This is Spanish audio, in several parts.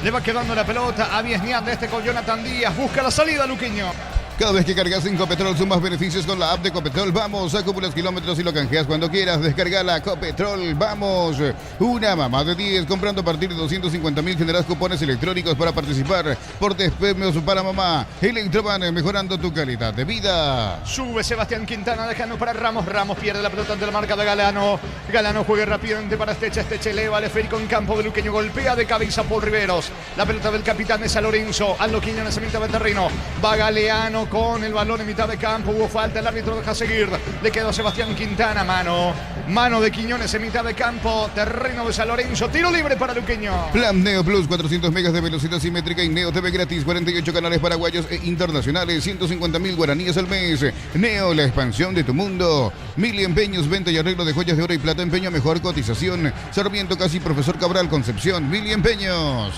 Le va quedando la pelota a Viesnian, este con Jonathan Díaz. Busca la salida, Luqueño. Cada vez que cargas en Copetrol sumas beneficios con la app de Copetrol. Vamos, acumulas kilómetros y lo canjeas cuando quieras. Descarga la Copetrol. Vamos. Una mamá de 10. Comprando a partir de 250.000 generas cupones electrónicos para participar por premios para mamá. Electroban, mejorando tu calidad de vida. Sube Sebastián Quintana, dejando para Ramos. Ramos pierde la pelota ante la marca de Galano. Galano juega rápidamente para Esteche. Esteche eleva el esférico en campo de Luqueño. Golpea de cabeza por Riveros. La pelota del capitán de San Lorenzo. Aldo Quiñones en mitad del terreno. Va Galeano con el balón en mitad de campo. Hubo falta, el árbitro deja seguir. Le quedó a Sebastián Quintana, mano de Quiñones en mitad de campo, terreno de San Lorenzo, tiro libre para Luqueño. Plan Neo Plus, 400 megas de velocidad simétrica y Neo TV gratis, 48 canales paraguayos e internacionales, 150.000 guaraníes al mes. Neo, la expansión de tu mundo. Mili Empeños, venta y arreglo de joyas de oro y plata, empeño, mejor cotización. Sarmiento Casi, Profesor Cabral, Concepción. Mili Empeños.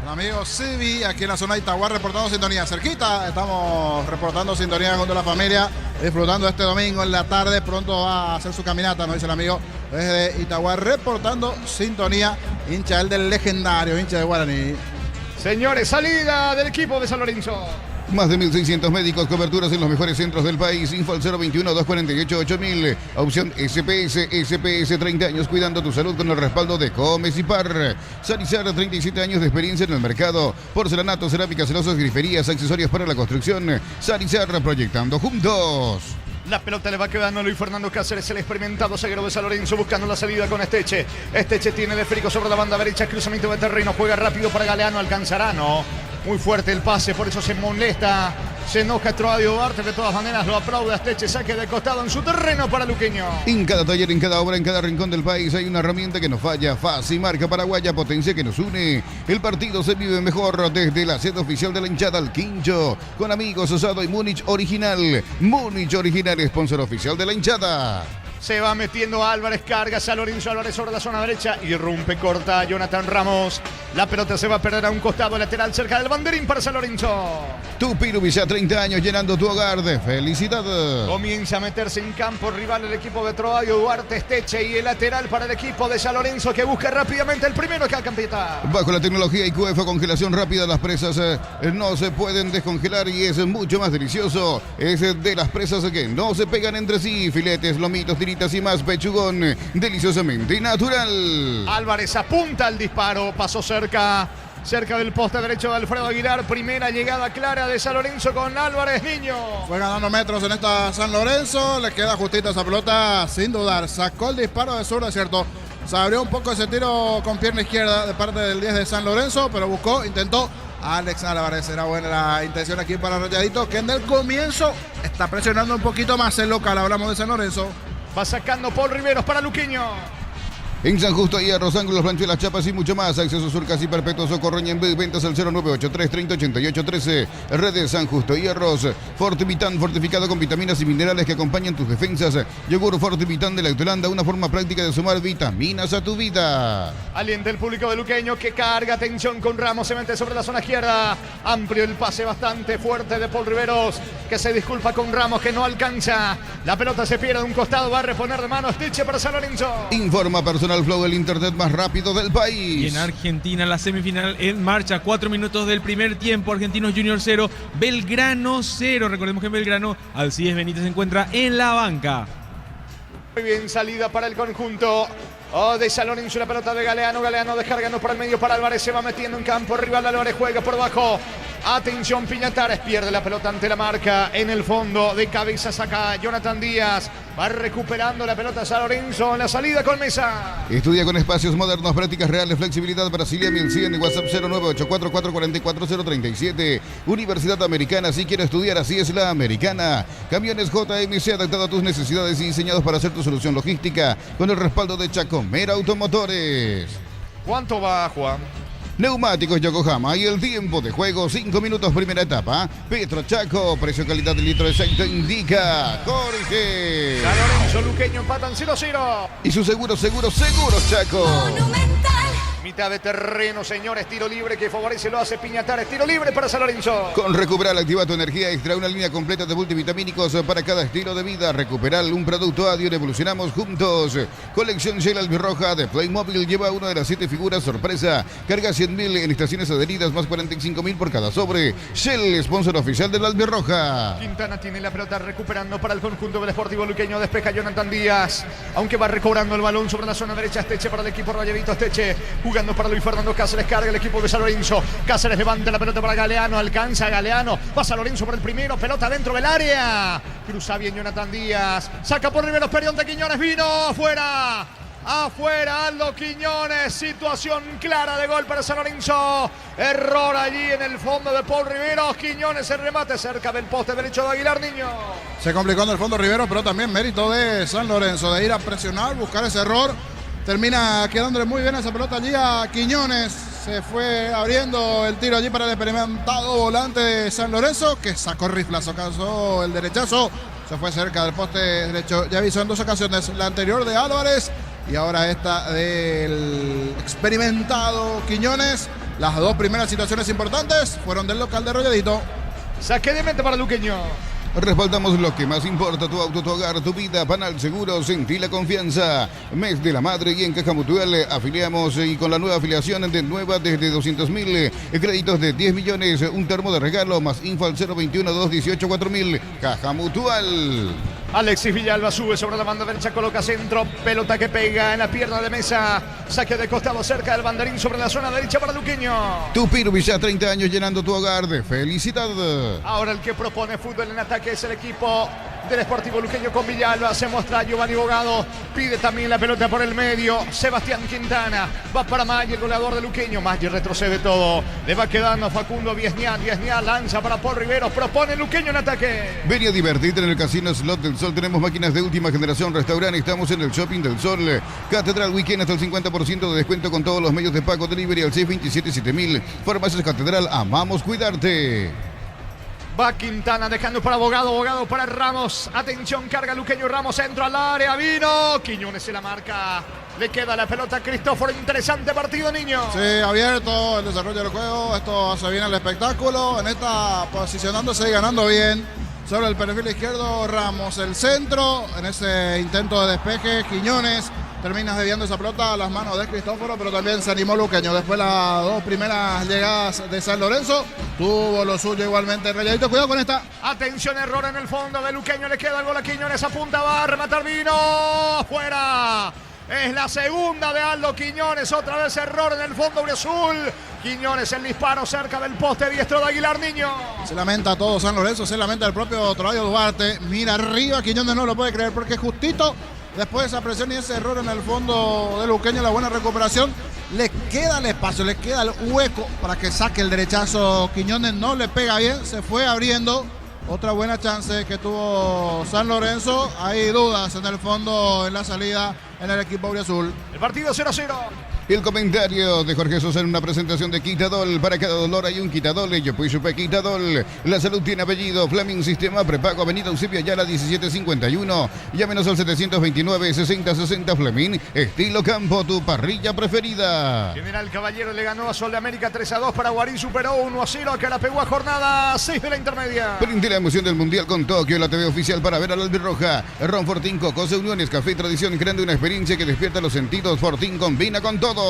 Amigo Civi, aquí en la zona de Itagua, reportando sintonía cerquita. Estamos reportando sintonía junto a la familia, disfrutando este domingo en la tarde. Pronto va a hacer su caminata, nos dice el amigo desde Itagua, reportando sintonía. Hincha el del legendario, hincha de Guaraní. Señores, salida del equipo de San Lorenzo. Más de 1.600 médicos, coberturas en los mejores centros del país. Info al 021-248-8000. Opción SPS, SPS 30 años cuidando tu salud con el respaldo de Comes y Par. Sanizar, 37 años de experiencia en el mercado. Porcelanato, cerámicas, celosas, griferías, accesorios para la construcción. Sanizar, proyectando juntos. La pelota le va quedando Luis Fernando Cáceres, el experimentado zaguero de San Lorenzo, buscando la salida con Esteche. Esteche tiene el esférico sobre la banda derecha, cruzamiento de terreno, juega rápido para Galeano, alcanzará, no. Muy fuerte el pase, por eso se molesta, se enoja Troadio Duarte, de todas maneras lo aplaude a Esteche, saque de costado en su terreno para Luqueño. En cada taller, en cada obra, en cada rincón del país hay una herramienta que nos falla. Fácil, marca paraguaya, potencia que nos une. El partido se vive mejor desde la sede oficial de la hinchada al Quincho, con amigos Osado y Múnich Original. Múnich Original, sponsor oficial de la hinchada. Se va metiendo Álvarez, carga San Lorenzo, Álvarez sobre la zona derecha, irrumpe, corta Jonathan Ramos. La pelota se va a perder a un costado lateral cerca del banderín para San Lorenzo. Tupiru Villa, 30 años llenando tu hogar de felicidad. Comienza a meterse en campo rival el equipo de Troadio Duarte, Esteche, y el lateral para el equipo de San Lorenzo que busca rápidamente el primero que alcanza. Bajo la tecnología IQF, congelación rápida, las presas no se pueden descongelar y es mucho más delicioso. Es de las presas que no se pegan entre sí, filetes, lomitos, y más, pechugón, deliciosamente natural. Álvarez apunta al disparo, pasó cerca del poste derecho de Alfredo Aguilar. Primera llegada clara de San Lorenzo con Álvarez Niño. Fue ganando metros en esta San Lorenzo, le queda justita esa pelota sin dudar. Sacó el disparo de zurda, cierto. Se abrió un poco ese tiro con pierna izquierda de parte del 10 de San Lorenzo, pero intentó Alex Álvarez. Era buena la intención aquí para Rayadito, que en el comienzo está presionando un poquito más el local. Hablamos de San Lorenzo. Va sacando Paul Riveros para Luqueño. En San Justo, Hierros, Ángulos, Ranchuelas, Chapas y mucho más. Acceso Sur, Casi Perpetuo, Socorro, Ñembe, ventas al 0983-308813. Redes San Justo, Hierros. Fortivitán, fortificado con vitaminas y minerales que acompañan tus defensas. Yogur Fortivitán de la Lactolanda, una forma práctica de sumar vitaminas a tu vida. Alienta el público de Luqueño que carga atención con Ramos, se mete sobre la zona izquierda. Amplio el pase bastante fuerte de Paul Riveros, que se disculpa con Ramos, que no alcanza. La pelota se pierde de un costado, va a reponer de mano Esteche para San Lorenzo. Informa Personal Flow, el internet más rápido del país. Y en Argentina, la semifinal en marcha. 4 minutos del primer tiempo. Argentinos Junior 0, Belgrano 0. Recordemos que en Belgrano Alcides Benítez se encuentra en la banca. Muy bien, salida para el conjunto de San Lorenzo. La pelota de Galeano. Galeano descargando por el medio para Álvarez. Se va metiendo en campo. Rival Álvarez juega por abajo. Atención, Piñatares pierde la pelota ante la marca. En el fondo de cabeza saca Jonathan Díaz. Va recuperando la pelota San Lorenzo en la salida con Mesa. Estudia con espacios modernos, prácticas reales, flexibilidad. Brasilia 1100, WhatsApp 09844444037. Universidad Americana, si quieres estudiar, así es la americana. Camiones JMC, adaptado a tus necesidades y diseñados para hacer tu solución logística. Con el respaldo de Chacomera Automotores. ¿Cuánto va, Juan? Neumáticos Yokohama y el tiempo de juego, 5 minutos primera etapa. Petro Chaco, precio calidad del litro exacto indica Jorge. San Lorenzo, Luqueño empatan 0-0. Y su seguro Chaco. Monumental. Mitad de terreno, señores, tiro libre que favorece, lo hace Piñatares, tiro libre para San Lorenzo. Con Recuperal activa tu energía extra, una línea completa de multivitamínicos para cada estilo de vida. Recuperal, un producto a diario, evolucionamos juntos. Colección Shell Albirroja de Playmobil lleva una de las 7 figuras sorpresa. Carga 100.000 en estaciones adheridas, más 45.000 por cada sobre. Shell, sponsor oficial de la Albirroja. Quintana tiene la pelota recuperando para el conjunto del Sportivo Luqueño, despeja Jonathan Díaz, aunque va recobrando el balón sobre la zona derecha. Esteche para el equipo Rayadito, Esteche jugando para Luis Fernando Cáceres, carga el equipo de San Lorenzo. Cáceres levanta la pelota para Galeano, alcanza a Galeano, va San Lorenzo por el primero, pelota dentro del área, cruza bien Jonathan Díaz, saca por Riveros, Perionte, Quiñones, vino afuera. Afuera Aldo Quiñones, situación clara de gol para San Lorenzo. Error allí en el fondo de Paul Riveros. Quiñones, el remate cerca del poste derecho de Aguilar Niño. Se complicó en el fondo Riveros, pero también mérito de San Lorenzo de ir a presionar, buscar ese error. Termina quedándole muy bien esa pelota allí a Quiñones. Se fue abriendo el tiro allí para el experimentado volante de San Lorenzo, que sacó riflazo, causó el derechazo. Se fue cerca del poste derecho. Ya avisó en 2 ocasiones, la anterior de Álvarez y ahora esta del experimentado Quiñones. Las 2 primeras situaciones importantes fueron del local de Rayadito. Saque de mente para Luqueño. Respaldamos lo que más importa, tu auto, tu hogar, tu vida. Panal Seguros, sentí la confianza. Mes de la Madre y en Caja Mutual afiliamos y con la nueva afiliación de nueva desde 200.000, créditos de 10 millones, un termo de regalo más info al 021-218-4000. Caja Mutual. Alexis Villalba sube sobre la banda derecha, coloca centro, pelota que pega en la pierna de Mesa, saque de costado cerca del banderín sobre la zona derecha para Luqueño. Tupir Villa, 30 años llenando tu hogar de felicidad. Ahora el que propone fútbol en ataque es el equipo del Sportivo Luqueño con Villalba. Se muestra Giovanni Bogado, pide también la pelota por el medio. Sebastián Quintana va para Maggi, el goleador de Luqueño. Maggi retrocede todo, le va quedando Facundo Viesnial. Viesnial lanza para Paul Riveros, propone Luqueño en ataque. Ven a divertirte en el Casino Slot del Sol. Tenemos máquinas de última generación, restaurante. Estamos en el Shopping del Sol. Catedral Weekend hasta el 50% de descuento con todos los medios de pago. Delivery al 627-7000. Farmacias Catedral, amamos cuidarte. Va Quintana dejando para Bogado para Ramos. Atención, carga Luqueño, Ramos, centro al área, vino. Quiñones se la marca. Le queda la pelota a Cristóforo. Interesante partido, niño. Sí, abierto el desarrollo del juego. Esto hace bien el espectáculo. En esta posicionándose y ganando bien. Sobre el perfil izquierdo, Ramos, el centro. En ese intento de despeje, Quiñones termina desviando esa pelota a las manos de Cristóforo, pero también se animó Luqueño. Después las 2 primeras llegadas de San Lorenzo, tuvo lo suyo igualmente Rayadito. Cuidado con esta. Atención, error en el fondo de Luqueño. Le queda el gol a Quiñones. Apunta, va a rematar, vino. Fuera. Es la segunda de Aldo Quiñones. Otra vez error en el fondo azul. Quiñones, el disparo cerca del poste diestro de Aguilar Niño. Se lamenta todo San Lorenzo, se lamenta el propio Tolayo Duarte. Mira arriba, Quiñones no lo puede creer porque justito después de esa presión y ese error en el fondo de Luqueño, la buena recuperación, le queda el espacio, le queda el hueco para que saque el derechazo. Quiñones no le pega bien, se fue abriendo. Otra buena chance que tuvo San Lorenzo. Hay dudas en el fondo en la salida en el equipo auriazul. El partido 0-0. El comentario de Jorge Sosa en una presentación de Quitadol. Para cada dolor hay un Quitadol. Yo pues supe Quitadol. La salud tiene apellido. Fleming Sistema Prepago, Avenida Eusebio Ayala 1751. Llámenos al 729-6060 Fleming. Estilo Campo, tu parrilla preferida. General Caballero le ganó a Sol de América 3-2. Paraguarí superó 1-0 a Carapeguá, jornada 6 de la intermedia. Prende la emoción del Mundial con Tokio, la TV oficial para ver a la Albirroja. Ron Fortín, Cocos, Uniones, Café y Tradición, creando una experiencia que despierta los sentidos. Fortín combina con todo.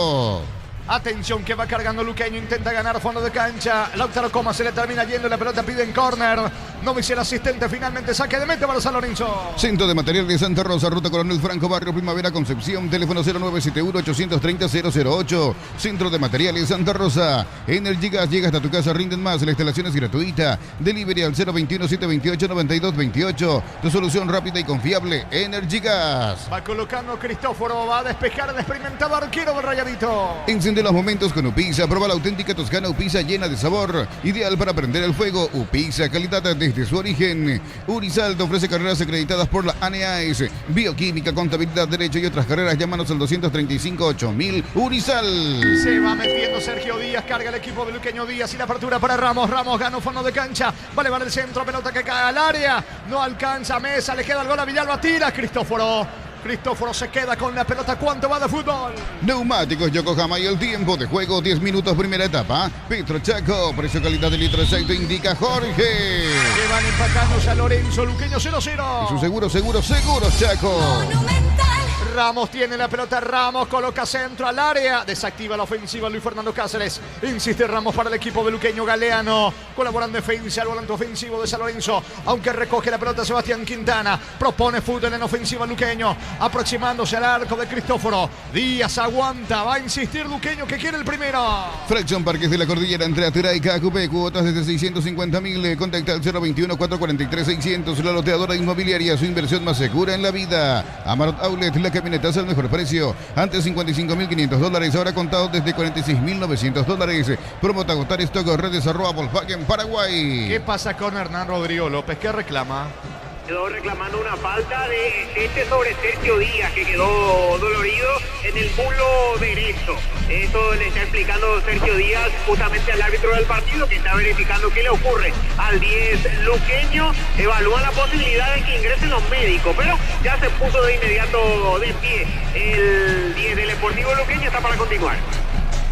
Atención que va cargando Luqueño, intenta ganar fondo de cancha. Lautaro Coma se le termina yendo, la pelota pide en córner. No dice el asistente, finalmente saque de meta para San Lorenzo. Centro de Material de Santa Rosa, Ruta Coronel Franco, Barrio Primavera, Concepción. Teléfono 0971-830-008. Centro de Materiales Santa Rosa. Energy Gas, llega hasta tu casa, rinden más. La instalación es gratuita. Delivery al 021-728-9228. Tu solución rápida y confiable, Energy Gas. Va colocando Cristóforo, va a despejar el experimentado arquero del Rayadito. Enciende los momentos con Upisa. Prueba la auténtica toscana Upisa llena de sabor. Ideal para prender el fuego. Upisa, calidad desde su origen. Urizal te ofrece carreras acreditadas por la ANEAES. Bioquímica, contabilidad, derecho y otras carreras. Llámanos al 235-8000. Urizal. Se va metiendo Sergio Díaz. Carga el equipo de Luqueño Díaz y la apertura para Ramos. Ramos ganó fondo de cancha. Va a elevar el centro. Pelota que cae al área. No alcanza Mesa. Le queda el gol a Villalba. Tira Cristóforo. Cristóforo se queda con la pelota. ¿Cuánto va de fútbol? Neumáticos Yokohama y el tiempo de juego 10 minutos primera etapa. Petro Chaco, precio calidad de litro de aceite indica Jorge. Que van empatando San Lorenzo, Luqueño 0-0. Y su seguro Chaco. Ramos tiene la pelota, Ramos coloca centro al área, desactiva la ofensiva Luis Fernando Cáceres, insiste Ramos para el equipo de Luqueño. Galeano colabora en defensa, el volante ofensivo de San Lorenzo, aunque recoge la pelota Sebastián Quintana, propone fútbol en ofensiva Luqueño, aproximándose al arco de Cristóforo. Díaz aguanta, va a insistir Luqueño que quiere el primero. Fracción Parques de la Cordillera entre Atura y Cacupé, cuotas desde 650.000, contacta al 021-443-600, la loteadora inmobiliaria, su inversión más segura en la vida. Amarot Outlet, la camionetaza al mejor precio, antes $55.500, ahora contado desde $46.900. Promo agotar stock, redes @Volkswagen Paraguay. ¿Qué pasa con Hernán Rodrigo López? ¿Qué reclama? Quedó reclamando una falta de sobre Sergio Díaz, que quedó dolorido en el muslo derecho. Esto le está explicando Sergio Díaz justamente al árbitro del partido, que está verificando qué le ocurre al 10 luqueño. Evalúa la posibilidad de que ingresen los médicos, pero ya se puso de inmediato de pie. El 10 del Deportivo Luqueño está para continuar.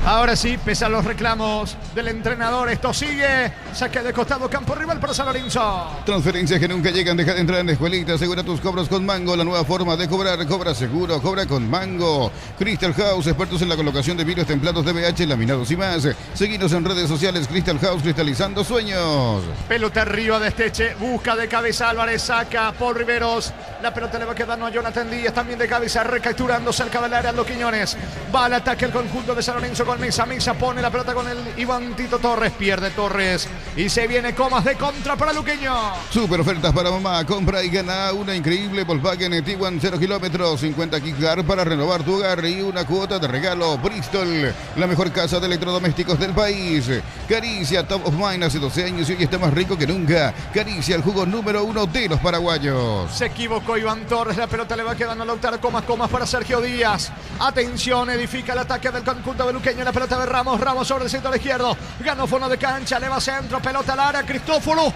Ahora sí, pese a los reclamos del entrenador, esto sigue. Saque de costado, campo rival para San Lorenzo. Transferencias que nunca llegan, deja de entrar en la escuelita. Asegura tus cobros con Mango, la nueva forma de cobrar. Cobra seguro, cobra con Mango. Crystal House, expertos en la colocación de vidrios templados de BH, laminados y más. Seguinos en redes sociales, Crystal House, cristalizando sueños. Pelota arriba de Esteche, busca de cabeza Álvarez, saca por Riveros. La pelota le va quedando a Jonathan Díaz, también de cabeza, recapturando cerca del área Los Quiñones. Va al ataque el conjunto de San Lorenzo con Mesa. Mesa pone la pelota con el Iván Tito Torres, pierde Torres y se viene Comas de contra para Luqueño. Super ofertas para mamá, compra y gana una increíble Volkswagen Tiguan 0 kilómetros, 50 Kickcar para renovar tu hogar y una cuota de regalo. Bristol, la mejor casa de electrodomésticos del país. Caricia, Top of Mind, hace 12 años y hoy está más rico que nunca. Caricia, el jugo número 1 de los paraguayos. Se equivocó Iván Torres, la pelota le va quedando a Lautaro. Comas para Sergio Díaz. Atención, edifica el ataque del conjunto de Luqueño. La pelota de Ramos sobre el centro izquierdo. Ganó fondo de cancha, le va centro, pelota al área. Cristóforo.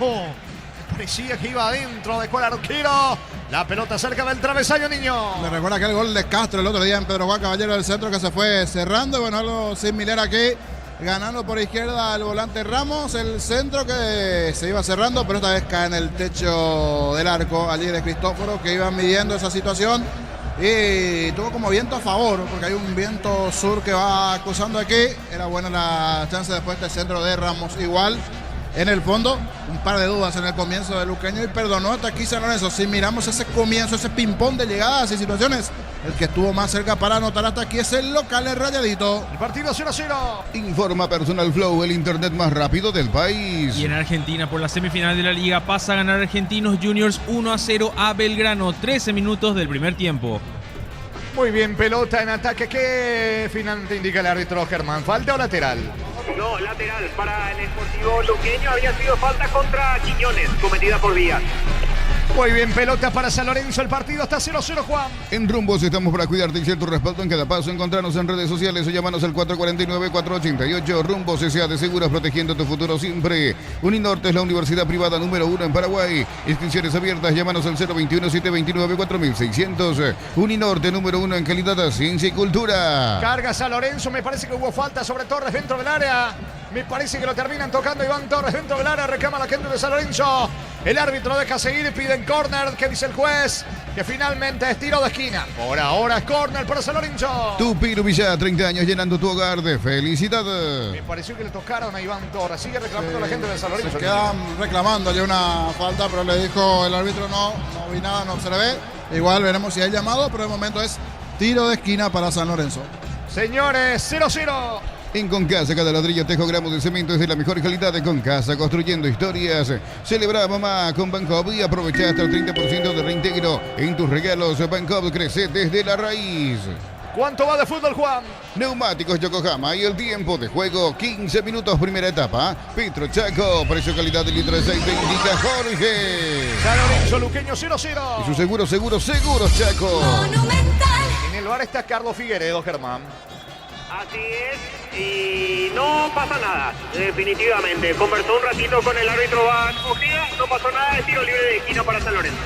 Parecía que iba adentro de cual arquero. La pelota cerca del travesaño, niño. Me recuerda aquel gol de Castro el otro día en Pedro Juan Caballero del centro que se fue cerrando. Bueno, algo similar aquí. Ganando por izquierda el volante Ramos. El centro que se iba cerrando, pero esta vez cae en el techo del arco allí de Cristóforo, que iba midiendo esa situación. Y tuvo como viento a favor, porque hay un viento sur que va cruzando aquí. Era buena la chance después del centro de Ramos. Igual en el fondo, un par de dudas en el comienzo de Luqueño y perdonó hasta aquí San Lorenzo. Si miramos ese comienzo, ese ping-pong de llegadas y situaciones, el que estuvo más cerca para anotar hasta aquí es el local, el Rayadito. El partido 0-0. Informa Personal Flow, el internet más rápido del país. Y en Argentina, por la semifinal de la Liga, pasa a ganar Argentinos Juniors 1-0 a Belgrano. 13 minutos del primer tiempo. Muy bien, pelota en ataque. ¿Qué final te indica el árbitro, Germán? ¿Falta o lateral? No, lateral para el Deportivo Luqueño. Había sido falta contra Quiñones, cometida por Díaz. Muy bien, pelota para San Lorenzo. El partido está 0-0, Juan. En Rumbos estamos para cuidarte y ser tu respaldo en cada paso. Encontrarnos en redes sociales o llamanos al 449-488. Rumbos S.A. de Seguros, protegiendo tu futuro siempre. Uninorte es la universidad privada número 1 en Paraguay. Inscripciones abiertas, llámanos al 021-729-4600. Uninorte número 1 en calidad, ciencia y cultura. Carga San Lorenzo, me parece que hubo falta sobre Torres dentro del área. Me parece que lo terminan tocando Iván Torres dentro del área. Reclama la gente de San Lorenzo. El árbitro deja seguir y piden córner. ¿Qué dice el juez? Que finalmente es tiro de esquina. Por ahora es córner para San Lorenzo. Tupiru Villa, 30 años llenando tu hogar de felicidad. Me pareció que le tocaron a Iván Torres. Sigue reclamando la gente de San Lorenzo. Se quedan reclamándole una falta, pero le dijo el árbitro no vi nada, no observé. Igual veremos si hay llamado, pero de momento es tiro de esquina para San Lorenzo. Señores, 0-0. En Concasa, cada ladrillo, tejo, gramos de cemento es de la mejor calidad de Concasa, construyendo historias. Celebra mamá con Bancob y aprovecha hasta el 30% de reintegro en tus regalos. Bancob crece desde la raíz. ¿Cuánto va de fútbol, Juan? Neumáticos Yokohama y el tiempo de juego, 15 minutos primera etapa. Petro Chaco, precio calidad de litro de aceite, indica Jorge. San Lorenzo, Luqueño 0-0. Y su seguro Chaco. Monumental. En el bar está Carlos Figueredo, Germán. Así es, y no pasa nada, definitivamente. Conversó un ratito con el árbitro Van Ojeda, no pasó nada, de tiro libre de esquina para San Lorenzo.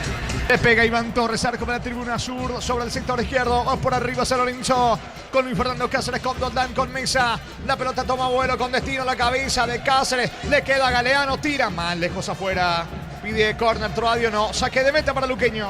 Le pega Iván Torres, arco para la tribuna sur, sobre el sector izquierdo, va por arriba San Lorenzo, con Luis Fernando Cáceres, con Doldán, con Mesa, la pelota toma vuelo con destino a la cabeza de Cáceres, le queda a Galeano, tira mal lejos afuera, pide córner, Troadio no, saque de meta para Luqueño.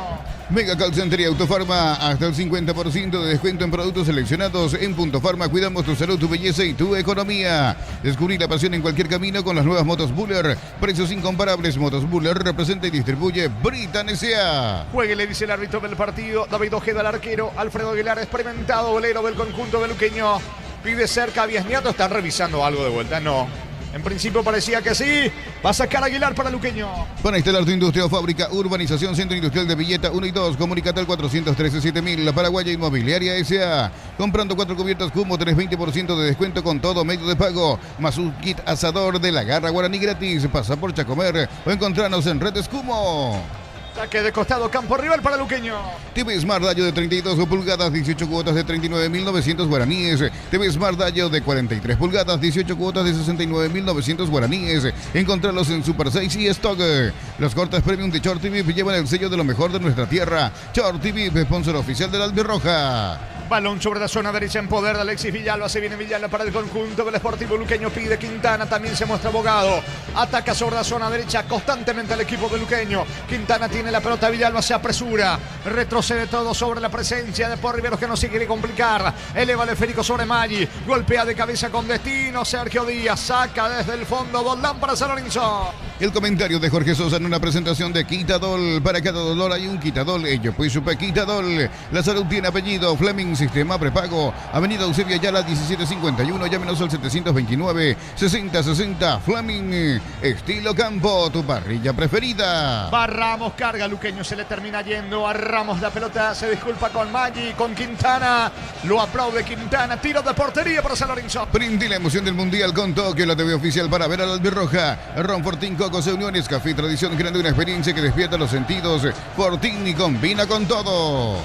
Mega Call Center y Autofarma, hasta el 50% de descuento en productos seleccionados. En Punto Farma cuidamos tu salud, tu belleza y tu economía. Descubrí la pasión en cualquier camino con las nuevas motos Buller. Precios incomparables. Motos Buller representa y distribuye Britan S.A. Juegue, le dice el árbitro del partido, David Ojeda, el arquero, Alfredo Aguilar, experimentado bolero del conjunto de Luqueño. Pide cerca a Viesniato, están revisando algo de vuelta, no. En principio parecía que sí. Va a sacar Aguilar para Luqueño. Para instalar tu industria o fábrica, Urbanización Centro Industrial de Villeta 1 y 2. Comunicate al 413-7000. La Paraguaya Inmobiliaria S.A. Comprando 4 cubiertas Cumo, tenés 20% de descuento con todo medio de pago. Más un kit asador de la Garra Guaraní gratis. Pasa por Chacomer o encontrarnos en Redes Cumo. Saque de costado, campo rival para Luqueño. TV Smart Dayo de 32 pulgadas, 18 cuotas de 39.900 guaraníes. TV Smart Dayo de 43 pulgadas, 18 cuotas de 69.900 guaraníes. Encontrarlos en Super 6 y Stock. Los cortes premium de Short TV llevan el sello de lo mejor de nuestra tierra. Short TV, sponsor oficial de la Albirroja. Balón sobre la zona derecha en poder de Alexis Villalba. Se viene Villalba para el conjunto del Sportivo Luqueño. Pide Quintana, también se muestra abogado. Ataca sobre la zona derecha constantemente al equipo de Luqueño. Quintana tiene la pelota, Villalba se apresura. Retrocede todo sobre la presencia de Paul Riveros, que no se quiere complicar. Eleva el esférico sobre Maggi. Golpea de cabeza con destino. Sergio Díaz saca desde el fondo. Doldán para San Lorenzo. El comentario de Jorge Sosa en una presentación de Quitadol. Para cada dolor hay un Quitadol. Ello pues supe Quitadol. La salud tiene apellido. Fleming, sistema prepago. Avenida Eusebio Ayala 1751. Llámenos al 729-6060. Fleming, estilo campo. Tu parrilla preferida. Va Ramos, carga Luqueño. Se le termina yendo a Ramos. La pelota se disculpa con Maggi, con Quintana. Lo aplaude Quintana. Tiro de portería para San Lorenzo. Prende la emoción del Mundial con Tokio, la TV oficial para ver a la Albirroja. Ron Fortín, Cocos e Uniones, Café Tradición, creando una experiencia que despierta los sentidos. Fortín y combina con todo.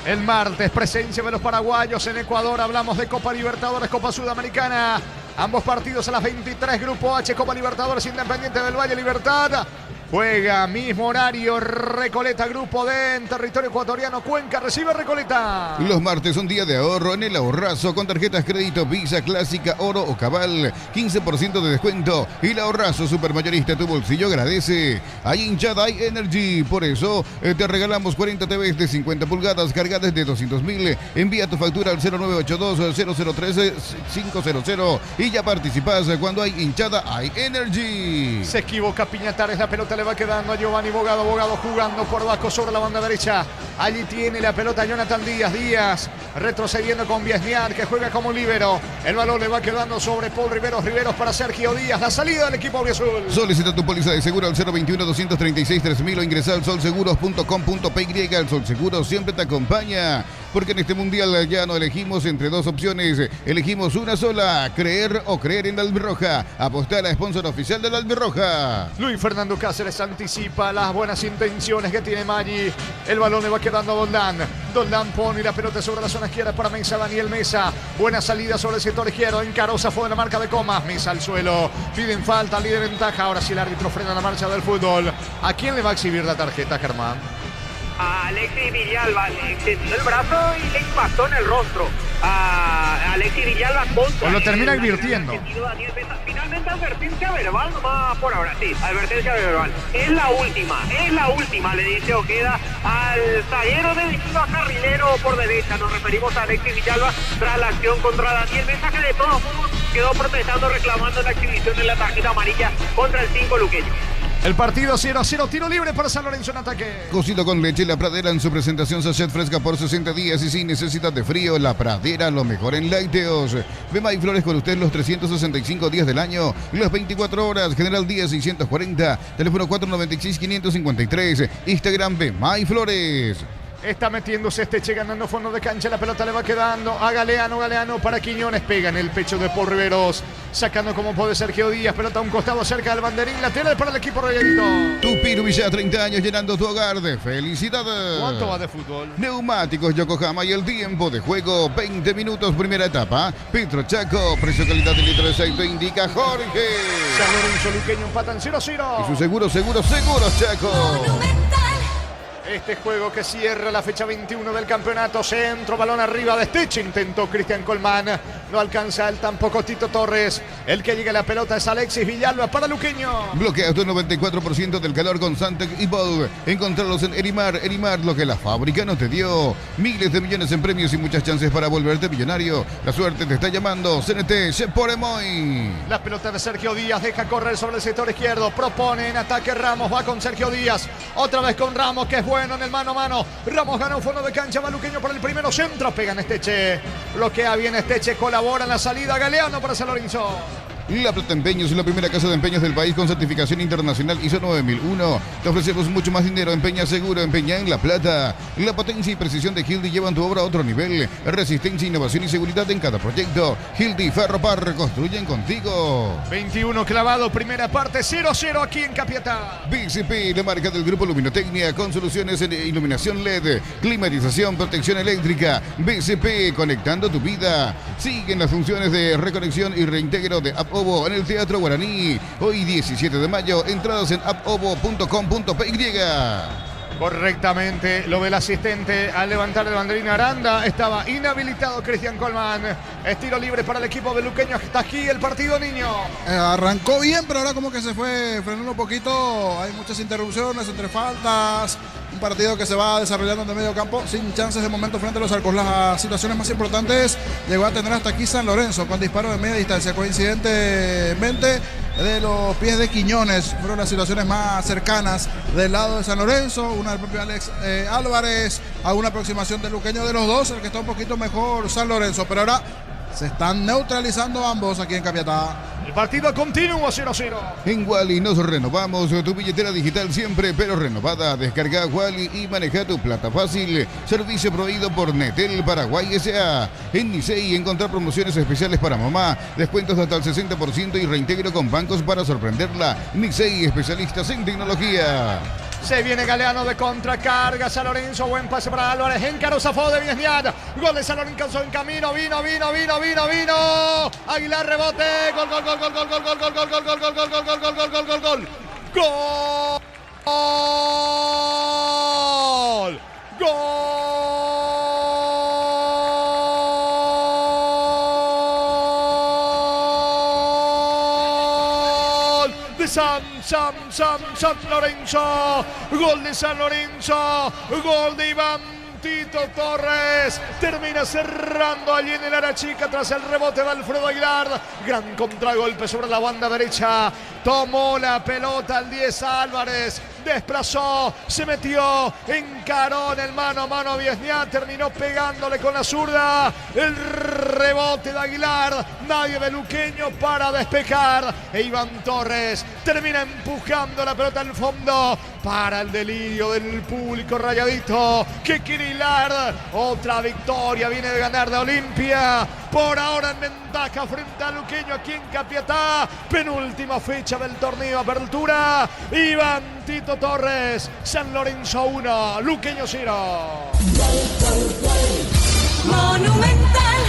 El martes, presencia de los paraguayos en Ecuador. Hablamos de Copa Libertadores, Copa Sudamericana. Ambos partidos a las 23, Grupo H, Copa Libertadores, Independiente del Valle, Libertad. Juega mismo horario Recoleta, Grupo D, en territorio ecuatoriano. Cuenca recibe Recoleta. Los martes son día de ahorro en el Ahorrazo con tarjetas crédito Visa, Clásica, Oro o Cabal. 15% de descuento. Y el Ahorrazo Supermayorista, tu bolsillo agradece. Hay hinchada, hay Energy. Por eso te regalamos 40 TVs de 50 pulgadas cargadas de 200.000. Envía tu factura al 0982-003-500 y ya participas. Cuando hay hinchada, hay Energy. Se equivoca Piñatares, la pelota le va quedando a Giovanni Bogado jugando por abajo sobre la banda derecha. Allí tiene la pelota Jonathan Díaz retrocediendo con Viesniar, que juega como líbero. El balón le va quedando sobre Paul Riveros para Sergio Díaz. La salida del equipo auriazul. Solicita tu póliza de seguro al 021-236-3000 o ingresa al solseguros.com.py. El Sol Seguro siempre te acompaña, porque en este mundial ya no elegimos entre dos opciones, elegimos una sola: creer o creer en la Albirroja. Apostar a sponsor oficial de la Albirroja. Luis Fernando Cáceres anticipa las buenas intenciones que tiene Maggi. El balón le va quedando a Doldán. Doldán pone la pelota sobre la zona izquierda para Mesa, Daniel Mesa. Buena salida sobre el sector izquierdo. Encarosa fue de la marca de Comas. Mesa al suelo. Piden falta, líder ventaja. Ahora sí el árbitro frena la marcha del fútbol. ¿A quién le va a exhibir la tarjeta, Germán? A Alexis Villalba le extendió el brazo y le impactó en el rostro a Alexis Villalba contra. O lo termina advirtiendo. Finalmente advertencia verbal nomás por ahora. Sí, advertencia verbal. Es la última, le dice Ojeda al zaguero dirigido a carrilero por derecha. Nos referimos a Alexis Villalba tras la acción contra Daniel Mesa, que de todos modos quedó protestando, reclamando la exhibición de la tarjeta amarilla contra el 5 luqueño. El partido 0-0, tiro libre para San Lorenzo en ataque. Cocido con leche La Pradera en su presentación sachet fresca por 60 días y sin necesidad de frío. La Pradera, lo mejor en lácteos. Bema y Flores con usted los 365 días del año, las 24 horas. General Díaz 640, teléfono 496-553. Instagram Bema y Flores. Está metiéndose Esteche, ganando fondo de cancha. La pelota le va quedando a Galeano para Quiñones. Pega en el pecho de Paul Riveros. Sacando como puede Sergio Díaz. Pelota a un costado cerca del banderín. Lateral para el equipo rayadito. Tupir Villa, 30 años llenando tu hogar de felicidad. ¿Cuánto va de fútbol? Neumáticos Yokohama y el tiempo de juego 20 minutos, primera etapa. Petro Chaco, precio calidad del litro de aceite indica Jorge. San Lorenzo Luqueño empatan 0-0. Y su seguro Chaco. Este juego que cierra la fecha 21 del campeonato. Centro, balón arriba de Esteche. Intentó Cristian Colmán. No alcanza él tampoco Tito Torres. El que llega a la pelota es Alexis Villalba para Luqueño. Bloquea tu 94% del calor con Santec y Bol. Encontrarlos en Erimar. Erimar, lo que la fábrica no te dio. Miles de millones en premios y muchas chances para volverte millonario. La suerte te está llamando. CNT Seporemoy. La pelota de Sergio Díaz deja correr sobre el sector izquierdo. Propone en ataque Ramos. Va con Sergio Díaz. Otra vez con Ramos, que es bueno en el mano a mano. Ramos ganó fondo de cancha. Va Luqueño por el primero. Centro. Pega en Esteche. Bloquea bien Esteche. Colabora en la salida. Galeano para San Lorenzo. La Plata Empeños es la primera casa de empeños del país con certificación internacional ISO 9001. Te ofrecemos mucho más dinero. Empeña seguro, empeña en La Plata. La potencia y precisión de Hildy llevan tu obra a otro nivel. Resistencia, innovación y seguridad en cada proyecto. Hildy Ferropar, construyen contigo. 21 clavado, primera parte, 0-0 aquí en Capiatá. BCP, la marca del Grupo Luminotecnia, con soluciones en iluminación LED, climatización, protección eléctrica. BCP, conectando tu vida. Siguen las funciones de reconexión y reintegro de AppOvo en el Teatro Guaraní. Hoy 17 de mayo, entradas en appovo.com.py. Correctamente, lo del asistente al levantar el banderín Aranda. Estaba inhabilitado Cristian Colmán. Es tiro libre para el equipo de Luqueño. Hasta aquí el partido, niño. Arrancó bien, pero ahora como que se fue frenando un poquito. Hay muchas interrupciones entre faltas. Un partido que se va desarrollando en el medio campo sin chances de momento frente a los arcos. Las situaciones más importantes llegó a tener hasta aquí San Lorenzo con disparo de media distancia. Coincidentemente, de los pies de Quiñones fueron las situaciones más cercanas del lado de San Lorenzo. Una del propio Alex Álvarez, a una aproximación del Luqueño de los dos. El que está un poquito mejor San Lorenzo, pero ahora se están neutralizando ambos aquí en Capiatá. El partido continúa 0-0. En Wally nos renovamos. Tu billetera digital siempre, pero renovada. Descarga Wally y maneja tu plata fácil. Servicio proveído por Netel Paraguay S.A. En Nicey encontrar promociones especiales para mamá. Descuentos hasta el 60% y reintegro con bancos para sorprenderla. Nicey, especialistas en tecnología. Se viene Galeano de contracarga. San Lorenzo, buen pase para Álvarez. Encaro, zafó de Viesniat. Gol de San Lorenzo en camino. Vino. Aguilar, rebote. Gol. De San Lorenzo. Gol de San Lorenzo. Gol de Iván Tito Torres. Termina cerrando allí en el área chica tras el rebote de Alfredo Aguilar. Gran contragolpe sobre la banda derecha. Tomó la pelota al 10 Álvarez. Desplazó, se metió, encaró en el mano a mano a Viesniat, terminó pegándole con la zurda. El rebote de Aguilar, nadie de Luqueño para despejar. E Iván Torres termina empujando la pelota al fondo para el delirio del público rayadito que quiere hilar. Otra victoria viene de ganar de Olimpia. Por ahora en ventaja frente a Luqueño aquí en Capiatá. Penúltima fecha del torneo Apertura. Iván Tito Torres, San Lorenzo 1, Luqueño 0. Monumental.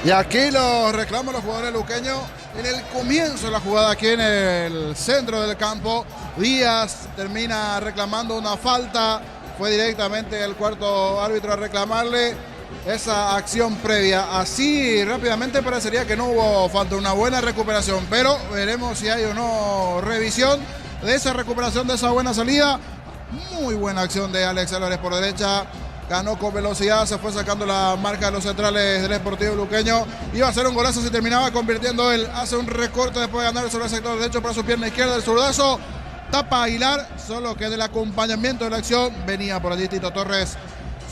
Y aquí los reclaman los jugadores luqueños en el comienzo de la jugada, aquí en el centro del campo. Díaz termina reclamando una falta. Fue directamente el cuarto árbitro a reclamarle esa acción previa. Así rápidamente parecería que no hubo falta, una buena recuperación, pero veremos si hay o no revisión de esa recuperación, de esa buena salida. Muy buena acción de Alex Álvarez por derecha. Ganó con velocidad, se fue sacando la marca de los centrales del Sportivo Luqueño. Iba a ser un golazo si terminaba convirtiendo él. Hace un recorte después de ganar sobre el sector derecho para su pierna izquierda, el zurdazo. Tapa Aguilar, solo que del acompañamiento de la acción venía por allí Tito Torres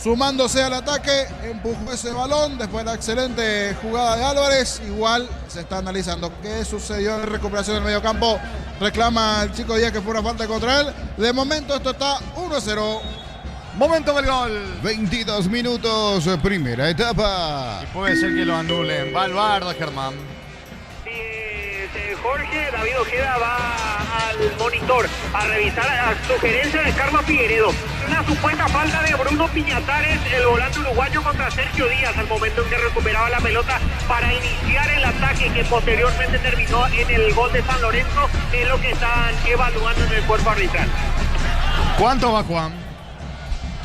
sumándose al ataque, empujó ese balón después de la excelente jugada de Álvarez. Igual se está analizando qué sucedió en la recuperación del mediocampo. Reclama el chico Díaz que fue una falta contra él. De momento esto está 1-0. Momento del gol. 22 minutos, primera etapa. Y puede ser que lo anulen. Va al bar, Germán. Jorge, David Ojeda va al monitor a revisar la sugerencia de Carlos Figueredo. Una supuesta falta de Bruno Piñatares, el volante uruguayo, contra Sergio Díaz al momento en que recuperaba la pelota para iniciar el ataque que posteriormente terminó en el gol de San Lorenzo. Es lo que están evaluando en el cuerpo arbitral. ¿Cuánto va, Juan?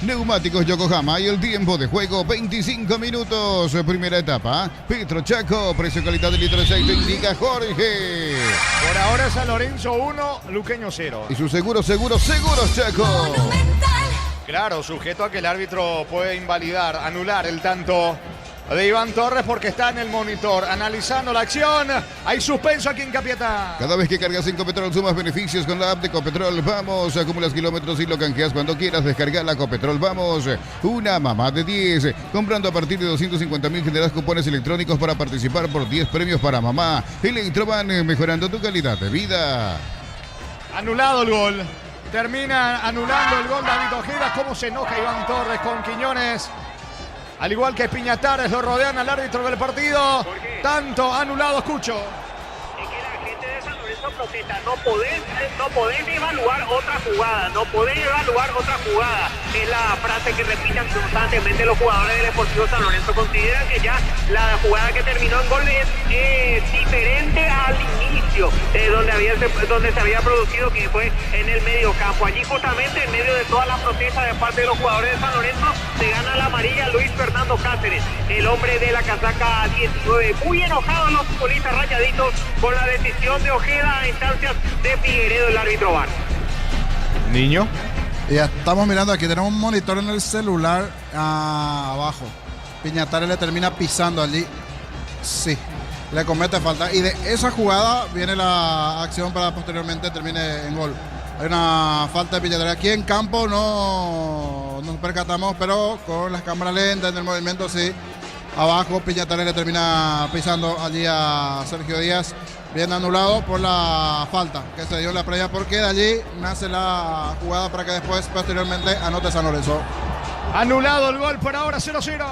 Neumáticos Yokohama y el tiempo de juego 25 minutos. Primera etapa. Petro Chaco, precio calidad de litro de aceite indica Jorge. Por ahora San Lorenzo 1, Luqueño 0. Y su seguros Chaco. Claro, sujeto a que el árbitro puede invalidar, anular el tanto de Iván Torres porque está en el monitor analizando la acción. Hay suspenso aquí en Capiatá. Cada vez que cargas en Copetrol sumas beneficios con la app de Copetrol. Vamos, acumulas kilómetros y lo canjeas cuando quieras. Descargar la Copetrol. Vamos, una mamá de 10. Comprando a partir de 250.000 generas cupones electrónicos para participar por 10 premios para mamá. Electroban, mejorando tu calidad de vida. Anulado el gol. Termina anulando el gol David Ojeda. ¿Cómo se enoja Iván Torres con Quiñones? Al igual que Piñatares, lo rodean al árbitro del partido. Tanto anulado, escucho. Es que la gente de San Lorenzo protesta, no podés evaluar otra jugada, no podés evaluar otra jugada. Es la frase que repiten constantemente los jugadores del Sportivo San Lorenzo. Consideran que ya la jugada que terminó en gol es diferente al inicio, donde se había producido, que fue en el medio campo. Allí justamente en medio de toda la protesta de parte de los jugadores de San Lorenzo, se gana la amarilla Luis Fernando Cáceres, el hombre de la casaca 19. Muy enojados los futbolistas rayaditos con la decisión de Ojeda a instancias de Figueredo, el árbitro VAR. Niño. Y ya estamos mirando aquí, tenemos un monitor en el celular abajo. Piñatares le termina pisando allí. Sí, le comete falta. Y de esa jugada viene la acción para posteriormente termine en gol. Hay una falta de Piñatares. Aquí en campo no nos percatamos, pero con las cámaras lentas en el movimiento sí. Abajo Piñatares le termina pisando allí a Sergio Díaz. Bien anulado por la falta que se dio en la previa, porque de allí nace la jugada para que después posteriormente anote San Lorenzo. Anulado el gol por ahora, 0-0.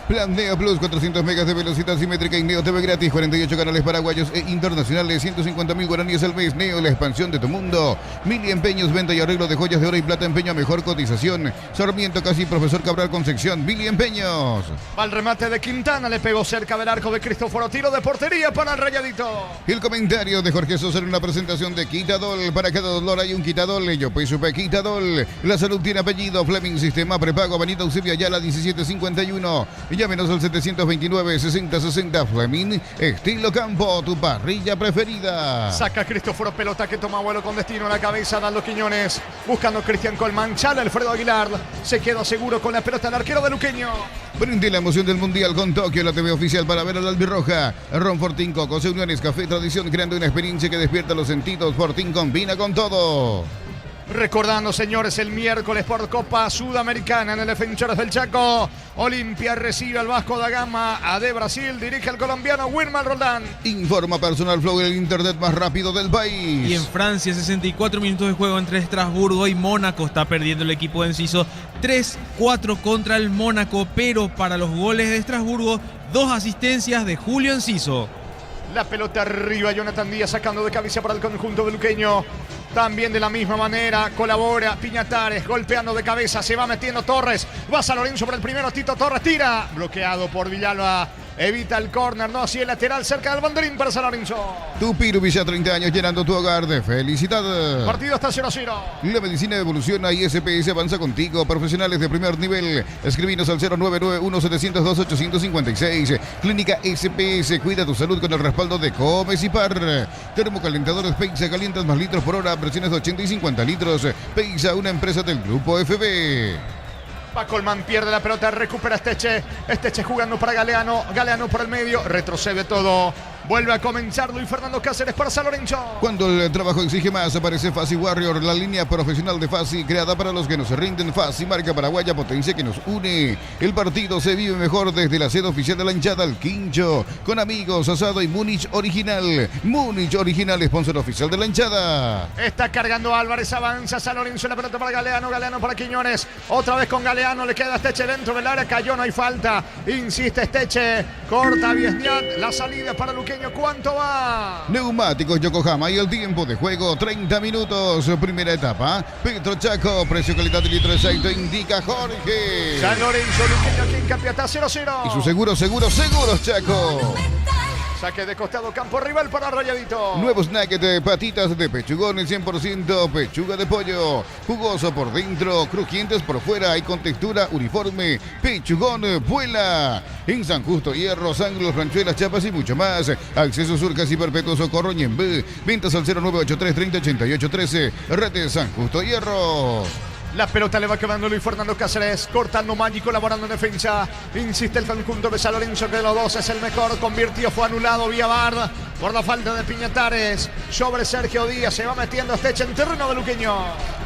Plan Neo Plus, 400 megas de velocidad simétrica y Neo TV gratis, 48 canales paraguayos e internacionales, 150.000 guaraníes al mes. Neo, la expansión de tu mundo. Mili Empeños, venta y arreglo de joyas de oro y plata, empeño a mejor cotización. Sarmiento casi Profesor Cabral Concepción. Mili Empeños. Va el remate de Quintana, le pegó cerca del arco de Cristóforo. Tiro de portería para el Rayadito. El comentario de Jorge Sosa en una presentación de Quitadol. Para cada dolor hay un Quitadol. Yo supe Quitadol. La salud tiene apellido. Fleming Sistema Prepago. Avenida Eusebio Ayala 1751. Llámenos al 729-6060 Fleming. Estilo Campo, tu parrilla preferida. Saca Cristóforo, pelota que toma vuelo con destino a la cabeza. Dando Quiñones. Buscando Cristian Colman. Chala Alfredo Aguilar. Se quedó seguro con la pelota el arquero de Luqueño. Brinde la emoción del Mundial con Tokio, la TV oficial para ver a la albirroja. Ron Fortín Coco, Uniones, Café Tradición, creando una experiencia que despierta los sentidos. Fortín combina con todo. Recordando, señores, el miércoles por Copa Sudamericana en el Defensores del Chaco. Olimpia recibe al Vasco da Gama de Brasil. Dirige al colombiano Wilmar Roldán. Informa Personal Flow, el internet más rápido del país. Y en Francia, 64 minutos de juego entre Estrasburgo y Mónaco. Está perdiendo el equipo de Enciso 3-4 contra el Mónaco. Pero para los goles de Estrasburgo, 2 asistencias de Julio Enciso. La pelota arriba, Jonathan Díaz sacando de cabeza para el conjunto de Luqueño. También de la misma manera colabora Piñatares, golpeando de cabeza, se va metiendo Torres. Va San Lorenzo por el primero, Tito Torres tira. Bloqueado por Villalba. Evita el córner, no, así el lateral cerca del banderín para San Lorenzo. Tupiru Villa, 30 años, llenando tu hogar de felicidad. Partido está 0-0. La medicina evoluciona y SPS avanza contigo. Profesionales de primer nivel. Escribinos al 0991-702-856. Clínica SPS, cuida tu salud con el respaldo de Comes y Par. Termocalentadores Peixa, calientas más litros por hora, presiones de 80 y 50 litros. Peixa, una empresa del Grupo FB. Va Colman, pierde la pelota, recupera Esteche. Esteche jugando para Galeano. Galeano por el medio, retrocede todo. Vuelve a comenzar Luis Fernando Cáceres para San Lorenzo. Cuando el trabajo exige más, aparece Fasi Warrior, la línea profesional de Fasi, creada para los que no se rinden. Fasi, marca paraguaya, potencia que nos une. El partido se vive mejor desde la sede oficial de la hinchada, el Quincho. Con amigos, asado y Múnich Original. Múnich Original, sponsor oficial de la hinchada. Está cargando Álvarez, avanza San Lorenzo, la pelota para Galeano. Galeano para Quiñones. Otra vez con Galeano, le queda Esteche dentro del área. Cayó, no hay falta. Insiste Esteche. Corta Viesniat, la salida para Luqueño. ¿Cuánto va? Neumáticos Yokohama y el tiempo de juego 30 minutos. Primera etapa. Petro Chaco, precio calidad de litro de aceite indica Jorge. San Lorenzo, Luqueño aquí en Capiatá 0-0. Y su seguros Chaco. Saque de costado, campo rival para Rayadito. Nuevos nuggets de patitas de pechugón, 100% pechuga de pollo. Jugoso por dentro, crujientes por fuera y con textura uniforme. Pechugón vuela. En San Justo, Hierros, Ángulos, Ranchuelas, Chapas y mucho más. Acceso Sur, Casi Perpetuo, Socorro, Ñembé. Ventas al 0983-308813. Red de San Justo, Hierros. La pelota le va quedando Luis Fernando Cáceres, cortando Maggi, colaborando en defensa. Insiste el conjunto de San Lorenzo que de los dos es el mejor. Convirtió, fue anulado vía VAR por la falta de Piñatares sobre Sergio Díaz. Se va metiendo Esteche en terreno de Luqueño.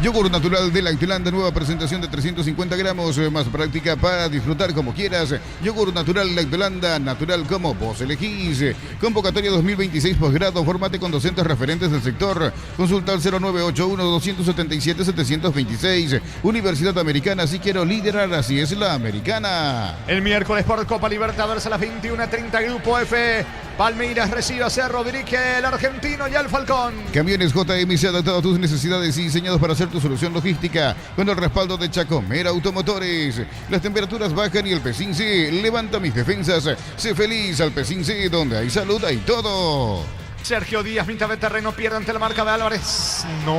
Yogur natural de Lactolanda, nueva presentación de 350 gramos, más práctica para disfrutar como quieras. Yogur natural Lactolanda, natural como vos elegís. Convocatoria 2026 posgrado, formate con docentes referentes del sector. Consulta al 0981-277-726. Universidad Americana, si quiero liderar, así es la americana. El miércoles por Copa Libertadores a las 21:30, Grupo F. Palmeiras recibe a Cerro, dirige el argentino y al Falcón. Camiones JMC adaptado a tus necesidades y diseñados para hacer tu solución logística con el respaldo de Chacomera Automotores. Las temperaturas bajan y el Pesín C levanta mis defensas. Sé feliz al Pesín C, donde hay salud, hay todo. Sergio Díaz, mitad de terreno, pierde ante la marca de Álvarez. No.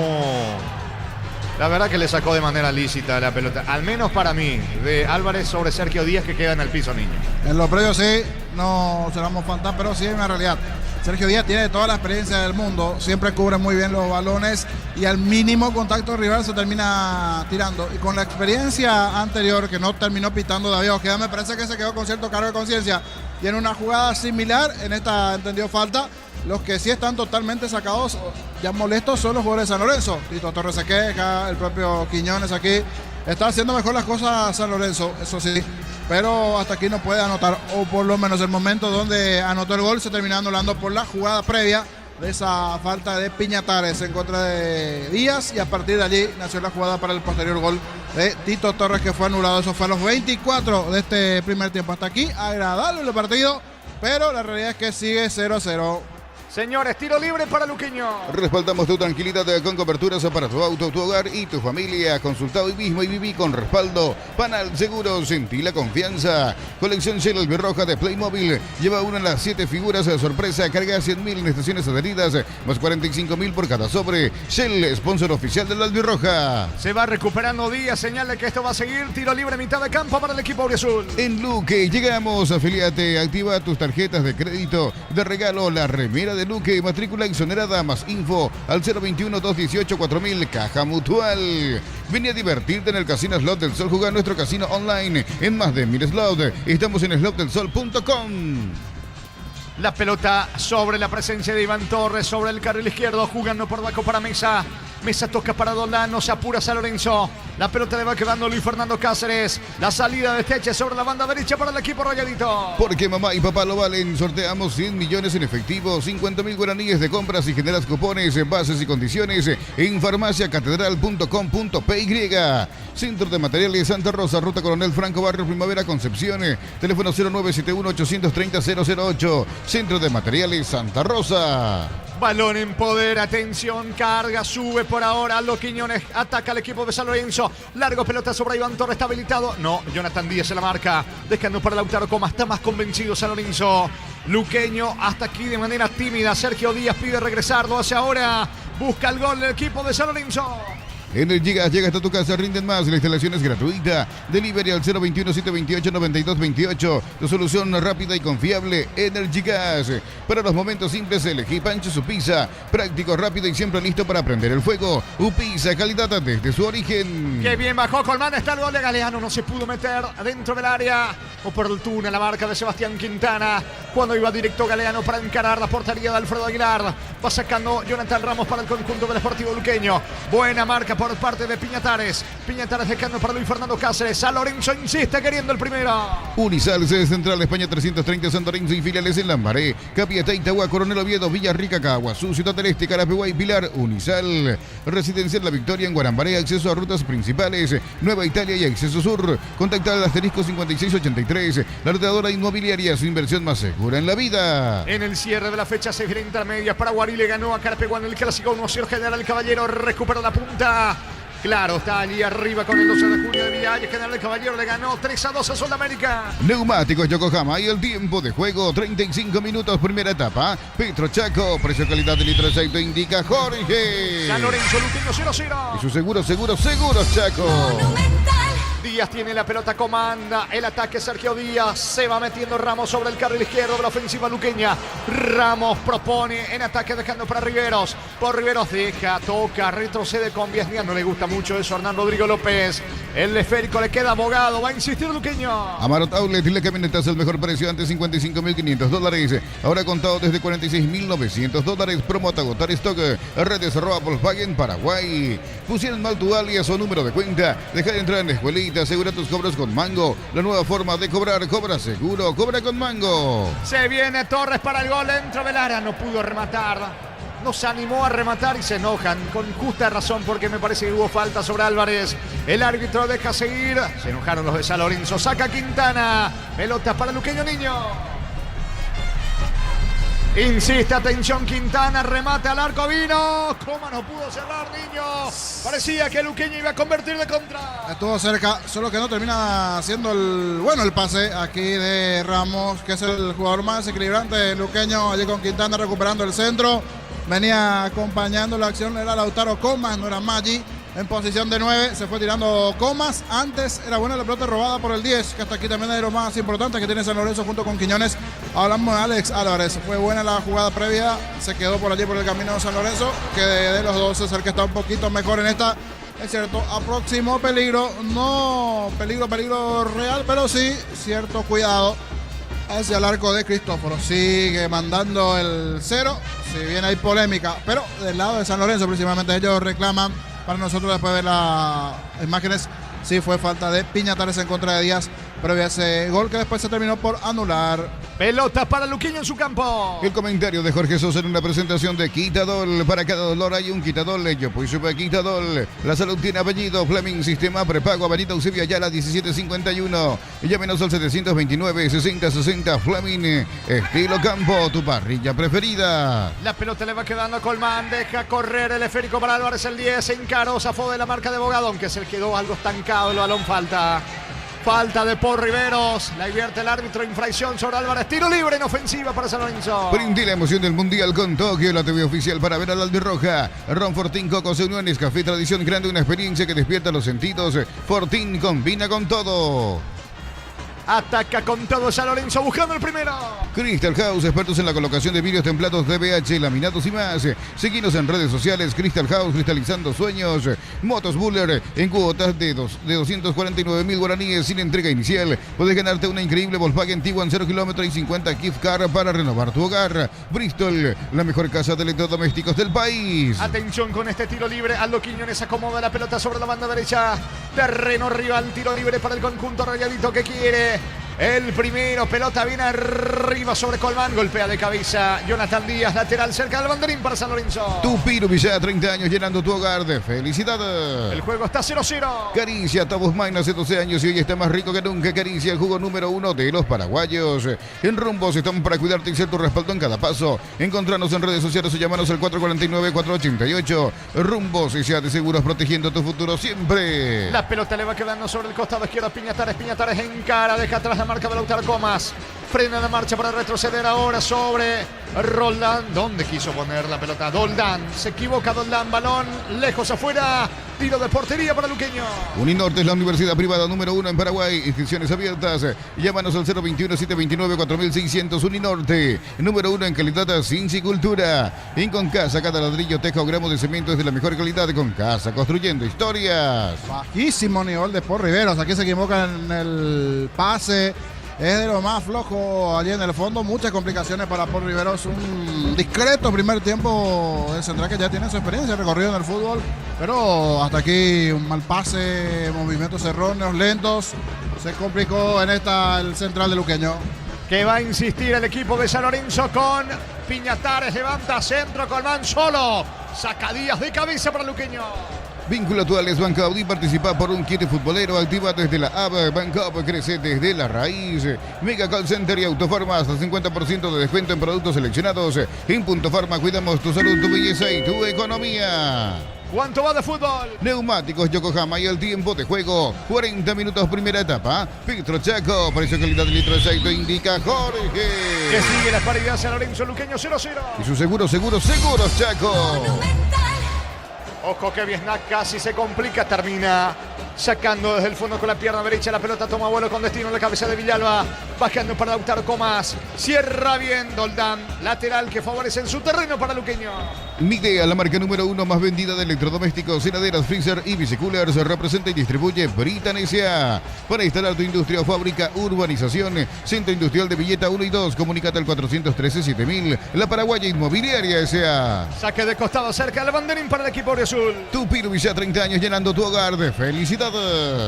La verdad que le sacó de manera lícita la pelota, al menos para mí, de Álvarez sobre Sergio Díaz, que queda en el piso, niño. En los previos sí, no seremos fantasmas, pero sí es una realidad. Sergio Díaz tiene toda la experiencia del mundo, siempre cubre muy bien los balones y al mínimo contacto rival se termina tirando. Y con la experiencia anterior, que no terminó pitando David Ojeda, me parece que se quedó con cierto cargo de conciencia. Tiene una jugada similar, en esta entendió falta. Los que sí están totalmente sacados, ya molestos, son los jugadores de San Lorenzo. Tito Torres se queja, el propio Quiñones aquí. Está haciendo mejor las cosas San Lorenzo, eso sí. Pero hasta aquí no puede anotar, o por lo menos el momento donde anotó el gol se termina anulando por la jugada previa de esa falta de Piñatares en contra de Díaz. Y a partir de allí nació la jugada para el posterior gol de Tito Torres, que fue anulado. Eso fue a los 24 de este primer tiempo. Hasta aquí, agradable el partido, pero la realidad es que sigue 0-0. Señores, tiro libre para Luqueño. Respaldamos tu tranquilidad con coberturas para tu auto, tu hogar y tu familia. Consulta hoy mismo y viví con respaldo. Panal Seguros, sentí la confianza. Colección Shell Albirroja de Playmobil. Lleva una de las 7 figuras de sorpresa. Carga 100.000 en estaciones adheridas, más 45.000 por cada sobre. Shell, sponsor oficial de la Albirroja. Se va recuperando Díaz, señal de que esto va a seguir. Tiro libre, mitad de campo para el equipo auriazul. En Luque llegamos, afiliate, activa tus tarjetas de crédito. De regalo la remera de Luque, matrícula exonerada, más info al 021-218-4000, Caja Mutual. Vení a divertirte en el Casino Slot del Sol, jugar nuestro casino online en más de 1000 slots. Estamos en slotdelsol.com. La pelota sobre la presencia de Iván Torres, sobre el carril izquierdo, jugando por Baco para Mesa. Mesa toca para Dolano, se apura San Lorenzo. La pelota le va quedando Luis Fernando Cáceres. La salida de Esteche sobre la banda derecha para el equipo Rayadito. Porque mamá y papá lo valen. Sorteamos 100 millones en efectivo, 50.000 guaraníes de compras y generas cupones, bases y condiciones en farmaciacatedral.com.py. Centro de Materiales Santa Rosa, Ruta Coronel Franco, Barrio Primavera, Concepción. Teléfono 0971-830-008. Centro de Materiales Santa Rosa. Balón en poder, atención, carga, sube por ahora. Los Quiñones ataca al equipo de San Lorenzo. Largo pelota sobre Iván Torres, está habilitado. No, Jonathan Díaz se la marca. Dejando para Lautaro Coma, está más convencido San Lorenzo. Luqueño hasta aquí de manera tímida. Sergio Díaz pide regresar, lo hace ahora. Busca el gol del equipo de San Lorenzo. Llega hasta tu casa, rinden más. La instalación es gratuita. Delivery al 021-728-9228. Tu solución rápida y confiable, Energy Gas. Para los momentos simples, elegí Pancho su pizza. Práctico, rápido y siempre listo para prender el fuego. Upizza, calidad desde su origen. Qué bien bajó Colmán. Está el gol de Galeano. No se pudo meter dentro del área. Oportuna la marca de Sebastián Quintana. Cuando iba directo Galeano para encarar la portería de Alfredo Aguilar. Va sacando Jonathan Ramos para el conjunto del Sportivo Luqueño. Buena marca por parte de Piñatares. Piñatares dejando para Luis Fernando Cáceres. San Lorenzo insiste queriendo el primero. Unisal, sede central, España 330, San Lorenzo y filiales en Lambaré, Capiatá, Itagua, Coronel Oviedo, Villarrica, Caguazú, Ciudad del Este, Carapeguá y Pilar. Unisal, residencial La Victoria en Guarambaré, acceso a rutas principales, Nueva Italia y acceso sur. Contacta al asterisco 5683, la roteadora inmobiliaria, su inversión más segura en la vida. En el cierre de la fecha se intermedia, Paraguarí le ganó a Carapeguá en el clásico 1-0. General Caballero recupera la punta. Claro, está allí arriba con el 12 de junio de Villa. General Caballero le ganó 3-2 a Sudamérica. Neumáticos Yokohama y el tiempo de juego 35 minutos primera etapa. Petro Chaco, precio calidad de litro de aceite indica Jorge. San Lorenzo Luqueño 0-0. Y su seguro Chaco. Díaz tiene la pelota, comanda el ataque. Sergio Díaz, se va metiendo Ramos sobre el carril izquierdo de la ofensiva luqueña. Ramos propone en ataque dejando para Riveros. Por Riveros deja, toca, retrocede con Viesnia. No le gusta mucho eso a Hernán Rodrigo López. El esférico le queda abogado, va a insistir Luqueño. Amarot Outlet y la camioneta es el mejor precio, antes $55.500. Ahora contado desde $46.900. Promo hasta agotar stock. Redes @Volkswagen Paraguay. Pusieron mal tu alias o número de cuenta. Deja de entrar en la escuelita. Asegura tus cobros con Mango. La nueva forma de cobrar. Cobra seguro. Cobra con Mango. Se viene Torres para el gol. Entra Velara. No pudo rematar. No se animó a rematar y se enojan. Con justa razón porque me parece que hubo falta sobre Álvarez. El árbitro deja seguir. Se enojaron los de San Lorenzo. Saca Quintana. Pelota para Luqueño Niño. Insiste, atención Quintana, remate al arco, vino. Coma no pudo cerrar, Niño. Parecía que Luqueño iba a convertir de contra. Estuvo cerca, solo que no termina haciendo el pase aquí de Ramos, que es el jugador más equilibrante luqueño, allí con Quintana recuperando el centro. Venía acompañando la acción, era Lautaro Comas, no era Maggi. En posición de 9, se fue tirando Comas. Antes era buena la pelota robada por el 10, que hasta aquí también es de lo más importante que tiene San Lorenzo junto con Quiñones. Hablamos de Alex Álvarez. Fue buena la jugada previa, se quedó por allí por el camino de San Lorenzo, que de los dos es el que está un poquito mejor en esta. Es cierto, aproximó peligro, no peligro real, pero sí cierto cuidado hacia el arco de Cristóforo. Sigue mandando el 0, si bien hay polémica, pero del lado de San Lorenzo principalmente ellos reclaman. Para nosotros, después de las imágenes, sí fue falta de Piñatares en contra de Díaz previo a ese gol que después se terminó por anular. Pelota para Luqueño en su campo. El comentario de Jorge Sosa en una presentación de Quitadol. Para cada dolor hay un Quitadol. Yo pues super Quitadol. La salud tiene apellido. Fleming Sistema Prepago. Avenida Eusebio Ayala 1751. Llámenos al 729-6060. Fleming Estilo Campo. Tu parrilla preferida. La pelota le va quedando a Colmán. Deja correr el esférico para Álvarez. El 10 se encaró. Zafó de la marca de Bogadón, que se quedó algo estancado. El balón falta. Falta de Paul Riveros. La invierte el árbitro. Infracción sobre Álvarez. Tiro libre en ofensiva para San Lorenzo. Brindí la emoción del Mundial con Tokio. La TV oficial para ver al Albirroja. Ron Fortín Coco se unió en Café Tradición Grande. Una experiencia que despierta los sentidos. Fortín combina con todo. Ataca con todo San Lorenzo buscando el primero. Crystal House, expertos en la colocación de vidrios templados, DBH, laminados y más. Seguinos en redes sociales. Crystal House, cristalizando sueños. Motos Buller en cuotas de 249.000 guaraníes sin entrega inicial. Puedes ganarte una increíble Volkswagen Tiguan 0 kilómetros y 50 gift card para renovar tu hogar. Bristol, la mejor casa de electrodomésticos del país. Atención con este tiro libre. Aldo Quiñones acomoda la pelota sobre la banda derecha. Terreno rival, tiro libre para el conjunto rayadito que quiere. El primero, pelota viene arriba sobre Colmán, golpea de cabeza Jonathan Díaz, lateral cerca del banderín para San Lorenzo. Tupiro Villa, 30 años llenando tu hogar de felicidad. El juego está 0-0. Caricia Tabus Main hace 12 años y hoy está más rico que nunca. Caricia, el jugo número 1 de los paraguayos. En Rumbos estamos para cuidarte y ser tu respaldo en cada paso. Encontranos en redes sociales o llamanos al 449-488. Rumbos y sea de seguros protegiendo tu futuro siempre. La pelota le va quedando sobre el costado izquierdo. Piñatares en cara, deja atrás la marca de Lautaro Comas. Frena la marcha para retroceder ahora sobre Roldán. ¿Dónde quiso poner la pelota? Doldán. Se equivoca Doldán. Balón lejos afuera. Tiro de portería para Luqueño. Uninorte es la universidad privada número 1 en Paraguay. Inscripciones abiertas. Llámanos al 021-729-4600. Uninorte, número 1 en calidad cincicultura. En Concasa, cada ladrillo, teja o gramo de cemento es de la mejor calidad. Concasa, construyendo historias. Bajísimo nivel de Paul Riveros. Aquí se equivoca en el pase. Es de lo más flojo allí en el fondo. Muchas complicaciones para Paul Riveros. Un discreto primer tiempo del central que ya tiene su experiencia recorrido en el fútbol. Pero hasta aquí un mal pase, movimientos erróneos, lentos. Se complicó en esta el central de Luqueño. Que va a insistir el equipo de San Lorenzo con Piñatares. Levanta centro, Colmán solo. Saca Díaz de cabeza para Luqueño. Vínculo actual es Banco Audi. Participa por un kit futbolero. Activa desde la app. Banco Audi crece desde la raíz. Mega Call Center y Autofarma. Hasta 50% de descuento en productos seleccionados. En Punto Farma cuidamos tu salud, tu belleza y tu economía. ¿Cuánto va de fútbol? Neumáticos Yokohama y el tiempo de juego. 40 minutos primera etapa. Petro Chaco. Precio calidad de litro de aceite indica Jorge. Que sigue la paridad San Lorenzo Luqueño 0-0. Y su seguros Chaco. Ojo que Viesnac casi se complica, termina sacando desde el fondo con la pierna derecha, la pelota toma vuelo con destino en la cabeza de Villalba, bajando para Lautaro Comas, cierra bien Doldán, lateral que favorece en su terreno para Luqueño. Midea, la marca número 1 más vendida de electrodomésticos, heladeras, freezer y bicicoolers, representa y distribuye Britan S.A. Para instalar tu industria o fábrica, urbanización, Centro Industrial de Villeta 1 y 2, comunicate al 413-7000, La Paraguaya Inmobiliaria S.A. Saque de costado cerca del banderín para el equipo azul. Tupir Villa, 30 años llenando tu hogar de felicidad.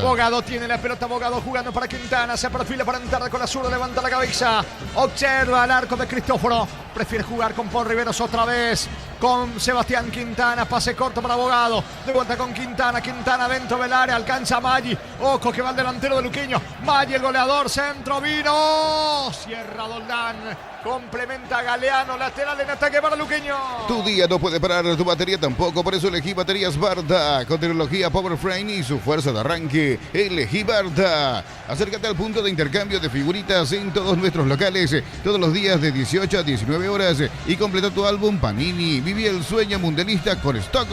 Bogado tiene la pelota, Bogado jugando para Quintana, se perfila para entrar con la zurda, levanta la cabeza, observa el arco de Cristóforo, prefiere jugar con Paul Riveros otra vez, con Sebastián Quintana, pase corto para Bogado, de vuelta con Quintana, Quintana dentro del área, alcanza a Maggi, ojo que va el delantero de Luqueño, Maggi el goleador, centro, vino, cierra Doldán, complementa a Galeano, lateral en ataque para Luqueño. Tu día no puede parar, tu batería tampoco, por eso elegí baterías Barda, con tecnología Power Frame y su fuerza de arranque, elegí Barda. Acércate al punto de intercambio de figuritas en todos nuestros locales, todos los días de 18 a 19 horas y completa tu álbum Panini, viví el sueño mundialista con stock.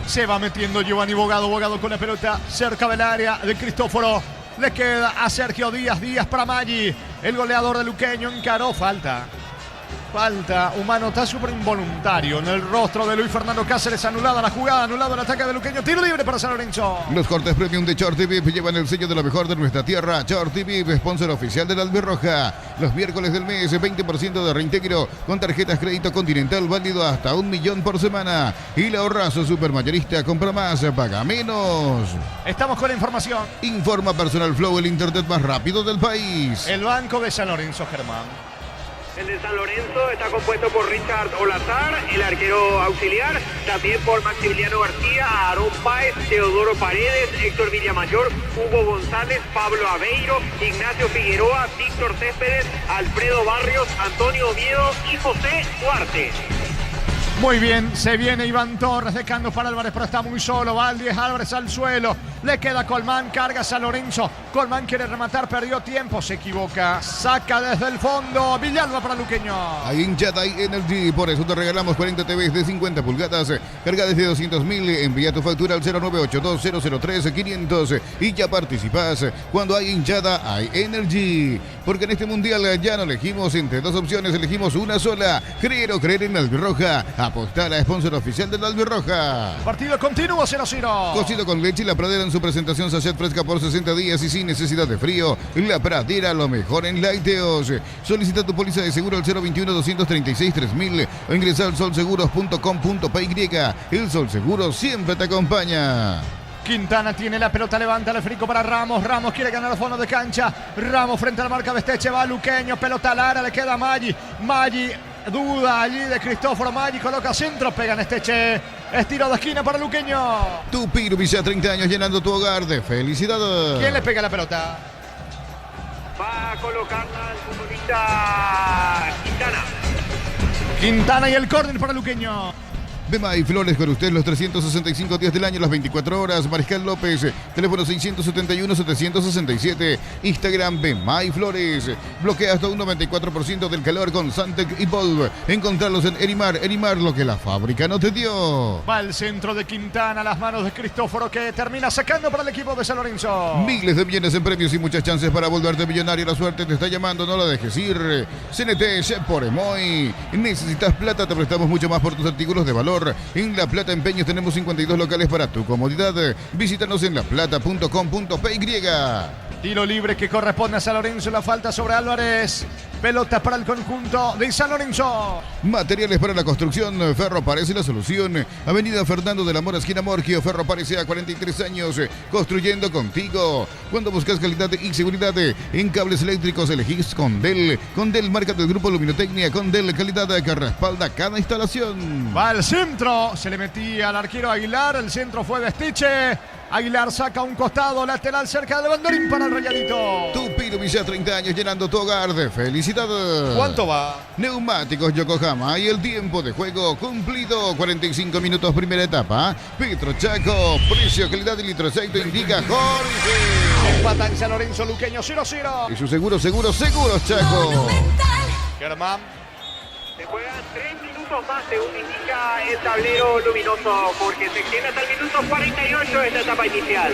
Se va metiendo Giovanni Bogado, Bogado con la pelota cerca del área de Cristóforo. Le queda a Sergio Díaz, Díaz para Maggi. El goleador de Luqueño encaró, falta, humano, está súper involuntario en el rostro de Luis Fernando Cáceres, anulada la jugada, anulado el ataque de Luqueño, tiro libre para San Lorenzo. Los cortes premium de Shorty VIP llevan el sello de lo mejor de nuestra tierra. Shorty VIP, sponsor oficial de la Albirroja. Los miércoles del mes, 20% de reintegro con tarjetas crédito Continental válido hasta 1 millón por semana. Y la Ahorrazo Supermayorista, compra más, paga menos. Estamos con la información. Informa Personal Flow, el internet más rápido del país. El banco de San Lorenzo, Germán. El de San Lorenzo está compuesto por Richard Olazar, el arquero auxiliar, también por Maximiliano García, Aarón Páez, Teodoro Paredes, Héctor Villamayor, Hugo González, Pablo Aveiro, Ignacio Figueroa, Víctor Céspedes, Alfredo Barrios, Antonio Oviedo y José Duarte. Muy bien, se viene Iván Torres de Cando para Álvarez, pero está muy solo. Va el 10 Álvarez al suelo. Le queda Colmán, carga San Lorenzo. Colmán quiere rematar, perdió tiempo, se equivoca. Saca desde el fondo. Villalba para Luqueño. Hay hinchada y Energy, por eso te regalamos 40 TVs de 50 pulgadas. Carga desde 200.000. Envía tu factura al 0982-003-500 y ya participas. Cuando hay hinchada, hay Energy. Porque en este mundial ya no elegimos entre dos opciones, elegimos una sola. Creer o creer en la Albirroja. Apostar a sponsor oficial de la Albirroja. Partido continuo 0-0. Cocido con leche y la pradera en su presentación sachet fresca por 60 días y sin necesidad de frío. La pradera, lo mejor en lácteos. Solicita tu póliza de seguro al 021-236-3000 o ingresa al solseguros.com.py. El Sol Seguro siempre te acompaña. Quintana tiene la pelota, levanta el frico para Ramos. Ramos quiere ganar a fondo de cancha. Ramos frente a la marca de Esteche, va Luqueño, pelota al área, le queda a Maggi. Maggi duda allí de Cristóforo, Maggi coloca centro, pega en Esteche. Estiro de esquina para Luqueño. Tupir Villa, 30 años llenando tu hogar de felicidad. ¿Quién le pega la pelota? Va a colocarla el futbolista Quintana. Quintana y el córner para Luqueño. Bemay Flores con usted los 365 días del año, las 24 horas. Mariscal López, teléfono 671-767. Instagram Bemay Flores. Bloquea hasta un 94% del calor con Santec y Volv. Encontrarlos en Erimar. Erimar, lo que la fábrica no te dio. Va el centro de Quintana, las manos de Cristóforo, que termina sacando para el equipo de San Lorenzo. Miles de millones en premios y muchas chances para volverte millonario. La suerte te está llamando, no la dejes ir. CNT por Emoy. Necesitas plata, te prestamos mucho más por tus artículos de valor. En La Plata Empeños tenemos 52 locales para tu comodidad. Visítanos en laplata.com.py. Tiro libre que corresponde a San Lorenzo. La falta sobre Álvarez. Pelota para el conjunto de San Lorenzo. Materiales para la construcción. Ferro parece la solución. Avenida Fernando de la Mora, esquina Morquio. Ferro parece a 43 años. Construyendo contigo. Cuando buscas calidad y seguridad en cables eléctricos, elegís Condel. Condel, marca del grupo Luminotecnia. Condel, calidad que respalda cada instalación. Va al centro. Se le metía al arquero Aguilar. El centro fue de Estiche. Aguilar saca un costado, lateral cerca del banderín para el Rayadito. Tupiro Villa, 30 años llenando tu hogar de felicidad. ¿Cuánto va? Neumáticos Yokohama y el tiempo de juego cumplido. 45 minutos primera etapa. Petro Chaco, precio, calidad y litro de aceite indica Jorge. Empata en San Lorenzo, Luqueño 0-0. Y su seguros Chaco. Germán. Se juegan 3 minutos más según indica el tablero luminoso, porque se extiende hasta el minuto 48 de esta etapa inicial.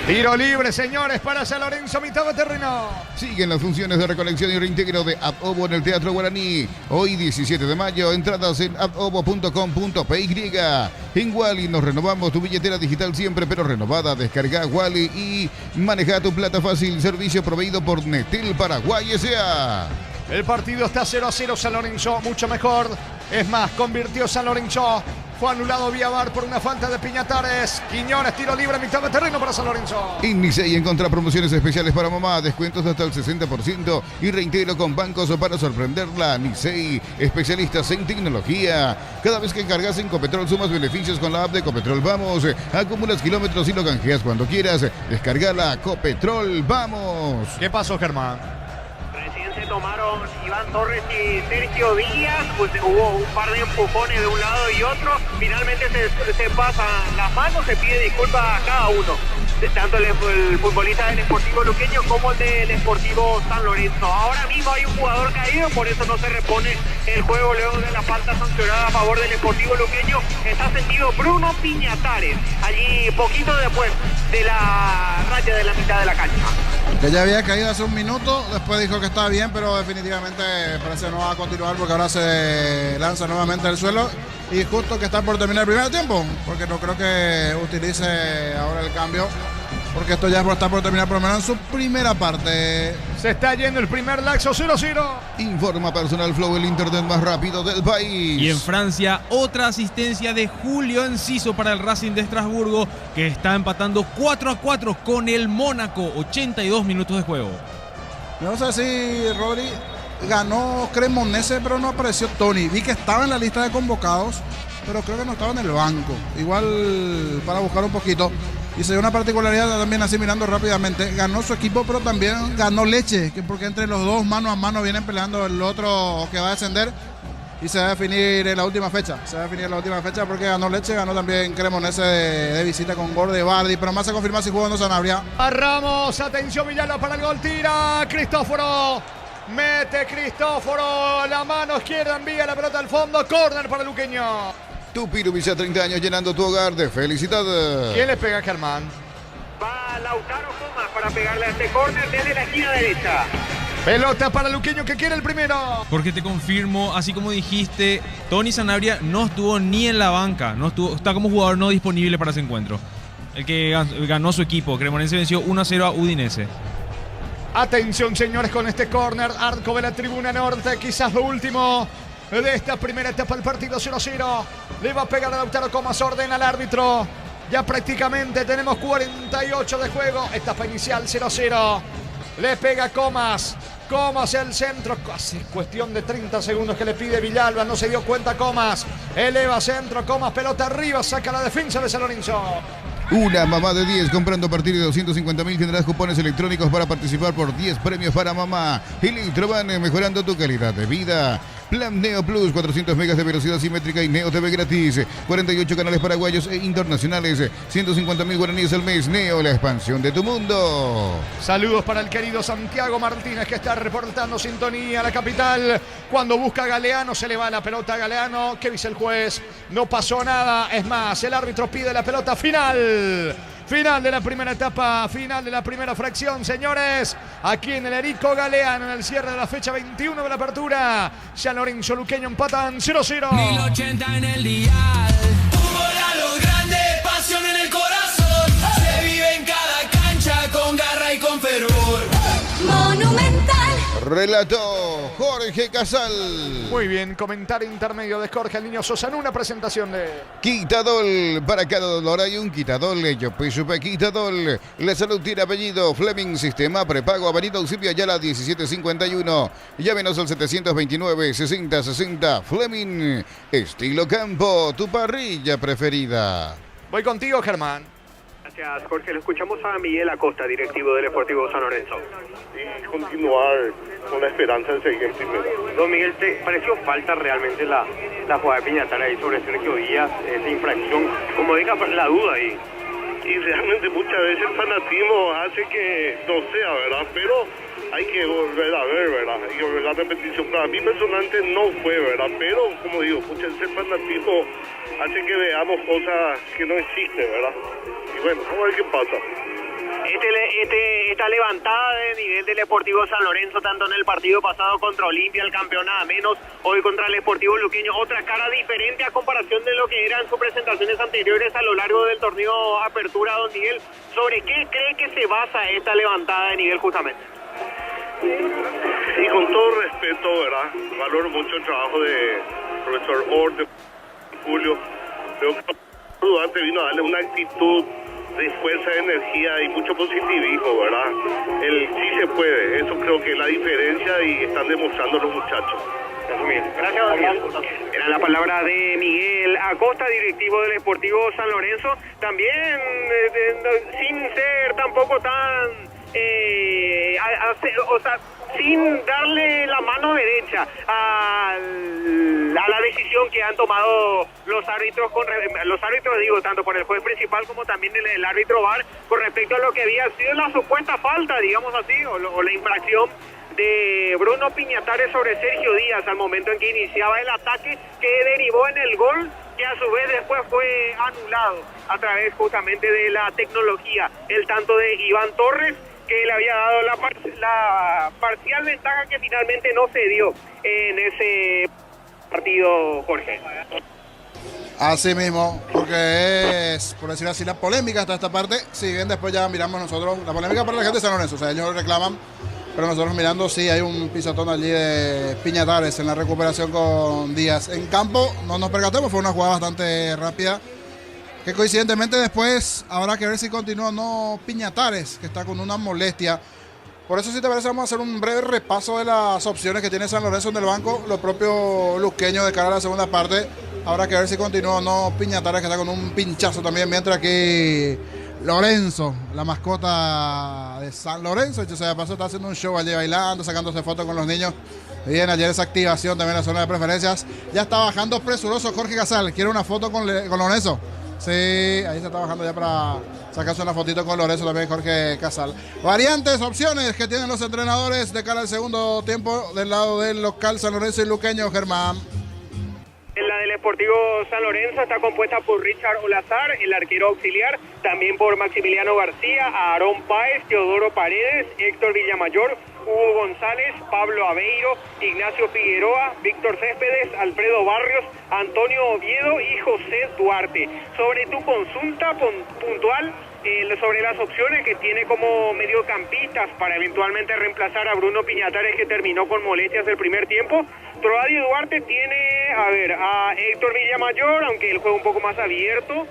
Tiro libre, señores, para San Lorenzo, mitad de terreno. Siguen las funciones de recolección y reintegro de Abobo en el Teatro Guaraní. Hoy 17 de mayo, entradas en abobo.com.py. En Wally nos renovamos tu billetera digital siempre, pero renovada. Descarga Wally y maneja tu plata fácil. Servicio proveído por Netel Paraguay S.A. El partido está 0-0, San Lorenzo, mucho mejor. Es más, convirtió San Lorenzo. Fue anulado vía VAR por una falta de Piñatares. Quiñones, tiro libre, mitad de terreno para San Lorenzo. En Nicey encontrá promociones especiales para mamá, descuentos hasta el 60% y reintegro con bancos para sorprenderla. Nicey, especialistas en tecnología. Cada vez que cargas en Copetrol sumas beneficios con la app de Copetrol Vamos. Acumulas kilómetros y lo canjeas cuando quieras. Descargala, Copetrol Vamos. ¿Qué pasó, Germán? Se tomaron Iván Torres y Sergio Díaz, pues hubo un par de empujones de un lado y otro, finalmente se pasan las manos, se pide disculpas a cada uno, tanto el futbolista del Sportivo Luqueño como el del Sportivo San Lorenzo. Ahora mismo hay un jugador caído, por eso no se repone el juego luego de la falta sancionada a favor del Sportivo Luqueño. Está sentido Bruno Piñatares, allí poquito después de la raya de la mitad de la cancha. Que ya había caído hace un minuto, después dijo que estaba bien, pero definitivamente parece que no va a continuar porque ahora se lanza nuevamente al suelo y justo que está por terminar el primer tiempo, porque no creo que utilice ahora el cambio, porque esto ya está por terminar por lo menos en su primera parte. Se está yendo el primer laxo 0-0. Informa Personal Flow, el internet más rápido del país. Y en Francia, otra asistencia de Julio Enciso para el Racing de Estrasburgo, que está empatando 4-4 con el Mónaco. 82 minutos de juego. No sé si Rodri ganó Cremonese, pero no apareció Tony. Vi que estaba en la lista de convocados, pero creo que no estaba en el banco. Igual para buscar un poquito. Y se dio una particularidad también así mirando rápidamente. Ganó su equipo, pero también ganó Leche, porque entre los dos mano a mano vienen peleando el otro que va a descender. Y se va a definir en la última fecha. Se va a definir en la última fecha porque ganó Leche, ganó también Cremonese de visita con gol de Bardi. Pero más a confirmar si jugando Sanabria. A Ramos, atención Villalba para el gol, tira Cristóforo. Mete Cristóforo, la mano izquierda envía la pelota al fondo. Córner para Luqueño. Tupiro Villa, 30 años llenando tu hogar de felicidad. ¿Quién le pega a Germán? Va Lautaro Comas para pegarle a este córner desde la esquina derecha. Pelota para Luqueño que quiere el primero. Porque te confirmo, así como dijiste, Tony Sanabria no estuvo ni en la banca, está como jugador no disponible para ese encuentro. El que ganó su equipo, Cremonense venció 1-0 a Udinese. Atención, señores, con este córner, arco de la tribuna norte, quizás lo último de esta primera etapa del partido 0-0. Le va a pegar a Lautaro Comas, ordena al árbitro. Ya prácticamente tenemos 48 de juego, etapa inicial 0-0. Le pega Comas. Comas el centro. Hace cuestión de 30 segundos que le pide Villalba. No se dio cuenta Comas. Eleva centro. Comas pelota arriba. Saca la defensa de San Lorenzo. Una mamá de 10 comprando a partir de 250.000 tendrás cupones electrónicos para participar por 10 premios para mamá. Electroban, mejorando tu calidad de vida. Plan Neo Plus, 400 megas de velocidad simétrica y Neo TV gratis. 48 canales paraguayos e internacionales. 150.000 guaraníes al mes. Neo, la expansión de tu mundo. Saludos para el querido Santiago Martínez que está reportando sintonía a la capital. Cuando busca a Galeano se le va la pelota a Galeano. ¿Qué dice el juez? No pasó nada. Es más, el árbitro pide la pelota final. Final de la primera etapa, final de la primera fracción, señores. Aquí en el Erico Galeano, en el cierre de la fecha 21 de la apertura. San Lorenzo Luqueño empatan 0-0. 1080 en el dial. Fútbol a lo grande, pasión en el corazón. Se vive en cada cancha con garra y con fervor. Monumental. Relató Jorge Casal. Muy bien, comentario intermedio de Jorge el Niño Sosa en una presentación de Quitadol, para cada dolor hay un Quitadol. Yo Supe Quitadol. La salud tiene apellido. Fleming, sistema prepago, Avenida Eusebio Ayala 1751. Llámenos al 729-6060. Fleming, estilo campo, tu parrilla preferida. Voy contigo, Germán. Gracias, Jorge. Lo escuchamos a Miguel Acosta, directivo del Sportivo San Lorenzo. Y continuar con la esperanza de seguir en primera. Don Miguel, ¿te pareció falta realmente la jugada de Piñatara ahí sobre Sergio Díaz, esa infracción? Como deja la duda ahí. Y realmente muchas veces el fanatismo hace que no sea, ¿verdad? Pero hay que volver a ver, ¿verdad? Hay que volver a la repetición. Para mí personalmente no fue, ¿verdad? Pero, como digo, muchas veces el fanatismo hace que veamos cosas que no existen, ¿verdad? Y bueno, vamos a ver qué pasa. Esta levantada de nivel del Sportivo San Lorenzo, tanto en el partido pasado contra Olimpia, el campeón nada menos, hoy contra el Sportivo Luqueño, otra cara diferente a comparación de lo que eran sus presentaciones anteriores a lo largo del torneo Apertura, don Miguel. ¿Sobre qué cree que se basa esta levantada de nivel justamente? Y con todo respeto, ¿verdad? Valoro mucho el trabajo de profesor Ort, de Julio. Creo que Duarte vino a darle una actitud de fuerza, de energía y mucho positivismo, ¿verdad? El sí se puede, eso creo que es la diferencia y están demostrando los muchachos. Gracias, don Miguel. Era la palabra de Miguel Acosta, directivo del Sportivo San Lorenzo, también sin ser tampoco tan... sin darle la mano derecha a la decisión que han tomado los árbitros, tanto por el juez principal como también el árbitro VAR, con respecto a lo que había sido la supuesta falta, digamos así, o la infracción de Bruno Piñatares sobre Sergio Díaz al momento en que iniciaba el ataque, que derivó en el gol, que a su vez después fue anulado a través justamente de la tecnología, el tanto de Iván Torres, que le había dado la parcial ventaja que finalmente no se dio en ese partido, Jorge. Así mismo, porque es, por decir así, la polémica hasta esta parte, si bien después ya miramos nosotros, la polémica para la gente de San Lorenzo, o sea, ellos lo reclaman, pero nosotros mirando, sí, hay un pisotón allí de Piñatares en la recuperación con Díaz. En campo, no nos percatemos, fue una jugada bastante rápida, que coincidentemente después habrá que ver si continúa o no Piñatares, que está con una molestia. Por eso, si te parece, vamos a hacer un breve repaso de las opciones que tiene San Lorenzo en el banco, lo propio Luqueño de cara a la segunda parte. Habrá que ver si continúa o no Piñatares, que está con un pinchazo también, mientras aquí Lorenzo, la mascota de San Lorenzo, hecho sea de paso, está haciendo un show allí bailando, sacándose fotos con los niños. Bien, ayer esa activación también en la zona de preferencias. Ya está bajando presuroso Jorge Casal. ¿Quiere una foto con Lorenzo? Sí, ahí se está bajando ya para sacarse una fotito con Lorenzo también, Jorge Casal. Variantes, opciones que tienen los entrenadores de cara al segundo tiempo del lado del local San Lorenzo y Luqueño, Germán. La del Sportivo San Lorenzo está compuesta por Richard Olazar, el arquero auxiliar, también por Maximiliano García, Aarón Páez, Teodoro Paredes, Héctor Villamayor, Hugo González, Pablo Aveiro, Ignacio Figueroa, Víctor Céspedes, Alfredo Barrios, Antonio Oviedo y José Duarte. Sobre tu consulta puntual, sobre las opciones que tiene como mediocampistas para eventualmente reemplazar a Bruno Piñatares, que terminó con molestias el primer tiempo, Troadio Duarte tiene, a Héctor Villamayor, aunque él juega un poco más abierto.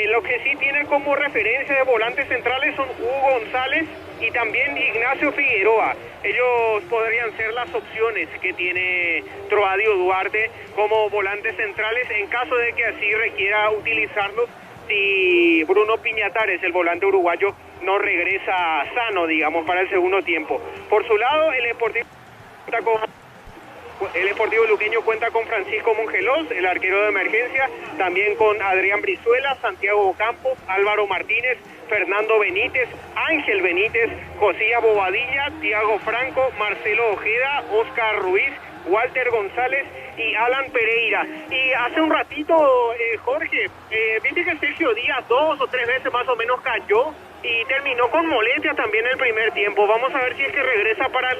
Lo que sí tiene como referencia de volantes centrales son Hugo González y también Ignacio Figueroa. Ellos podrían ser las opciones que tiene Troadio Duarte como volantes centrales en caso de que así requiera utilizarlos si Bruno Piñatares, el volante uruguayo, no regresa sano, digamos, para el segundo tiempo. Por su lado, el Sportivo Luqueño cuenta con Francisco Mongelós, el arquero de emergencia, también con Adrián Brizuela, Santiago Campos, Álvaro Martínez, Fernando Benítez, Ángel Benítez, Josía Bobadilla, Tiago Franco, Marcelo Ojeda, Oscar Ruiz, Walter González y Alan Pereira. Y hace un ratito, Jorge, viste que Sergio Díaz 2 o 3 veces más o menos cayó y terminó con molestia también el primer tiempo. Vamos a ver si es que regresa para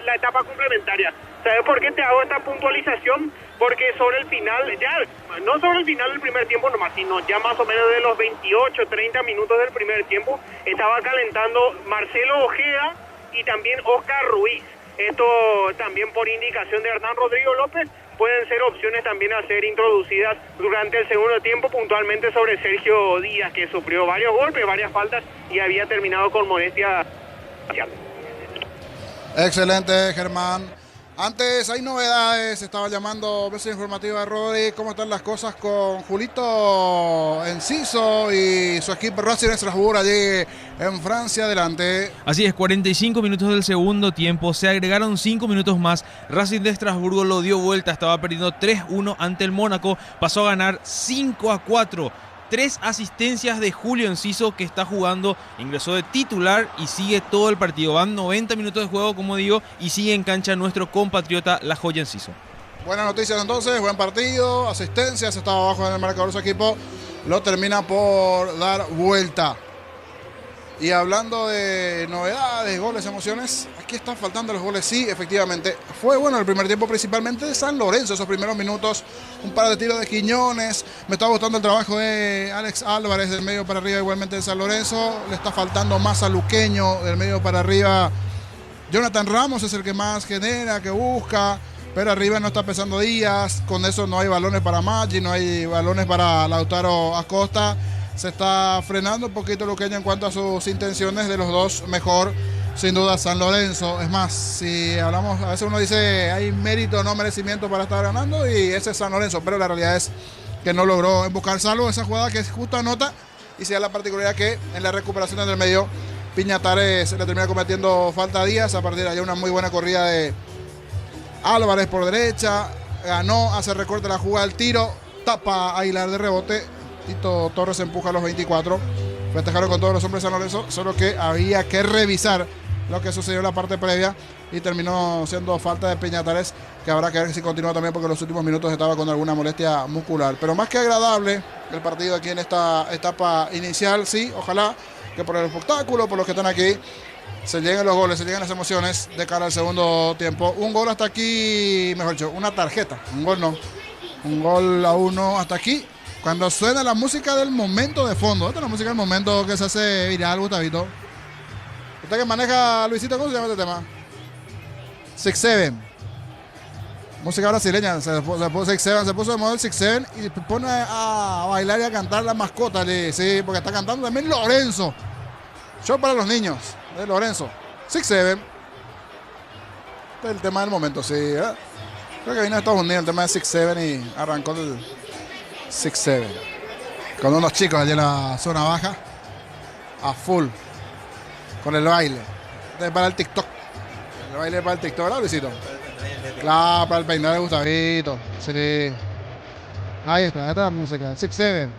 la etapa complementaria. ¿Sabes por qué te hago esta puntualización? Porque sobre el final, ya no sobre el final del primer tiempo nomás, sino ya más o menos de los 28, 30 minutos del primer tiempo, estaba calentando Marcelo Ojeda y también Oscar Ruiz. Esto también por indicación de Hernán Rodrigo López, pueden ser opciones también a ser introducidas durante el segundo tiempo, puntualmente sobre Sergio Díaz, que sufrió varios golpes, varias faltas y había terminado con molestia. Excelente, Germán. Antes hay novedades, estaba llamando mesa informativa de Rodri. ¿Cómo están las cosas con Julito Enciso y su equipo Racing Strasbourg allí en Francia? Adelante. Así es, 45 minutos del segundo tiempo, se agregaron 5 minutos más. Racing de Estrasburgo lo dio vuelta, estaba perdiendo 3-1 ante el Mónaco, pasó a ganar 5-4. 3 asistencias de Julio Enciso, que está jugando, ingresó de titular y sigue todo el partido. Van 90 minutos de juego, como digo, y sigue en cancha nuestro compatriota La Joya Enciso. Buenas noticias entonces, buen partido, asistencias, estaba abajo en el marcador su equipo, lo termina por dar vuelta. Y hablando de novedades, goles, emociones, aquí están faltando los goles, sí, efectivamente. Fue bueno el primer tiempo, principalmente de San Lorenzo, esos primeros minutos, un par de tiros de Quiñones. Me está gustando el trabajo de Alex Álvarez del medio para arriba, igualmente de San Lorenzo. Le está faltando más a Luqueño del medio para arriba. Jonathan Ramos es el que más genera, que busca, pero arriba no está pesando Díaz. Con eso no hay balones para Maggi, no hay balones para Lautaro Acosta. Se está frenando un poquito Luqueño en cuanto a sus intenciones. De los dos, mejor sin duda San Lorenzo. Es más, si hablamos, a veces uno dice hay mérito o no merecimiento para estar ganando, y ese es San Lorenzo, pero la realidad es que no logró buscar, salvo esa jugada que es justo anota, y sea la particularidad que en la recuperación en el medio Piñatares le termina cometiendo falta a Díaz. A partir de allá una muy buena corrida de Álvarez por derecha, ganó, hace recorte la jugada, el tiro, tapa a Aguilar de rebote. Tito Torres empuja a los 24. Festejaron con todos los hombres de San Lorenzo, solo que había que revisar lo que sucedió en la parte previa y terminó siendo falta de Piñatares, que habrá que ver si continúa también, porque en los últimos minutos estaba con alguna molestia muscular. Pero más que agradable el partido aquí en esta etapa inicial, sí, ojalá que por el espectáculo, por los que están aquí, se lleguen los goles, se lleguen las emociones de cara al segundo tiempo. Un gol hasta aquí, mejor dicho, una tarjeta, un gol no, un gol a 1 hasta aquí. Cuando suena la música del momento de fondo, esta es la música del momento que se hace viral, Gustavito. Usted que maneja, Luisito, ¿cómo se llama este tema? 6-7. Música brasileña, se puso de moda el 6-7 y pone a bailar y a cantar la mascota, sí, porque está cantando también Lorenzo. Show para los niños de Lorenzo. 6-7. Este es el tema del momento, sí. Creo que vino de Estados Unidos el tema de 6-7 y arrancó el 6-7. Con unos chicos allí en la zona baja, a full, con el baile. Este es para el TikTok. El baile para el TikTok, ¿verdad, Luisito? Claro, para el peinado de Gustavito. Sí. Ahí está, esta es la música. 6-7.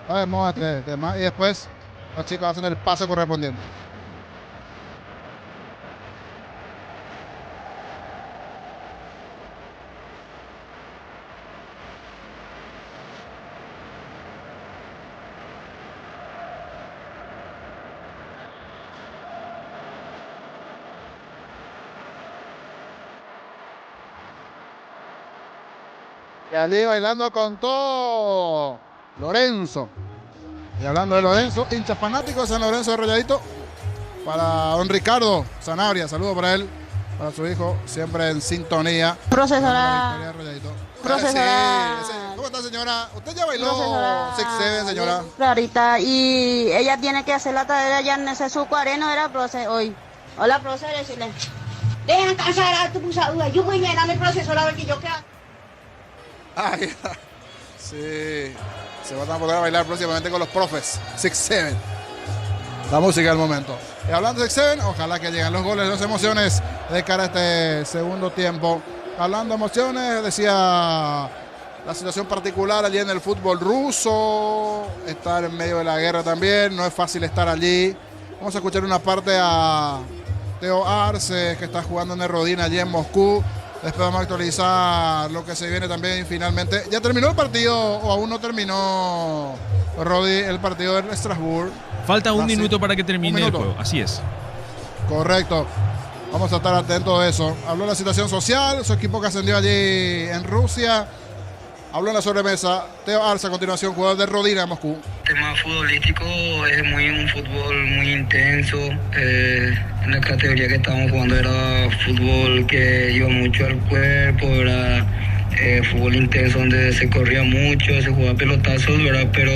A ver, vamos a traer tema. Y después los chicos hacen el paso correspondiente. Y allí bailando con todo Lorenzo. Y hablando de Lorenzo, hincha fanático de San Lorenzo de Rayadito. Para don Ricardo Sanabria, saludo para él, para su hijo, siempre en sintonía. Profesora. Sí. ¿Cómo está, señora? ¿Usted ya bailó 6-7, señora? Clarita, y ella tiene que hacer la tarea ya en ese sucuareno, era profe hoy. Hola, profesora, decirle. Dejan casar a tu pusadura. Yo voy a darle profesora a ver que yo qué hago. Ay, sí. Se van a poder bailar próximamente con los profes. 6-7. La música del momento. Y hablando de 6-7, ojalá que lleguen los goles, las emociones de cara a este segundo tiempo. Hablando de emociones, decía la situación particular allí en el fútbol ruso. Estar en medio de la guerra también. No es fácil estar allí. Vamos a escuchar una parte a Teo Arce, que está jugando en el Rodin allí en Moscú. Después vamos a actualizar lo que se viene también finalmente. ¿Ya terminó el partido o aún no terminó, Rodi, el partido de Estrasburgo? Falta un minuto para que termine el juego, así es. Correcto. Vamos a estar atentos a eso. Habló de la situación social, su equipo que ascendió allí en Rusia. Habló en la sobremesa Teo Arce, a continuación, jugador de Rodina, Moscú. El tema futbolístico es un fútbol muy intenso. En la categoría que estábamos jugando era fútbol que iba mucho al cuerpo, era fútbol intenso donde se corría mucho, se jugaba pelotazos, ¿verdad? Pero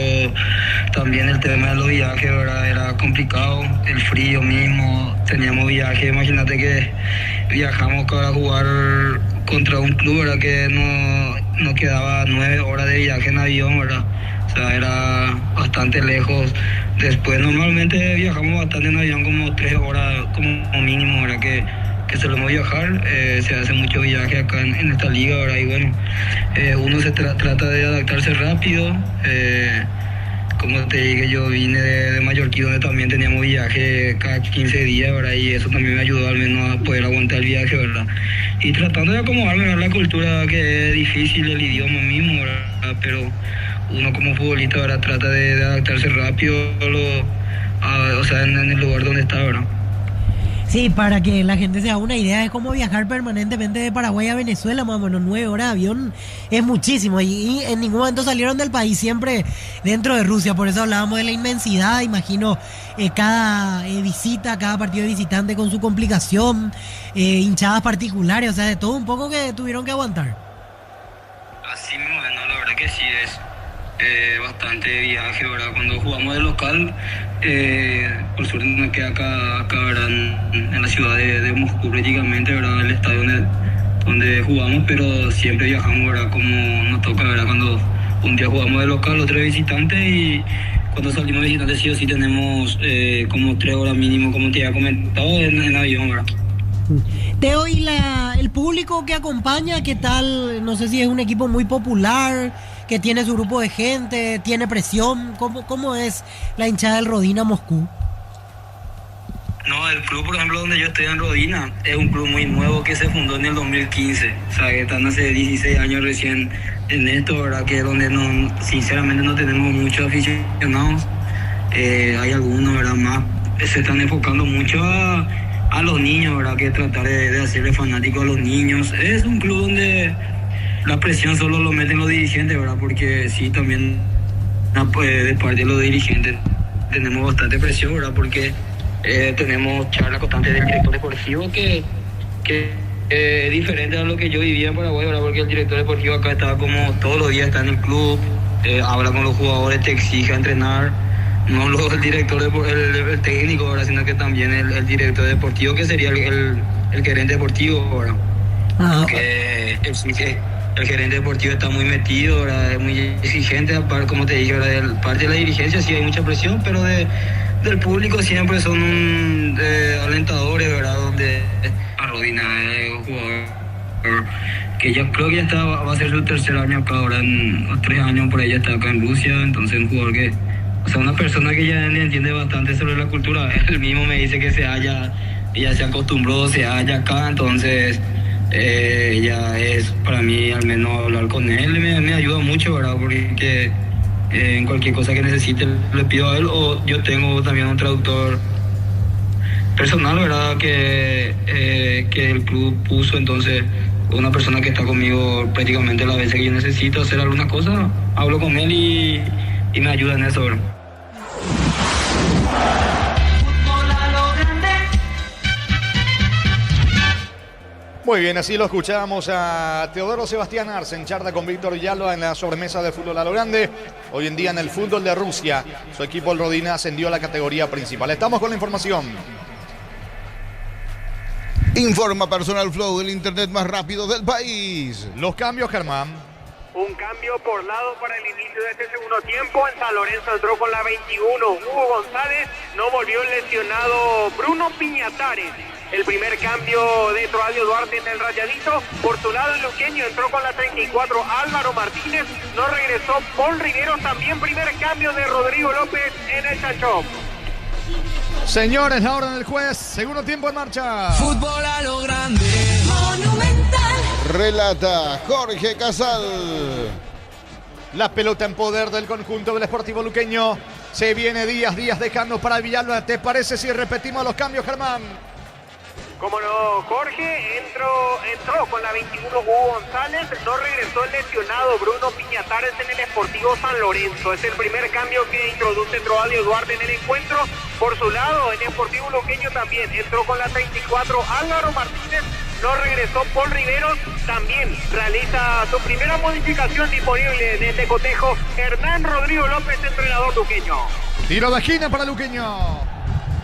también el tema de los viajes, ¿verdad? Era complicado, el frío mismo, teníamos viajes, imagínate que viajamos para jugar contra un club, ¿verdad? Que no quedaba 9 horas de viaje en avión, ¿verdad? O sea, era bastante lejos. Después normalmente viajamos bastante en avión, como 3 horas como mínimo, ¿verdad? Que solemos viajar, se hace mucho viaje acá en esta liga, ¿verdad? Y bueno, uno se trata de adaptarse rápido. Como te dije, yo vine de Mallorquí, donde también teníamos viaje cada 15 días, ¿verdad? Y eso también me ayudó al menos a poder aguantar el viaje, ¿verdad? Y tratando de acomodarme a la cultura, que es difícil, el idioma mismo, ¿verdad? Pero uno como futbolista, ¿verdad? Trata de adaptarse rápido o sea, en el lugar donde está, ¿verdad? Sí, para que la gente se haga una idea, es como viajar permanentemente de Paraguay a Venezuela, más o menos 9 horas de avión, es muchísimo, y en ningún momento salieron del país, siempre dentro de Rusia, por eso hablábamos de la inmensidad, imagino cada visita, cada partido de visitante con su complicación, hinchadas particulares, o sea, de todo un poco que tuvieron que aguantar. Así mismo, no, la verdad que sí es bastante viaje, ¿verdad? Cuando jugamos de local, por suerte nos queda acá ¿verdad? En la ciudad de Moscú prácticamente, ¿verdad? El estadio donde jugamos, pero siempre viajamos, ¿verdad? Como nos toca, ¿verdad? Cuando un día jugamos de local, otro de visitante, y cuando salimos de visitante sí o sí tenemos como 3 horas mínimo, como te había comentado, en avión, ¿verdad? Teo, y el público que acompaña, ¿qué tal? No sé si es un equipo muy popular, que tiene su grupo de gente, tiene presión. ¿Cómo es la hinchada del Rodina Moscú? No, el club, por ejemplo, donde yo estoy en Rodina, es un club muy nuevo que se fundó en el 2015. O sea, que están hace 16 años recién en esto, ¿verdad? Que es donde sinceramente no tenemos muchos aficionados. Hay algunos, ¿verdad? Más se están enfocando mucho a los niños, ¿verdad? Que tratar de hacerle fanático a los niños. Es un club donde la presión solo lo meten los dirigentes, ¿verdad? Porque sí, también de parte de los dirigentes tenemos bastante presión, ¿verdad? Porque tenemos charla constante del director deportivo que es diferente a lo que yo vivía en Paraguay, ¿verdad? Porque el director deportivo acá está como todos los días, está en el club, habla con los jugadores, te exige a entrenar. No el director, el técnico, ¿verdad? Sino que también el director deportivo, que sería el gerente deportivo, ¿verdad? Que exige. El gerente deportivo está muy metido, ¿verdad? Es muy exigente, como te dije, ¿verdad? De parte de la dirigencia sí hay mucha presión, pero del público siempre son alentadores, ¿verdad? Donde a Rodina es un jugador que ya creo que ya va a ser su 3er año acá, ahora en 3 años por ahí ya está acá en Rusia, entonces un jugador que, o sea, una persona que ya entiende bastante sobre la cultura. Él mismo me dice que ya se acostumbró, se halla acá, entonces ya es para mí, al menos hablar con él me ayuda mucho, ¿verdad? Porque en cualquier cosa que necesite le pido a él, o yo tengo también un traductor personal, ¿verdad? Que el club puso, entonces una persona que está conmigo prácticamente las veces que yo necesito hacer alguna cosa, hablo con él y me ayuda en eso, ¿verdad? Muy bien, así lo escuchábamos a Teodoro Sebastián Arce en charla con Víctor Villalba en la sobremesa de fútbol a lo grande. Hoy en día en el fútbol de Rusia, su equipo el Rodina ascendió a la categoría principal. Estamos con la información. Informa Personal Flow, el internet más rápido del país. Los cambios, Germán. Un cambio por lado para el inicio de este segundo tiempo. En San Lorenzo entró con la 21 Hugo González. No volvió el lesionado Bruno Piñatares. El primer cambio de Troadio Duarte en el Rayadito. Por su lado, el luqueño entró con la 34 Álvaro Martínez. No regresó Paul Rivero. También primer cambio de Rodrigo López en el Chanchón. Señores, la orden del juez. Segundo tiempo en marcha. Fútbol a lo grande. Monumental. Relata Jorge Casal. La pelota en poder del conjunto del Sportivo Luqueño. Se viene Díaz dejando para Villalba. ¿Te parece si repetimos los cambios, Germán? Como no, Jorge entró con la 21 Hugo González, no regresó el lesionado Bruno Piñatares en el Sportivo San Lorenzo. Es el primer cambio que introduce Troadio Duarte en el encuentro. Por su lado, en el Sportivo Luqueño también entró con la 34 Álvaro Martínez, no regresó Paul Riveros, también realiza su primera modificación disponible en este cotejo Hernán Rodrigo López, entrenador luqueño. Tiro de esquina para Luqueño.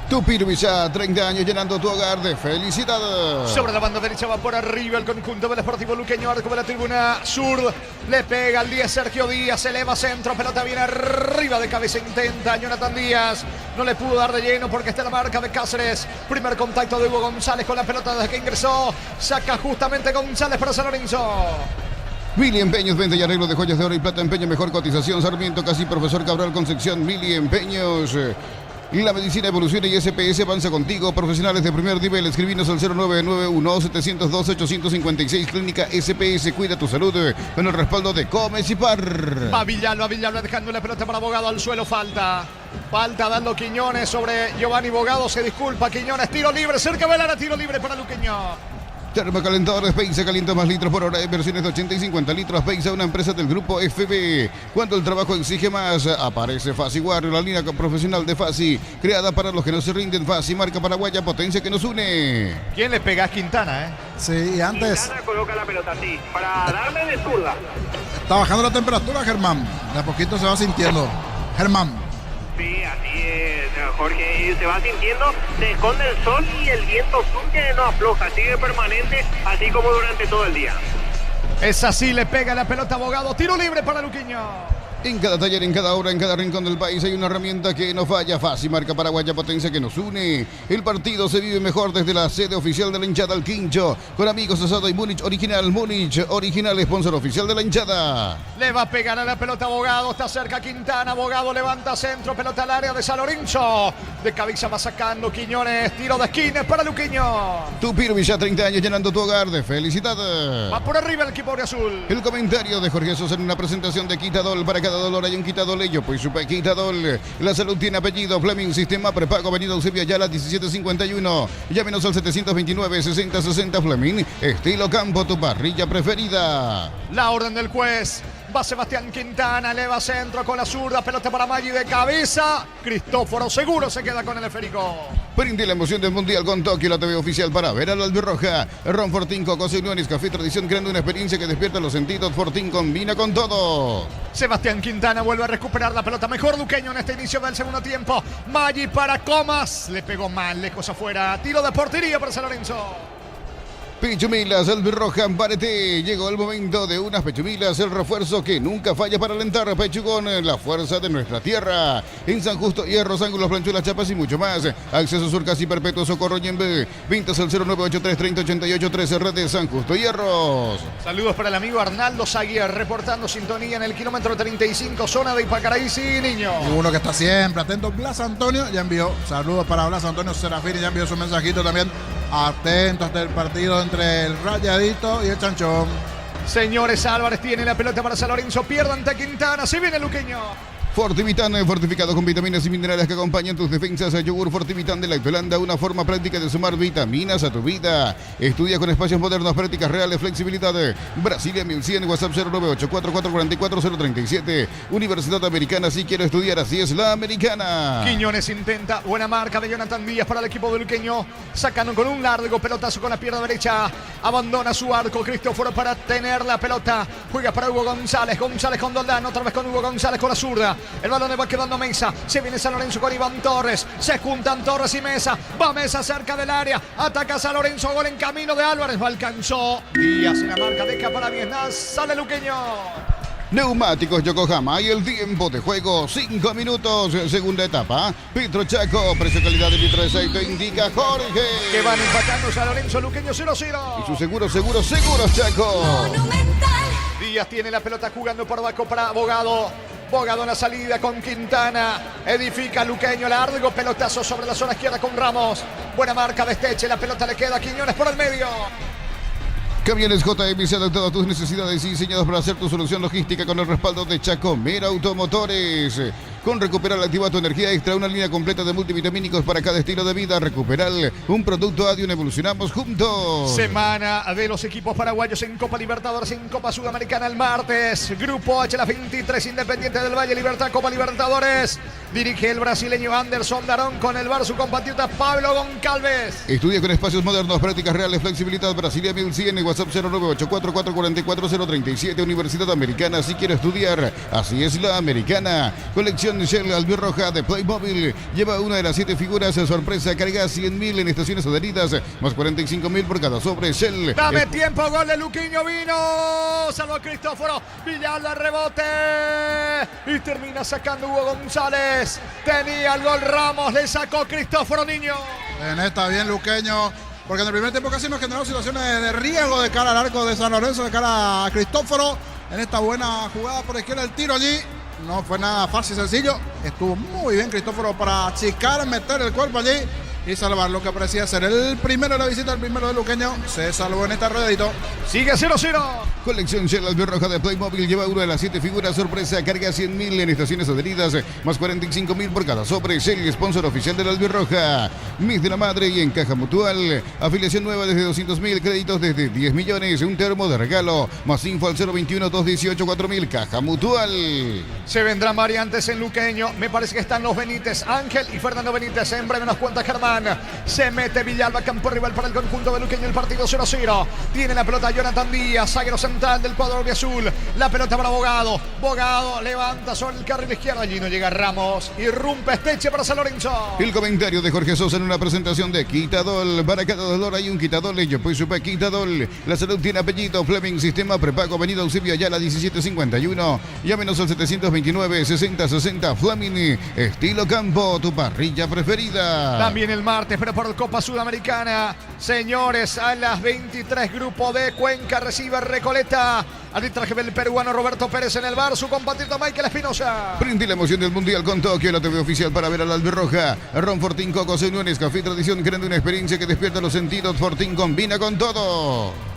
Tupir Villa, 30 años llenando tu hogar de felicidad. Sobre la banda derecha va por arriba el conjunto del Sportivo Luqueño, arco de la tribuna sur. Le pega al 10 Sergio Díaz, eleva centro, pelota viene arriba de cabeza, intenta Jonathan Díaz. No le pudo dar de lleno porque está la marca de Cáceres. Primer contacto de Hugo González con la pelota desde que ingresó. Saca justamente González para San Lorenzo. Mili Empeños, venta y arreglo de joyas de oro y plata, empeño, mejor cotización. Sarmiento, casi Profesor Cabral Concepción. Mili Empeños. La medicina evoluciona y SPS avanza contigo. Profesionales de primer nivel, escribinos al 0991-702-856. Clínica SPS, cuida tu salud con el respaldo de Comes y Par. Va Villalba dejando la pelota para Bogado al suelo. Falta dando Quiñones sobre Giovanni Bogado. Se disculpa Quiñones. Tiro libre, cerca de la tiro libre para Luqueño. Termocalentadores Peiza, calienta más litros por hora. Versiones de 80 y 50 litros. Peiza, una empresa del grupo FB. Cuando el trabajo exige más, aparece Fasi Warrior, la línea profesional de Fasi, creada para los que no se rinden. Fasi, marca paraguaya, potencia que nos une. ¿Quién le pega a Quintana, Sí, y antes Quintana coloca la pelota así, para darle de zurda. está bajando la temperatura, Germán. De a poquito se va sintiendo. Germán. Sí, así es, Jorge, se va sintiendo, se esconde el sol y el viento sur que no afloja, sigue permanente, así como durante todo el día. Es así, le pega la pelota a Bogado. Tiro libre para Luqueño. En cada taller, en cada obra, en cada rincón del país hay una herramienta que no falla. Fácil, marca paraguaya, potencia que nos une. El partido se vive mejor desde la sede oficial de la hinchada al Quincho. Con amigos asado y Múnich original, sponsor oficial de la hinchada. Le va a pegar a la pelota Bogado, está cerca Quintana. Bogado levanta centro, pelota al área de San Lorenzo. De cabeza va sacando Quiñones, tiro de esquina para Luqueño. Tupir Villa, 30 años llenando tu hogar de felicidad. Va por arriba el equipo de azul. El comentario de Jorge Sosa en una presentación de Quitadol. Para cada dolor hay un Quitadol, ello pues supe Quitadol. La salud tiene apellido. Fleming, sistema prepago, avenida Eusebio Ayala 1751. Llámenos al 729-6060 Fleming. Estilo campo, tu parrilla preferida. La orden del juez. Va Sebastián Quintana, eleva centro con la zurda, pelota para Maggi de cabeza. Cristóforo seguro se queda con el esférico. Prende la emoción del Mundial con Tokio, la TV oficial para ver a la albirroja. Ron Fortín, Cocos y Uniones, Café Tradición, creando una experiencia que despierta los sentidos. Fortín combina con todo. Sebastián Quintana vuelve a recuperar la pelota. Mejor Luqueño en este inicio del segundo tiempo. Maggi para Comas. Le pegó mal, lejos afuera. Tiro de portería para San Lorenzo. Pechumilas, albirroja, Barete. Llegó el momento de unas pechumilas, el refuerzo que nunca falla para alentar. Pechugón, la fuerza de nuestra tierra. En San Justo, Hierros, Ángulos, Planchuelas, Chapas y mucho más. Acceso Sur, casi perpetuo, Socorro, Yembe. Vintas al 0983-3088-13, red de San Justo, Hierros. Saludos para el amigo Arnaldo Zaguier, reportando sintonía en el kilómetro 35, zona de Ipacaraízi, niño. Y uno que está siempre atento, Blas Antonio, ya envió saludos para Blas Antonio Serafini, ya envió su mensajito también. Atento hasta el partido entre el Rayadito y el Chanchón. Señores, Álvarez tiene la pelota para San Lorenzo, pierde ante Quintana, se viene Luqueño. Fortivitan, fortificado con vitaminas y minerales que acompañan tus defensas. Yogur Fortivitan de Lactolanda, una forma práctica de sumar vitaminas a tu vida. Estudia con espacios modernos, prácticas reales, flexibilidad. Brasilia 1100, WhatsApp 098-4444-037. Universidad Americana, si quiero estudiar, así es la americana. Quiñones intenta, buena marca de Jonathan Díaz para el equipo de Luqueño. Sacando con un largo pelotazo con la pierna derecha. Abandona su arco, Cristóforo para tener la pelota. Juega para Hugo González, González con Doldán, otra vez con Hugo González con la zurda. El balón le va quedando a Mesa. Se viene San Lorenzo con Iván Torres. Se juntan Torres y Mesa. Va Mesa cerca del área. Ataca San Lorenzo. Gol en camino de Álvarez. No alcanzó. Díaz en la marca. Deja para Viesnaz. Sale Luqueño. Neumáticos Yokohama y el tiempo de juego 5 minutos, segunda etapa. Petro Chaco, precio calidad de litro de aceite, indica Jorge. Que van empatando San Lorenzo, Luqueño 0-0. Y su seguro Chaco. Díaz tiene la pelota jugando por abajo para Bogado. Bogado en la salida con Quintana. Edifica Luqueño, largo pelotazo sobre la zona izquierda con Ramos. Buena marca de Esteche, la pelota le queda a Quiñones por el medio. Camiones JM se ha adaptado a tus necesidades y diseñados para hacer tu solución logística con el respaldo de Chacomera Automotores. Con Recuperal activa tu energía extra, una línea completa de multivitamínicos para cada estilo de vida. Recuperal, un producto Adium, evolucionamos juntos. Semana de los equipos paraguayos en Copa Libertadores, en Copa Sudamericana el martes. Grupo H, la 23, Independiente del Valle, Libertad, Copa Libertadores. Dirige el brasileño Anderson Darón con el VAR, su compatriota Pablo Goncalves. Estudia con espacios modernos, prácticas reales, flexibilidad. Brasilia 1100, WhatsApp 098444437. Universidad Americana, si quiere estudiar, así es la americana. Colección Shell albirroja de Playmobil. Lleva una de las 7 figuras sorpresa, carga 100.000 en estaciones adheridas, más 45.000 por cada sobre Shell. Dame tiempo, gol de Luquinho, vino. Salvo a Cristóforo. Villalba, rebote. Y termina sacando Hugo González. Tenía el gol Ramos, le sacó Cristóforo Niño. En esta bien Luqueño, porque en el primer tiempo casi nos generó situaciones de riesgo de cara al arco de San Lorenzo, de cara a Cristóforo. En esta buena jugada por izquierda, el tiro allí no fue nada fácil, sencillo. Estuvo muy bien Cristóforo para achicar, meter el cuerpo allí y salvar lo que parecía ser el primero de la visita, el primero de Luqueño. Se salvó en esta ruedadito. Sigue 0-0. Colección Shell albirroja de Playmobil. Lleva una de las 7 figuras sorpresa, carga 100.000 en estaciones adheridas, más 45.000 por cada sobre. Shell, sponsor oficial de la albirroja. Mes de la Madre y en Caja Mutual. Afiliación nueva desde 200.000, créditos desde 10 millones, un termo de regalo. Más info al 021-218-4000. Caja Mutual. Se vendrán variantes en Luqueño. Me parece que están los Benítez, Ángel y Fernando Benítez. En breve nos cuenta Germán. Se mete Villalba, campo rival para el conjunto de Luqueño. El partido 0-0. Tiene la pelota Jonathan Díaz, zaguero central del cuadro azul. La pelota para Bogado. Bogado levanta sobre el carril izquierdo. Allí no llega Ramos. Irrumpe Esteche para San Lorenzo. El comentario de Jorge Sosa en una presentación de Quitadol. Para cada dolor hay un Quitadol. Yo pues supe Quitadol. La salud tiene apellido. Fleming, sistema prepago. Avenida Eusebio Ayala 1751. Llámenos al 729-6060. Fleming, estilo campo. Tu parrilla preferida. También el martes, pero por Copa Sudamericana. Señores, a las 23, Grupo D, Cuenca recibe Recoleta. Arbitraje del peruano Roberto Pérez en el VAR, su compatriota Michael Espinosa. Prende la emoción del Mundial con Tokio, la TV oficial para ver a la albirroja. Ron Fortín, Coco, Señores, Café Tradición, creando una experiencia que despierta los sentidos. Fortín combina con todo.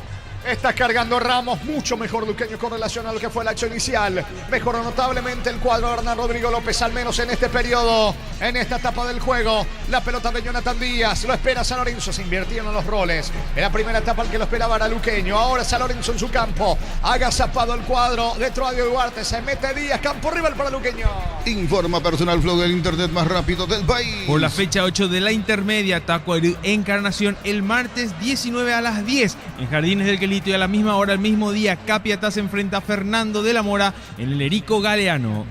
Está cargando Ramos, mucho mejor Luqueño con relación a lo que fue la acción inicial. Mejoró notablemente el cuadro de Hernán Rodrigo López, al menos en este periodo, en esta etapa del juego. La pelota de Jonathan Díaz, lo espera San Lorenzo, se invirtieron los roles. En la primera etapa el que lo esperaba era Luqueño, ahora San Lorenzo en su campo. Haga zapado el cuadro de Troadio Duarte, se mete Díaz, campo rival para Luqueño. Informa Personal Flow, del internet más rápido del país. Por la fecha 8 de la intermedia, Tacuarembó Encarnación, el martes 19 a las 10 en Jardines del Quelito, y a la misma hora, el mismo día, Capiatá se enfrenta a Fernando de la Mora en el Erico Galeano.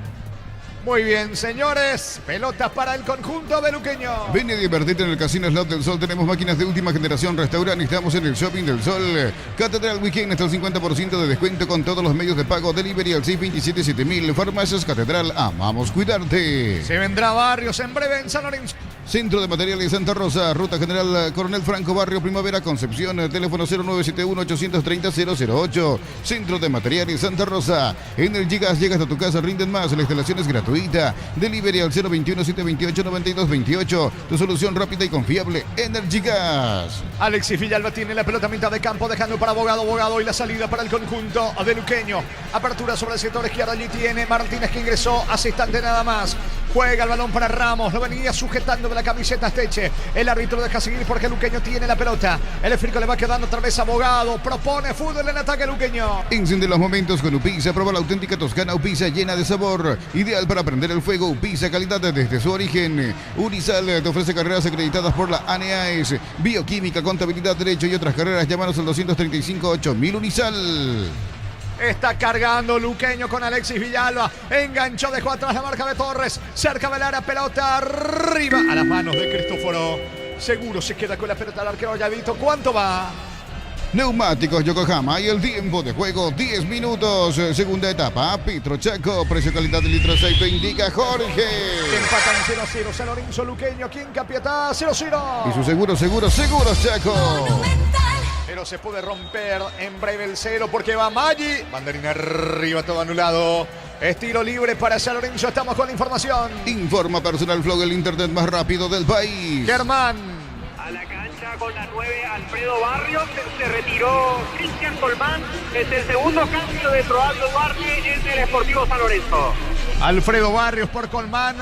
Muy bien, señores. Pelotas para el conjunto de Luqueño. Ven y divertirte en el Casino Slot del Sol. Tenemos máquinas de última generación, restaurante. Estamos en el Shopping del Sol. Catedral Weekend hasta el 50% de descuento con todos los medios de pago. Delivery al 627-7000. Farmacias Catedral. Amamos cuidarte. Se vendrá Barrios en breve en San Lorenzo. Centro de Materiales Santa Rosa. Ruta General Coronel Franco, Barrio Primavera, Concepción. Teléfono 0971-830-008. Centro de Materiales Santa Rosa. En el llegas a tu casa, rinden más. La instalación es gratuita. Delivery al 021-728-9228. Tu solución rápida y confiable. Energy Gas. Alexis Villalba tiene la pelota a mitad de campo, dejando para Bogado y la salida para el conjunto de Luqueño. Apertura sobre el sector izquierdo, allí tiene Martínez, que ingresó hace instante nada más. Juega el balón para Ramos, lo venía sujetando de la camiseta Esteche. El árbitro deja seguir porque Luqueño tiene la pelota. El esférico le va quedando otra vez a Bogado. Propone fútbol en ataque Luqueño. Enciende los momentos con Upisa. Prueba la auténtica toscana Upisa, llena de sabor. Ideal para prender el fuego. Upisa, calidad desde su origen. Unisal te ofrece carreras acreditadas por la ANEAES. Bioquímica, contabilidad, derecho y otras carreras. Llámanos al 235-8000 Unisal. Está cargando Luqueño con Alexis Villalba. Enganchó, dejó atrás la marca de Torres. Cerca del área, pelota arriba. A las manos de Cristóforo. Seguro se queda con la pelota al arquero Llavito. ¿Cuánto va? Neumáticos Yokohama y el tiempo de juego 10 minutos. Segunda etapa, Petro Chaco, precio calidad de litro aceite, indica Jorge. Empatan 0-0 San Lorenzo, Luqueño, aquí en Capiatá 0-0. Y su seguro Chaco. Pero se puede romper en breve el cero porque va Maggi. Banderina arriba, todo anulado. Estilo libre para San Lorenzo, estamos con la información. Informa Personal Flow, el internet más rápido del país. Germán. A la cancha con la 9, Alfredo Barrios. Se retiró Cristian Colmán. Es el segundo cambio de Troadio Duarte en el Sportivo San Lorenzo. Alfredo Barrios por Colmán.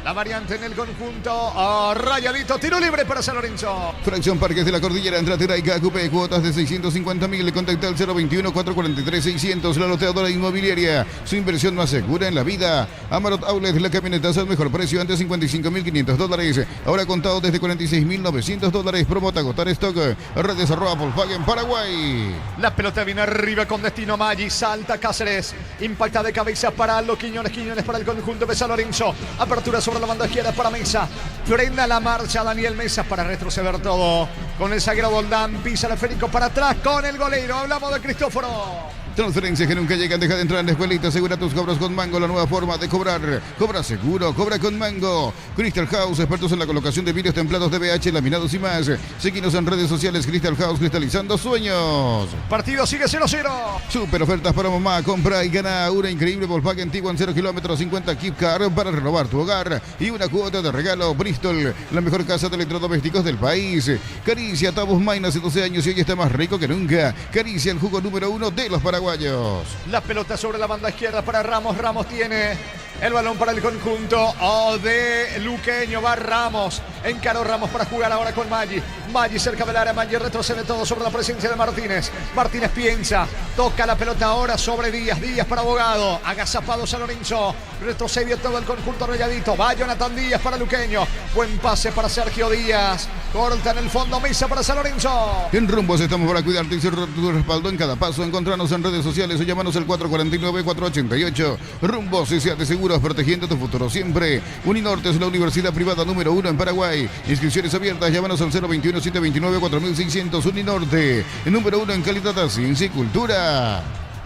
La variante en el conjunto Rayadito. Tiro libre para San Lorenzo. Fracción Parques de la Cordillera, entrada Teraica, Cupé, cuotas de 650.000. Contacta al 021-443-600. La loteadora inmobiliaria. Su inversión más segura en la vida. Amarot Outlet, la camionetaza al mejor precio. Antes $55.500. Ahora contado desde $46.900. Promota agotar stock. Redes @Volkswagen Paraguay. La pelota viene arriba con destino a Maggi. Salta Cáceres. Impacta de cabeza para Aldo Quiñones. Quiñones para el conjunto de San Lorenzo. Apertura sobre la banda izquierda para Mesa. Frena la marcha Daniel Mesa para retroceder todo. Con el zaguero Doldán. Pisa el esférico para atrás con el golero. Hablamos de Cristóforo. Transferencias que nunca llegan, deja de entrar en la escuelita. Asegura tus cobros con Mango, la nueva forma de cobrar. Cobra seguro, cobra con Mango. Crystal House, expertos en la colocación de vidrios templados de BH, laminados y más. Seguinos en redes sociales. Crystal House, cristalizando sueños. Partido sigue 0-0. Super ofertas para mamá. Compra y gana una increíble Volkswagen Tiguan 0 kilómetros, 50 Keep Car para renovar tu hogar. Y una cuota de regalo. Bristol, la mejor casa de electrodomésticos del país. Caricia, Tabus Main hace 12 años y hoy está más rico que nunca. Caricia, el jugo número 1 de los paraguayos. La pelota sobre la banda izquierda para Ramos. Ramos tiene el balón para el conjunto de Luqueño. Va Ramos. Encaró Ramos para jugar ahora con Maggi. Maggi cerca del área. Maggi retrocede todo sobre la presencia de Martínez. Martínez piensa. Toca la pelota ahora sobre Díaz. Díaz para Abogado. Agazapado San Lorenzo. Retrocede todo el conjunto Rayadito. Va Jonathan Díaz para Luqueño. Buen pase para Sergio Díaz. Corta en el fondo Mesa para San Lorenzo. En Rumbos estamos para cuidarte y ser tu respaldo en cada paso. Encontranos en redes sociales o llámanos al 449-488. Rumbos S.A. de Seguros, protegiendo tu futuro siempre. Uninorte es la universidad privada número 1 en Paraguay. Inscripciones abiertas, llámanos al 021-729-4600. Uninorte, el número 1 en calidad de ciencia y cultura.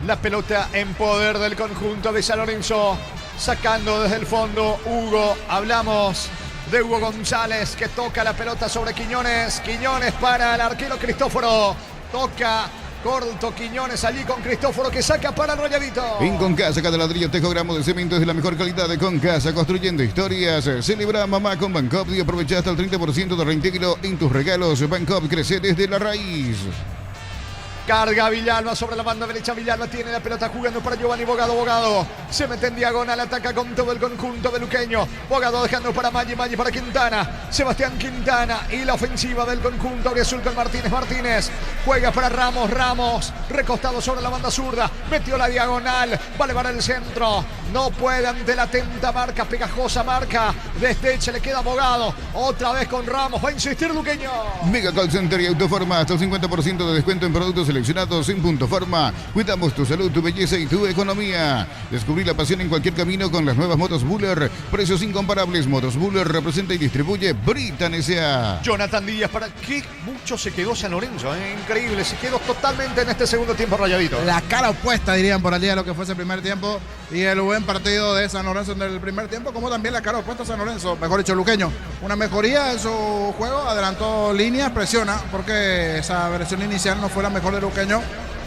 La pelota en poder del conjunto de San Lorenzo. Sacando desde el fondo Hugo. Hablamos de Hugo González que toca la pelota sobre Quiñones. Quiñones para el arquero Cristóforo. Toca corto Quiñones allí con Cristóforo que saca para el Rayadito. En Concasa, cada ladrillo, tejo, gramo de cemento es de la mejor calidad de Concasa, construyendo historias. Celebra mamá con Bancop y aprovecha hasta el 30% de reintegro en tus regalos. Bancop crece desde la raíz. Carga Villalba sobre la banda derecha. Villalba tiene la pelota jugando para Giovanni Bogado. Bogado se mete en diagonal, ataca con todo el conjunto de Luqueño. Bogado dejando para Maggi. Maggi para Quintana. Sebastián Quintana y la ofensiva del conjunto Azul con Martínez. Martínez juega para Ramos. Ramos recostado sobre la banda zurda. Metió la diagonal. Va a elevar el centro. No puede ante la atenta marca. Pegajosa marca. Desde le queda Bogado. Otra vez con Ramos. Va a insistir Luqueño. Mega Call Center y Autoforma. Hasta el 50% de descuento en productos seleccionados en Punto Forma. Cuidamos tu salud, tu belleza y tu economía. Descubrí la pasión en cualquier camino con las nuevas motos Buller. Precios incomparables. Motos Buller representa y distribuye Britan S.A. Jonathan Díaz para que mucho se quedó San Lorenzo. Increíble. Se quedó totalmente en este segundo tiempo Rayadito. La cara opuesta dirían por allí a lo que fue ese primer tiempo. Y el buen partido de San Lorenzo en el primer tiempo, como también la cara opuesta a San Lorenzo, mejor dicho Luqueño. Una mejoría en su juego, adelantó líneas, presiona, porque esa versión inicial no fue la mejor de Luqueño.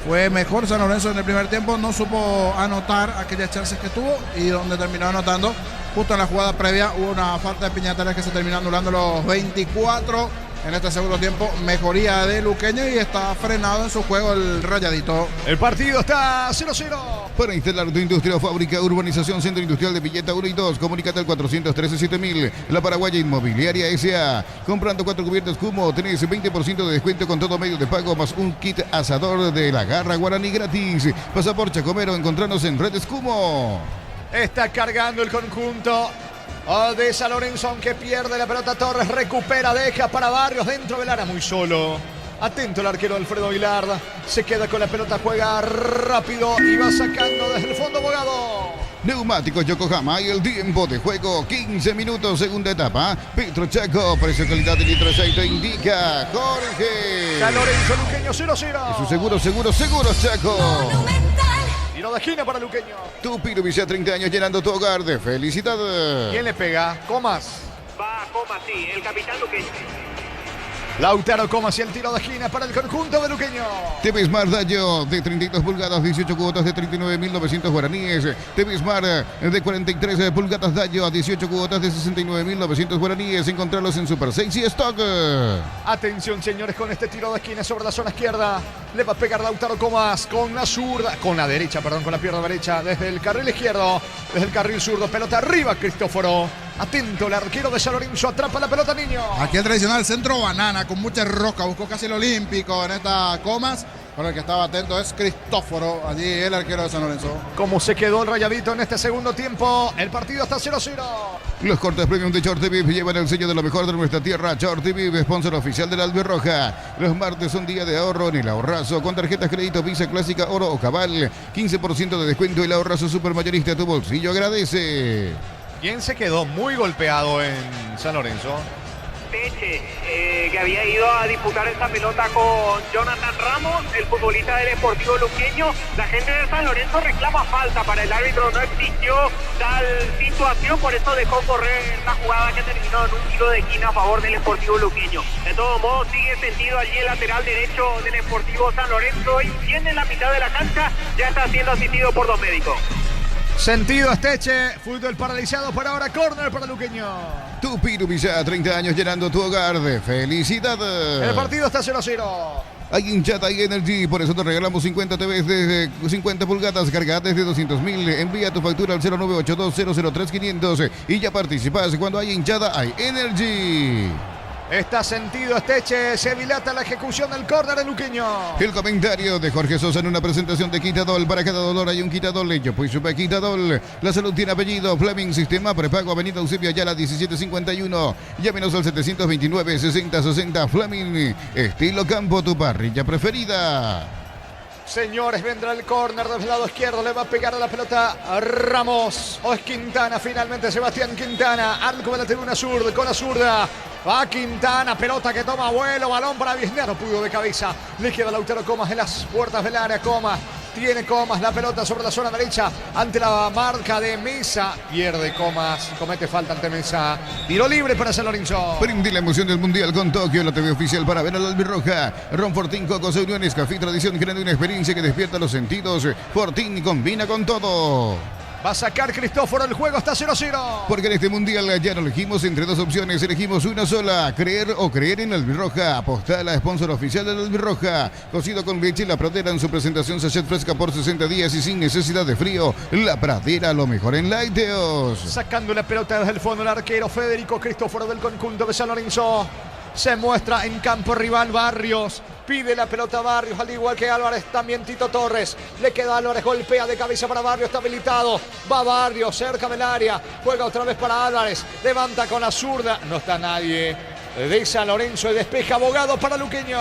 Fue mejor San Lorenzo en el primer tiempo, no supo anotar aquellas chances que tuvo y donde terminó anotando. Justo en la jugada previa hubo una falta de Piñatares que se terminó anulando los 24. En este segundo tiempo, mejoría de Luqueño y está frenado en su juego el Rayadito. El partido está 0-0. Para instalar tu industria o fábrica, urbanización Centro Industrial de Villeta 1 y 2, comunícate al 413-7000. La Paraguaya Inmobiliaria S.A. Comprando 4 cubiertas Cumo, tenés 20% de descuento con todo medio de pago, más un kit asador de la Garra Guaraní gratis. Pasa por Chacomero, encontrarnos en Redes Cumo. Está cargando el conjunto de San Lorenzo, aunque pierde la pelota. Torres recupera, deja para Barrios dentro del área, muy solo. Atento el arquero Alfredo Aguilar. Se queda con la pelota, juega rápido y va sacando desde el fondo Bogado. Neumáticos Yokohama y el tiempo de juego 15 minutos, segunda etapa. Petro Chaco, precio calidad de litro de aceite indica Jorge. San Lorenzo Luqueño 0-0. Es su seguro Chaco. Tiro de esquina para Luqueño. Tu Piro Villa 30 años llenando tu hogar de felicidad. ¿Quién le pega? Comas. Va Comas, sí, el capitán Luqueño. Lautaro Comas y el tiro de esquina para el conjunto de Luqueño. TV Smart Dayo de 32 pulgadas, 18 cuotas de 39.900 guaraníes. TV Smart de 43 pulgadas Dayo a 18 cuotas de 69.900 guaraníes. Encontrarlos en Super 6 y Stock. Atención, señores, con este tiro de esquina sobre la zona izquierda. Le va a pegar Lautaro Comas con la zurda, con la pierna derecha, desde el carril izquierdo, desde el carril zurdo. Pelota arriba, Cristóforo. Atento, el arquero de San Lorenzo atrapa la pelota, niño. Aquí el tradicional centro banana con mucha rosca. Buscó casi el olímpico en esta Comas. Pero el que estaba atento es Cristóforo, allí el arquero de San Lorenzo. ¿Cómo se quedó el Rayadito en este segundo tiempo? El partido está 0-0. Los cortes premium de Short TV llevan el sello de lo mejor de nuestra tierra. Short TV, sponsor oficial de la Albirroja. Los martes son día de ahorro en el ahorrazo con tarjetas crédito Visa Clásica, Oro o Cabal. 15% de descuento. El ahorrazo supermayorista, tu bolsillo agradece. ¿Quién se quedó muy golpeado en San Lorenzo? Teche, que había ido a disputar esta pelota con Jonathan Ramos, el futbolista del Sportivo Luqueño. La gente de San Lorenzo reclama falta para el árbitro, no existió tal situación, por eso dejó correr la jugada que terminó en un tiro de esquina a favor del Sportivo Luqueño. De todos modos, sigue sentido allí el lateral derecho del Sportivo San Lorenzo y viene en la mitad de la cancha, ya está siendo asistido por dos médicos. Sentido Esteche, fútbol paralizado por ahora, córner para Luqueño. Tupirubillá, 30 años llenando tu hogar de felicidad. El partido está 0-0. Hay hinchada y Energy, por eso te regalamos 50 TVs desde 50 pulgadas cargadas desde 200.000. Envía tu factura al 0982003500 y ya participas. Cuando hay hinchada, hay Energy. Está sentido Esteche, se dilata la ejecución del córner de Luqueño. El comentario de Jorge Sosa en una presentación de Quitadol. Para cada dolor hay un Quitadol. Ello pues supe Quitadol. La salud tiene apellido. Fleming, sistema prepago, Avenida Eusebio Ayala 1751. Llámenos al 729-6060. Fleming, estilo campo, tu parrilla preferida. Señores, vendrá el córner del lado izquierdo, le va a pegar a la pelota a Ramos. O es Quintana, finalmente Sebastián Quintana. Arco de la tribuna sur, con la zurda. Va Quintana, pelota que toma vuelo, balón para Viesnea, no pudo de cabeza. Le queda Lautaro Comas en las puertas del área. Comas, tiene Comas la pelota sobre la zona derecha ante la marca de Mesa. Pierde Comas, comete falta ante Mesa. Tiro libre para San Lorenzo. Prende la emoción del Mundial con Tokio, la TV oficial para ver a la Albirroja. Ron Fortín, Cocos, Uniones, Café Tradición, creando una experiencia que despierta los sentidos. Fortín combina con todo. Va a sacar Cristóforo, el juego está 0-0. Porque en este Mundial ya no elegimos entre dos opciones, elegimos una sola. Creer o creer en la Albirroja. Apostala, sponsor oficial de la Albirroja. Cocido con leche, La Pradera en su presentación sachet fresca por 60 días y sin necesidad de frío. La Pradera, lo mejor en lácteos. Sacando la pelota desde el fondo el arquero Federico Cristóforo del conjunto de San Lorenzo. Se muestra en campo rival Barrios. Pide la pelota Barrios, al igual que Álvarez, también Tito Torres. Le queda Álvarez, golpea de cabeza para Barrios, está habilitado. Va Barrios, cerca del área. Juega otra vez para Álvarez. Levanta con la zurda. No está nadie de San Lorenzo y despeja Abogado para Luqueño.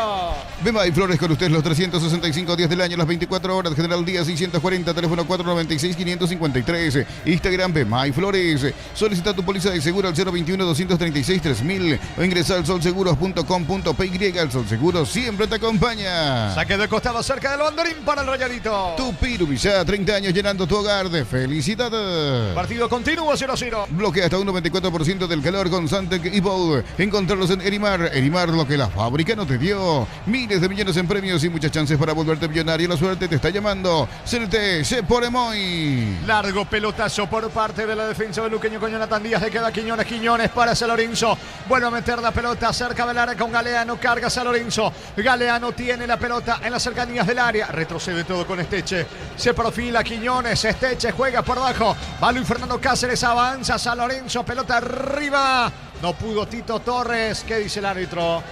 Bema y Flores con usted los 365 días del año, las 24 horas. General Díaz 640, teléfono 496-553. Instagram Bema y Flores. Solicita tu póliza de seguro al 021-236-3000 o ingresa al solseguros.com.py. El Sol Seguro siempre te acompaña. Saque de costado cerca del banderín para el Rayadito. Tupirubillá, 30 años llenando tu hogar de felicidad. Partido continúa 0-0. Bloquea hasta un 94% del calor con Santec y Bow. Encontrarlos en Erimar. Erimar, lo que la fábrica no te dio. Miles de millones en premios y muchas chances para volverte millonario. La suerte te está llamando. CNT, Seporemoy. Largo pelotazo por parte de la defensa de Luqueño con Jonathan Díaz. Le queda Quiñones para San Lorenzo. Vuelve a meter la pelota cerca del área con Galeano. Carga San Lorenzo. Galeano tiene la pelota en las cercanías del área. Retrocede todo con Esteche. Se profila Quiñones. Esteche juega por abajo. Va Luis Fernando Cáceres. Avanza San Lorenzo. Pelota arriba. No pudo Tito Torres. ¿Qué dice el árbitro?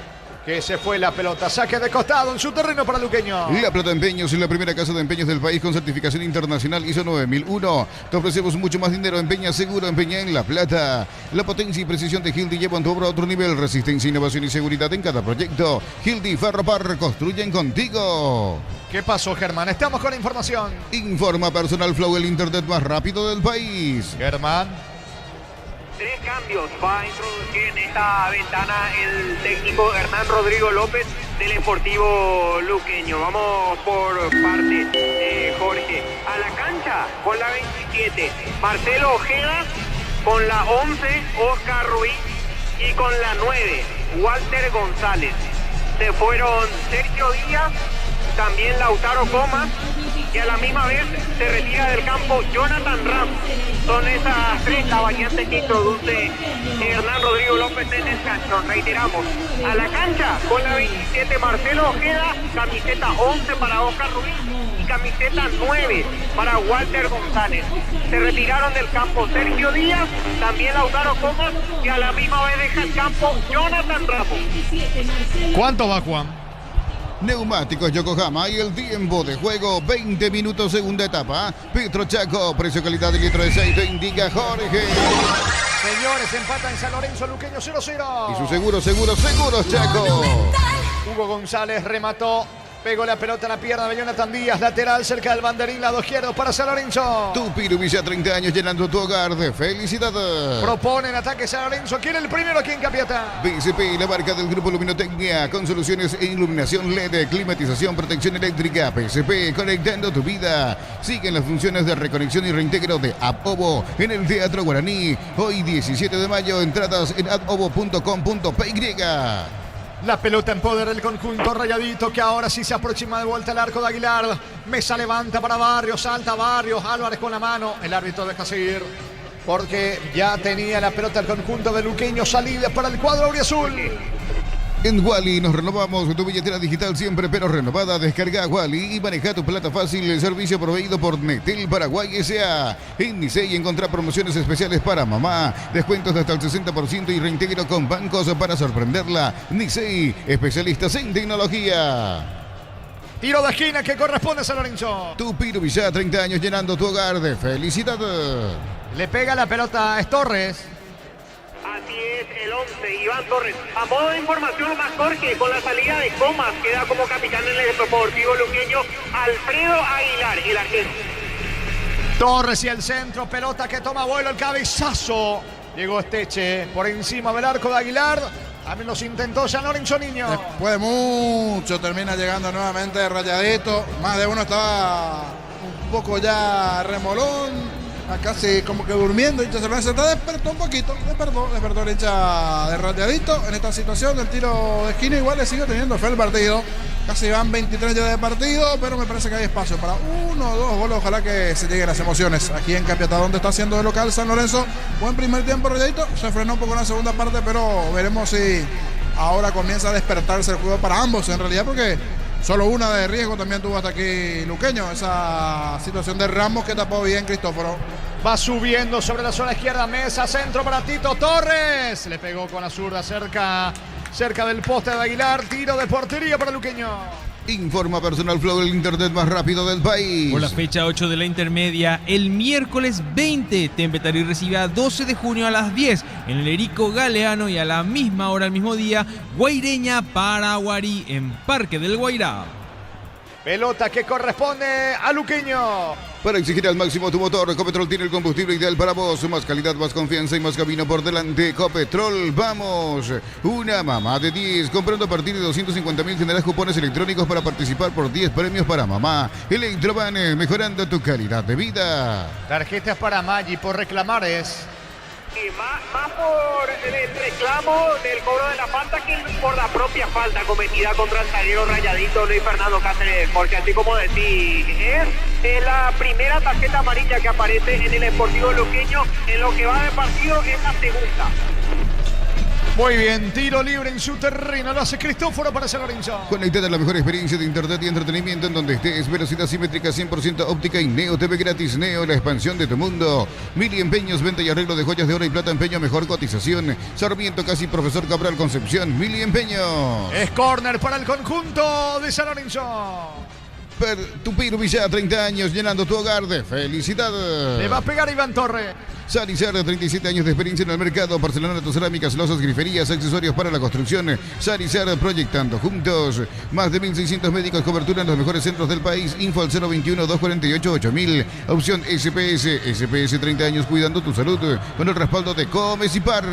Que se fue la pelota. Saque de costado en su terreno para Luqueño. La Plata Empeños es la primera casa de empeños del país con certificación internacional ISO 9001. Te ofrecemos mucho más dinero. Empeña seguro, empeña en La Plata. La potencia y precisión de Hildy llevan tu obra a otro nivel. Resistencia, innovación y seguridad en cada proyecto. Hildy Ferropar, construyen contigo. ¿Qué pasó, Germán? Estamos con la información. Informa Personal Flow, el internet más rápido del país. Germán. 3 cambios va a introducir en esta ventana el técnico Hernán Rodrigo López del Sportivo Luqueño. Vamos por parte, Jorge. A la cancha con la 27, Marcelo Ojeda, con la 11, Oscar Ruiz, y con la 9, Walter González. Se fueron Sergio Díaz, también Lautaro Comas, y a la misma vez se retira del campo Jonathan Ramos. Son esas tres las variantes que introduce Hernán Rodrigo López en el canchón. Reiteramos, a la cancha con la 27 Marcelo Ojeda, camiseta 11 para Oscar Ruiz y camiseta 9 para Walter González. Se retiraron del campo Sergio Díaz, también Lautaro Comas, y a la misma vez deja el campo Jonathan Ramos. ¿Cuánto va, Juan? Neumáticos Yokohama y el tiempo de juego 20 minutos segunda etapa. Petro Chaco, precio calidad de litro de aceite, indica Jorge. Señores, empata en San Lorenzo, Luqueño 0-0. Y su seguros Chaco. Hugo González remató, pegó la pelota en la pierna de Jonathan Díaz, lateral cerca del banderín, lado izquierdo para San Lorenzo. Tupiru Villa, 30 años llenando tu hogar de felicidad. Propone en ataque San Lorenzo, quiere el primero aquí en Capiatá. BCP, la marca del grupo Luminotecnia, con soluciones e iluminación LED, climatización, protección eléctrica. BCP, conectando tu vida. Siguen las funciones de reconexión y reintegro de Apobo en el Teatro Guaraní. Hoy 17 de mayo, entradas en apobo.com.py. La pelota en poder del conjunto Rayadito, que ahora sí se aproxima de vuelta al arco de Aguilar. Mesa levanta para Barrios, salta Barrios, Álvarez con la mano. El árbitro deja seguir porque ya tenía la pelota el conjunto de Luqueño. Salida para el cuadro auriazul. En Wally nos renovamos, tu billetera digital siempre pero renovada. Descarga Wally y maneja tu plata fácil. El servicio proveído por Netel Paraguay S.A. En Nicey encontrá promociones especiales para mamá, descuentos de hasta el 60% y reintegro con bancos para sorprenderla. Nicey, especialistas en tecnología. Tiro de esquina que corresponde a San Lorenzo. Tupiru Villa, 30 años llenando tu hogar de felicidad. Le pega la pelota a Torres. Así es, el 11, Iván Torres. A modo de información más, Jorge, con la salida de Comas, queda como capitán en el Deportivo Luqueño Alfredo Aguilar, el arquero. Torres y el centro, pelota que toma vuelo, el cabezazo. Llegó Esteche por encima del arco de Aguilar. A menos intentó San Lorenzo Niño. Después de mucho termina llegando nuevamente Rayadito. Más de uno estaba un poco ya remolón. Casi como que durmiendo, hincha San Lorenzo despertó un poquito, despertó el hincha de Rayadito en esta situación. El tiro de esquina igual le sigue teniendo fe el partido. Casi van 23 ya de partido, pero me parece que hay espacio para 1 o 2 goles. Ojalá que se lleguen las emociones aquí en Capiatá, donde está haciendo de local San Lorenzo. Buen primer tiempo Rayadito, se frenó un poco en la segunda parte, pero veremos si ahora comienza a despertarse el juego para ambos en realidad, porque solo una de riesgo también tuvo hasta aquí Luqueño. Esa situación de Ramos que tapó bien Cristóforo. Va subiendo sobre la zona izquierda, Mesa, centro para Tito Torres. Le pegó con la zurda cerca del poste de Aguilar. Tiro de portería para Luqueño. Informa Personal Flow, el internet más rápido del país. Por la fecha 8 de la intermedia, el miércoles 20, Tempetarí recibe a 12 de junio a las 10 en el Erico Galeano, y a la misma hora, el mismo día, Guaireña Paraguarí en Parque del Guairá. Pelota que corresponde a Luqueño. Para exigir al máximo tu motor, Ecopetrol tiene el combustible ideal para vos. Más calidad, más confianza y más camino por delante. Ecopetrol, vamos. Una mamá de 10. Comprando a partir de 250.000 tendrás cupones electrónicos para participar por 10 premios para mamá. Electroban, mejorando tu calidad de vida. Tarjetas para Maggi por reclamares. Más por el reclamo del cobro de la falta que por la propia falta cometida contra el zaguero Rayadito Luis Fernando Cáceres, porque así como decís, es la primera tarjeta amarilla que aparece en el Deportivo Luqueño en lo que va de partido, es la segunda. Muy bien, tiro libre en su terreno, lo hace Cristóforo para San Lorenzo. Conectada a la mejor experiencia de internet y entretenimiento en donde estés. Velocidad simétrica 100% óptica y Neo TV gratis. Neo, la expansión de tu mundo. Mili Empeños, venta y arreglo de joyas de oro y plata, empeño, mejor cotización. Sarmiento, casi Profesor Cabral, Concepción. Mili Empeños. Es córner para el conjunto de San Lorenzo. Tupiru Villa, 30 años, llenando tu hogar de felicidad. Le va a pegar Iván Torres. Sarizar, 37 años de experiencia en el mercado. Porcelanato, cerámicas, losas, griferías, accesorios para la construcción. Sarizar, proyectando juntos. Más de 1.600 médicos, cobertura en los mejores centros del país. Info al 021-248-8000. Opción SPS. SPS, 30 años cuidando tu salud. Con el respaldo de Comes y Par.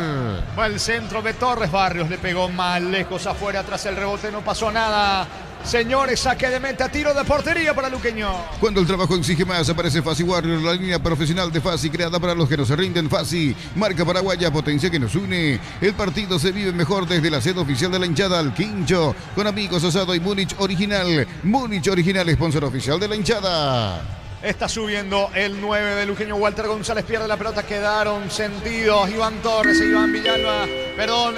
Va el centro de Torres. Barrios le pegó mal lejos afuera. Tras el rebote no pasó nada. Señores, saque de meta, tiro de portería para Luqueño. Cuando el trabajo exige más, aparece Fasi Warrior, la línea profesional de Fasi, creada para los que no se rinden. Fasi, marca paraguaya, potencia que nos une. El partido se vive mejor desde la sede oficial de la hinchada al Quincho, con amigos asado y Múnich Original. Múnich Original, sponsor oficial de la hinchada. Está subiendo el 9 de Luqueño. Walter González pierde la pelota. Quedaron sentidos. Iván Torres e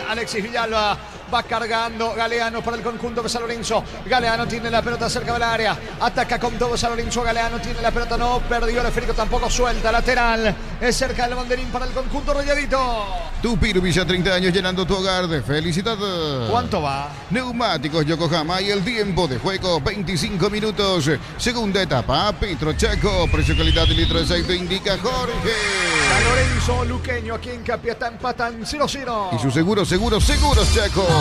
Alexis Villalba. Va cargando Galeano para el conjunto de San Lorenzo. Galeano tiene la pelota cerca del área. Ataca con todo San Lorenzo. Galeano tiene la pelota. No perdió el esférico. Tampoco suelta. Lateral. Es cerca del banderín para el conjunto Rayadito. Tupir Villa, 30 años llenando tu hogar de felicidad. ¿Cuánto va? Neumáticos Yokohama y el tiempo de juego 25 minutos. Segunda etapa. Petro Chaco. Precio, calidad y litro de aceite indica Jorge. San Lorenzo, Luqueño. Aquí en Capiatá empatan 0-0. Y su seguros Chaco.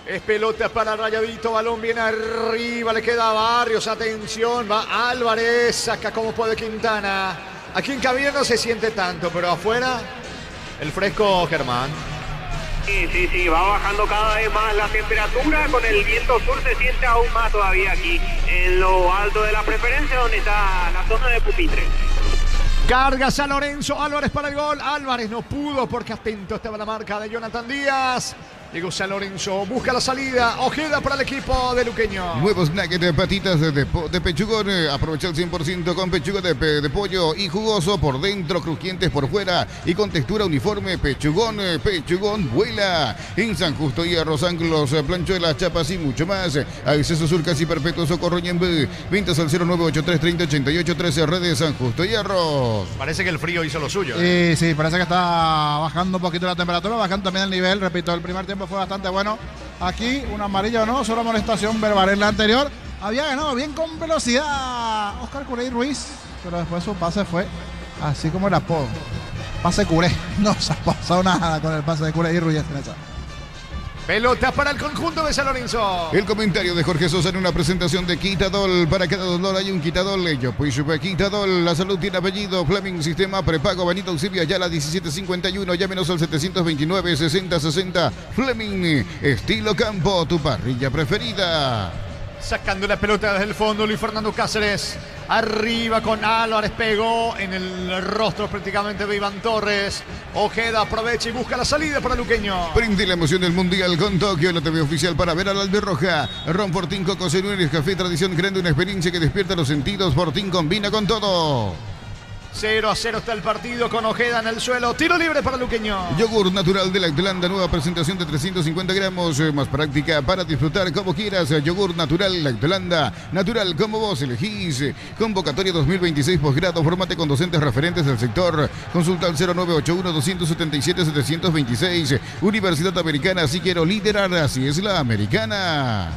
Es pelota para Rayadito, balón viene arriba, le queda a Barrios, atención, va Álvarez, saca como puede Quintana. Aquí en cabina no se siente tanto, pero afuera el fresco Germán. Sí, va bajando cada vez más la temperatura, con el viento sur se siente aún más todavía aquí en lo alto de la preferencia, donde está la zona de pupitre. Carga San Lorenzo, Álvarez para el gol. Álvarez no pudo porque atento estaba la marca de Jonathan Díaz. Llegó San Lorenzo, busca la salida. Ojeda para el equipo de Luqueño. Nuevos nuggets de patitas de pechugón. Aprovecha el 100% con pechuga de pollo y jugoso por dentro, crujientes por fuera y con textura uniforme. Pechugón vuela. En San Justo Hierros, ángulos, planchuelas, chapas y mucho más. Acceso Sur casi perpetuo, Socorro Ñembe. Ventas al 0983-3088-13, redes San Justo Hierros. Parece que el frío hizo lo suyo. Sí, parece que está bajando un poquito la temperatura, bajando también el nivel. Repito, el primer tiempo fue bastante bueno. Aquí una amarilla o no, solo amonestación verbal. En la anterior había ganado bien con velocidad Oscar Curey Ruiz, pero después su pase fue así como el apodo. Pase Curé. No se ha pasado nada con el pase de Curey Ruiz en esa. Pelota para el conjunto de San Lorenzo. El comentario de Jorge Sosa en una presentación de Quitadol. Para cada dolor hay un Quitadol. Yo pues Quitadol. La salud tiene apellido. Fleming, sistema prepago. Benito Eusebio Ayala 1751. Llámenos al 729-6060. Fleming, estilo campo. Tu parrilla preferida. Sacando la pelota desde el fondo, Luis Fernando Cáceres. Arriba con Álvarez, pegó en el rostro prácticamente de Iván Torres. Ojeda aprovecha y busca la salida para Luqueño. Prende la emoción del Mundial con Tokio, la TV oficial para ver a la albirroja. Ron Fortín, Coco Cenueres, Café Tradición, creando una experiencia que despierta los sentidos. Fortín combina con todo. 0-0 está el partido con Ojeda en el suelo. Tiro libre para Luqueño. Yogur natural de Lactolanda, nueva presentación de 350 gramos. Más práctica para disfrutar como quieras. Yogur natural Lactolanda, natural como vos elegís. Convocatoria 2026 posgrado. Formate con docentes referentes del sector. Consulta al 0981-277-726. Universidad Americana, si quiero liderar, así es la americana.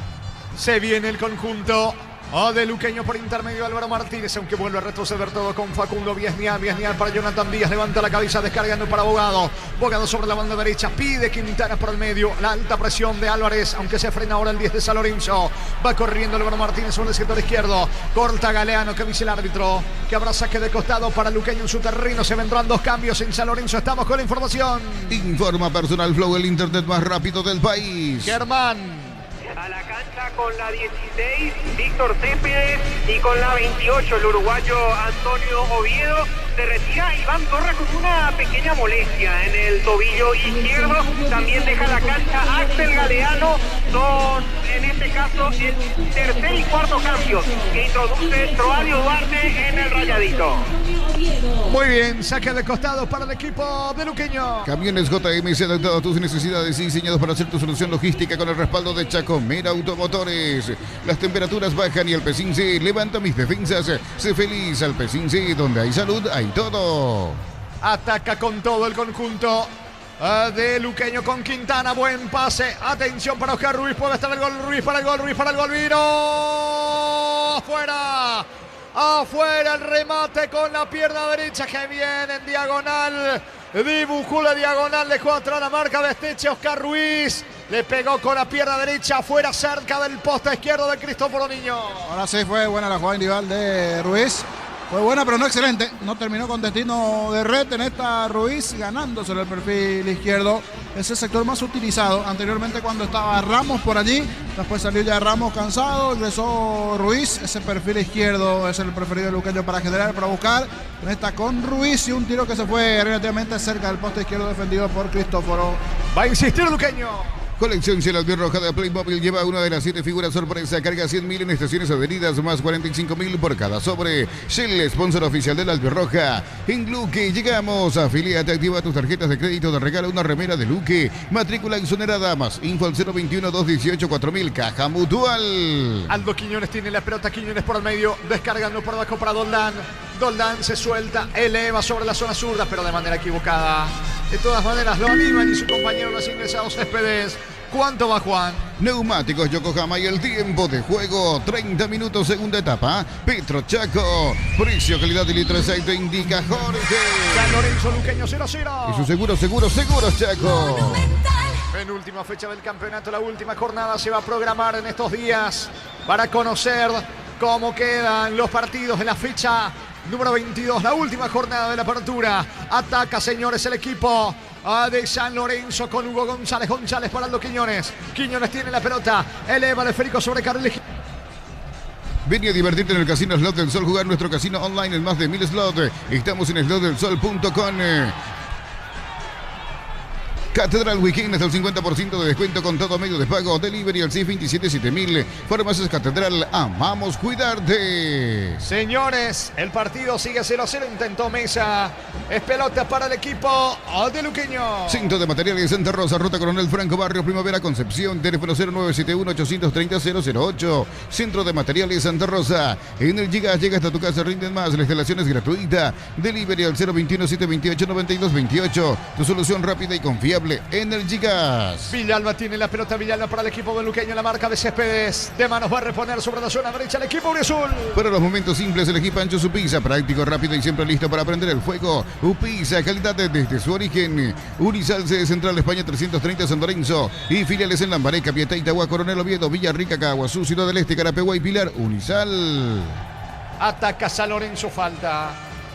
Se viene el conjunto de Luqueño por intermedio de Álvaro Martínez, aunque vuelve a retroceder todo con Facundo Viesnial para Jonathan Díaz, levanta la cabeza descargando para Bogado sobre la banda derecha, pide Quintana por el medio, la alta presión de Álvarez, aunque se frena ahora el 10 de San Lorenzo, va corriendo Álvaro Martínez sobre el sector izquierdo, corta Galeano, que dice el árbitro, que habrá saque de costado para Luqueño en su terreno, se vendrán dos cambios en San Lorenzo, estamos con la información. Informa Personal Flow, el internet más rápido del país. Germán. A la cancha con la 16, Víctor Céspedes, y con la 28, el uruguayo Antonio Oviedo. Se retira Iván Torres con una pequeña molestia en el tobillo izquierdo. También deja la cancha Axel Galeano. Son, en este caso, el tercer y cuarto cambio que introduce Troadio Duarte en el Rayadito. Muy bien, saque de costado para el equipo de Luqueño. Camiones JMC, adaptado a tus necesidades y diseñados para hacer tu solución logística con el respaldo de Chacomera Automotores. Las temperaturas bajan y el Pecince levanta mis defensas. Sé feliz al Pecince, donde hay salud, hay todo. Ataca con todo el conjunto de Luqueño con Quintana. Buen pase. Atención para Oscar Ruiz. Puede estar el gol. Ruiz para el gol. Vino. Afuera. Afuera el remate con la pierna derecha que viene en diagonal. Dibujó la diagonal, dejó atrás la marca de Esteche. Oscar Ruiz le pegó con la pierna derecha afuera, cerca del poste izquierdo de Cristóforo Niño. Ahora sí fue buena la jugada individual de Ruiz. Fue buena, pero no excelente. No terminó con destino de red en esta Ruiz, ganándose el perfil izquierdo. Es el sector más utilizado. Anteriormente cuando estaba Ramos por allí, después salió ya Ramos cansado, ingresó Ruiz. Ese perfil izquierdo es el preferido de Luqueño para generar, para buscar. En esta con Ruiz y un tiro que se fue relativamente cerca del poste izquierdo defendido por Cristóforo. Va a insistir Luqueño. Colección Shell Albirroja de Playmobil lleva una de las 7 figuras sorpresa. Carga 100.000 en estaciones adheridas más 45.000 por cada sobre. Shell, sponsor oficial de la Albirroja. En Luque llegamos. Afiliate, activa tus tarjetas de crédito, te regala una remera de Luque. Matrícula exonerada más. Info al 021-218-4000. Caja Mutual. Aldo Quiñones tiene la pelota. Quiñones por el medio. Descargando por abajo para Doldán. Doldán se suelta. Eleva sobre la zona zurda, pero de manera equivocada. De todas maneras lo animan y su compañero los ingresados Céspedes. ¿Cuánto va Juan? Neumáticos Yokohama y el tiempo de juego 30 minutos segunda etapa. Petro Chaco. Precio, calidad de litro de aceite indica Jorge. San Lorenzo Luqueño 0-0. Y su seguro Chaco. Penúltima fecha del campeonato, la última jornada se va a programar en estos días para conocer cómo quedan los partidos de la fecha número 22, la última jornada de la apertura. Ataca, señores, el equipo de San Lorenzo con Hugo González. González para Aldo Quiñones. Quiñones tiene la pelota. Eleva el esférico sobre Carles. Vení a divertirte en el Casino Slot del Sol, jugar nuestro casino online en más de 1000 slots. Estamos en slotdelsol.com. Catedral Weekend hasta el 50% de descuento con todo medio de pago. Delivery al 627-7000. Farmacias Catedral, amamos cuidarte. Señores, el partido sigue 0-0. Intentó Mesa. Es pelota para el equipo de Luqueño. Centro de Materiales Santa Rosa, Ruta Coronel Franco, Barrio Primavera, Concepción. Teléfono 0971-830-008. Centro de Materiales Santa Rosa. En el llega hasta tu casa, rinden más. La instalación es gratuita. Delivery al 021-728-9228. Tu solución rápida y confiable. Energy Gas. Villalba tiene la pelota. Villalba para el equipo de Luqueño. La marca de Céspedes. De manos va a reponer sobre la zona derecha el equipo Uriazul. Para los momentos simples, elegí Pancho Upisa. Práctico, rápido y siempre listo para prender el fuego. Upisa, calidad desde su origen. Unisalce, Central España 330 San Lorenzo. Y filiales en Lambaré, Capiatá, Itagua, Coronel Oviedo, Villarrica, Caguazú, Ciudad del Este, Carapegua y Pilar. Unisal. Ataca San Lorenzo.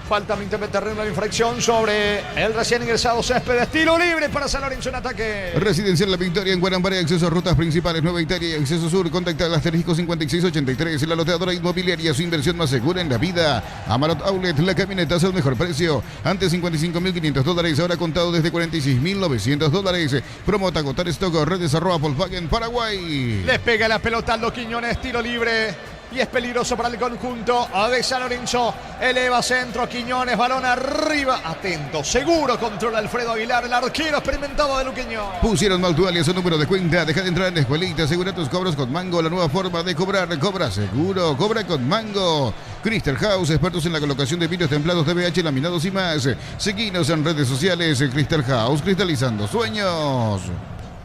Falta mitad de terreno, la infracción sobre el recién ingresado Céspedes. Tiro libre para San Lorenzo en ataque. Residencial La Victoria en Guarambaré, acceso a rutas principales, Nueva Italia y acceso sur. Contacta al asterisco 5683. La loteadora inmobiliaria, su inversión más segura en la vida. Amarot Outlet, la camioneta al mejor precio. Antes $55.500, ahora contado desde $46.900. Promota agotar stock, redes @ Volkswagen Paraguay. Les pega la pelota Aldo Quiñones, tiro libre. Y es peligroso para el conjunto de San Lorenzo. Eleva centro, Quiñones, balón arriba. Atento, seguro, controla Alfredo Aguilar, el arquero experimentado de Luqueño. Pusieron mal tu alias o número de cuenta. Deja de entrar en la escuelita. Asegura tus cobros con Mango. La nueva forma de cobrar. Cobra seguro. Cobra con Mango. Crystal House, expertos en la colocación de vidrios templados, DBH, laminados y más. Seguinos en redes sociales. Crystal House, cristalizando sueños.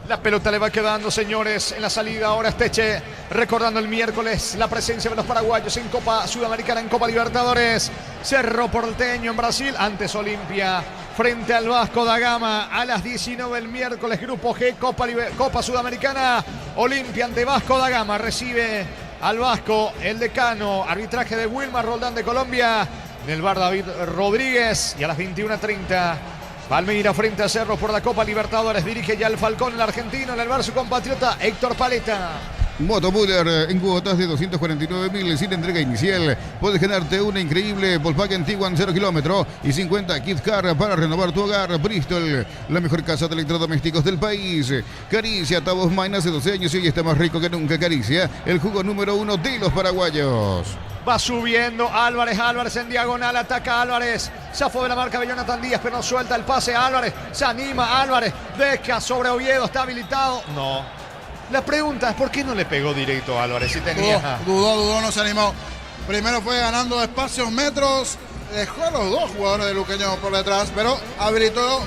La pelota le va quedando, señores, en la salida. Ahora Esteche, recordando el miércoles la presencia de los paraguayos en Copa Sudamericana, en Copa Libertadores. Cerro Porteño en Brasil, antes Olimpia, frente al Vasco da Gama a las 19 el miércoles. Grupo G, Copa Sudamericana. Olimpia ante Vasco da Gama. Recibe al Vasco el decano. Arbitraje de Wilmar Roldán de Colombia. En el bar David Rodríguez. Y a las 21:30... Palmeira frente a Cerro por la Copa Libertadores. Dirige ya el Falcón, el argentino, en el bar su compatriota Héctor Paleta. Motobuller en cuotas de 249.000 sin entrega inicial. Puedes ganarte una increíble Volkswagen Tiguan 0 kilómetro y 50 Kit Car para renovar tu hogar. Bristol, la mejor casa de electrodomésticos del país. Caricia, Tabos Mine hace 12 años y hoy está más rico que nunca. Caricia, el jugo número 1 de los paraguayos. Va subiendo Álvarez en diagonal, ataca Álvarez. Zafó de la marca de Jonathan Díaz, pero no suelta el pase a Álvarez. Se anima Álvarez, deja sobre Oviedo, está habilitado. No. La pregunta es, ¿por qué no le pegó directo a Álvarez? Si tenía... Dudó, no se animó. Primero fue ganando espacios, metros. Dejó a los dos jugadores de Luqueño por detrás, pero habilitó,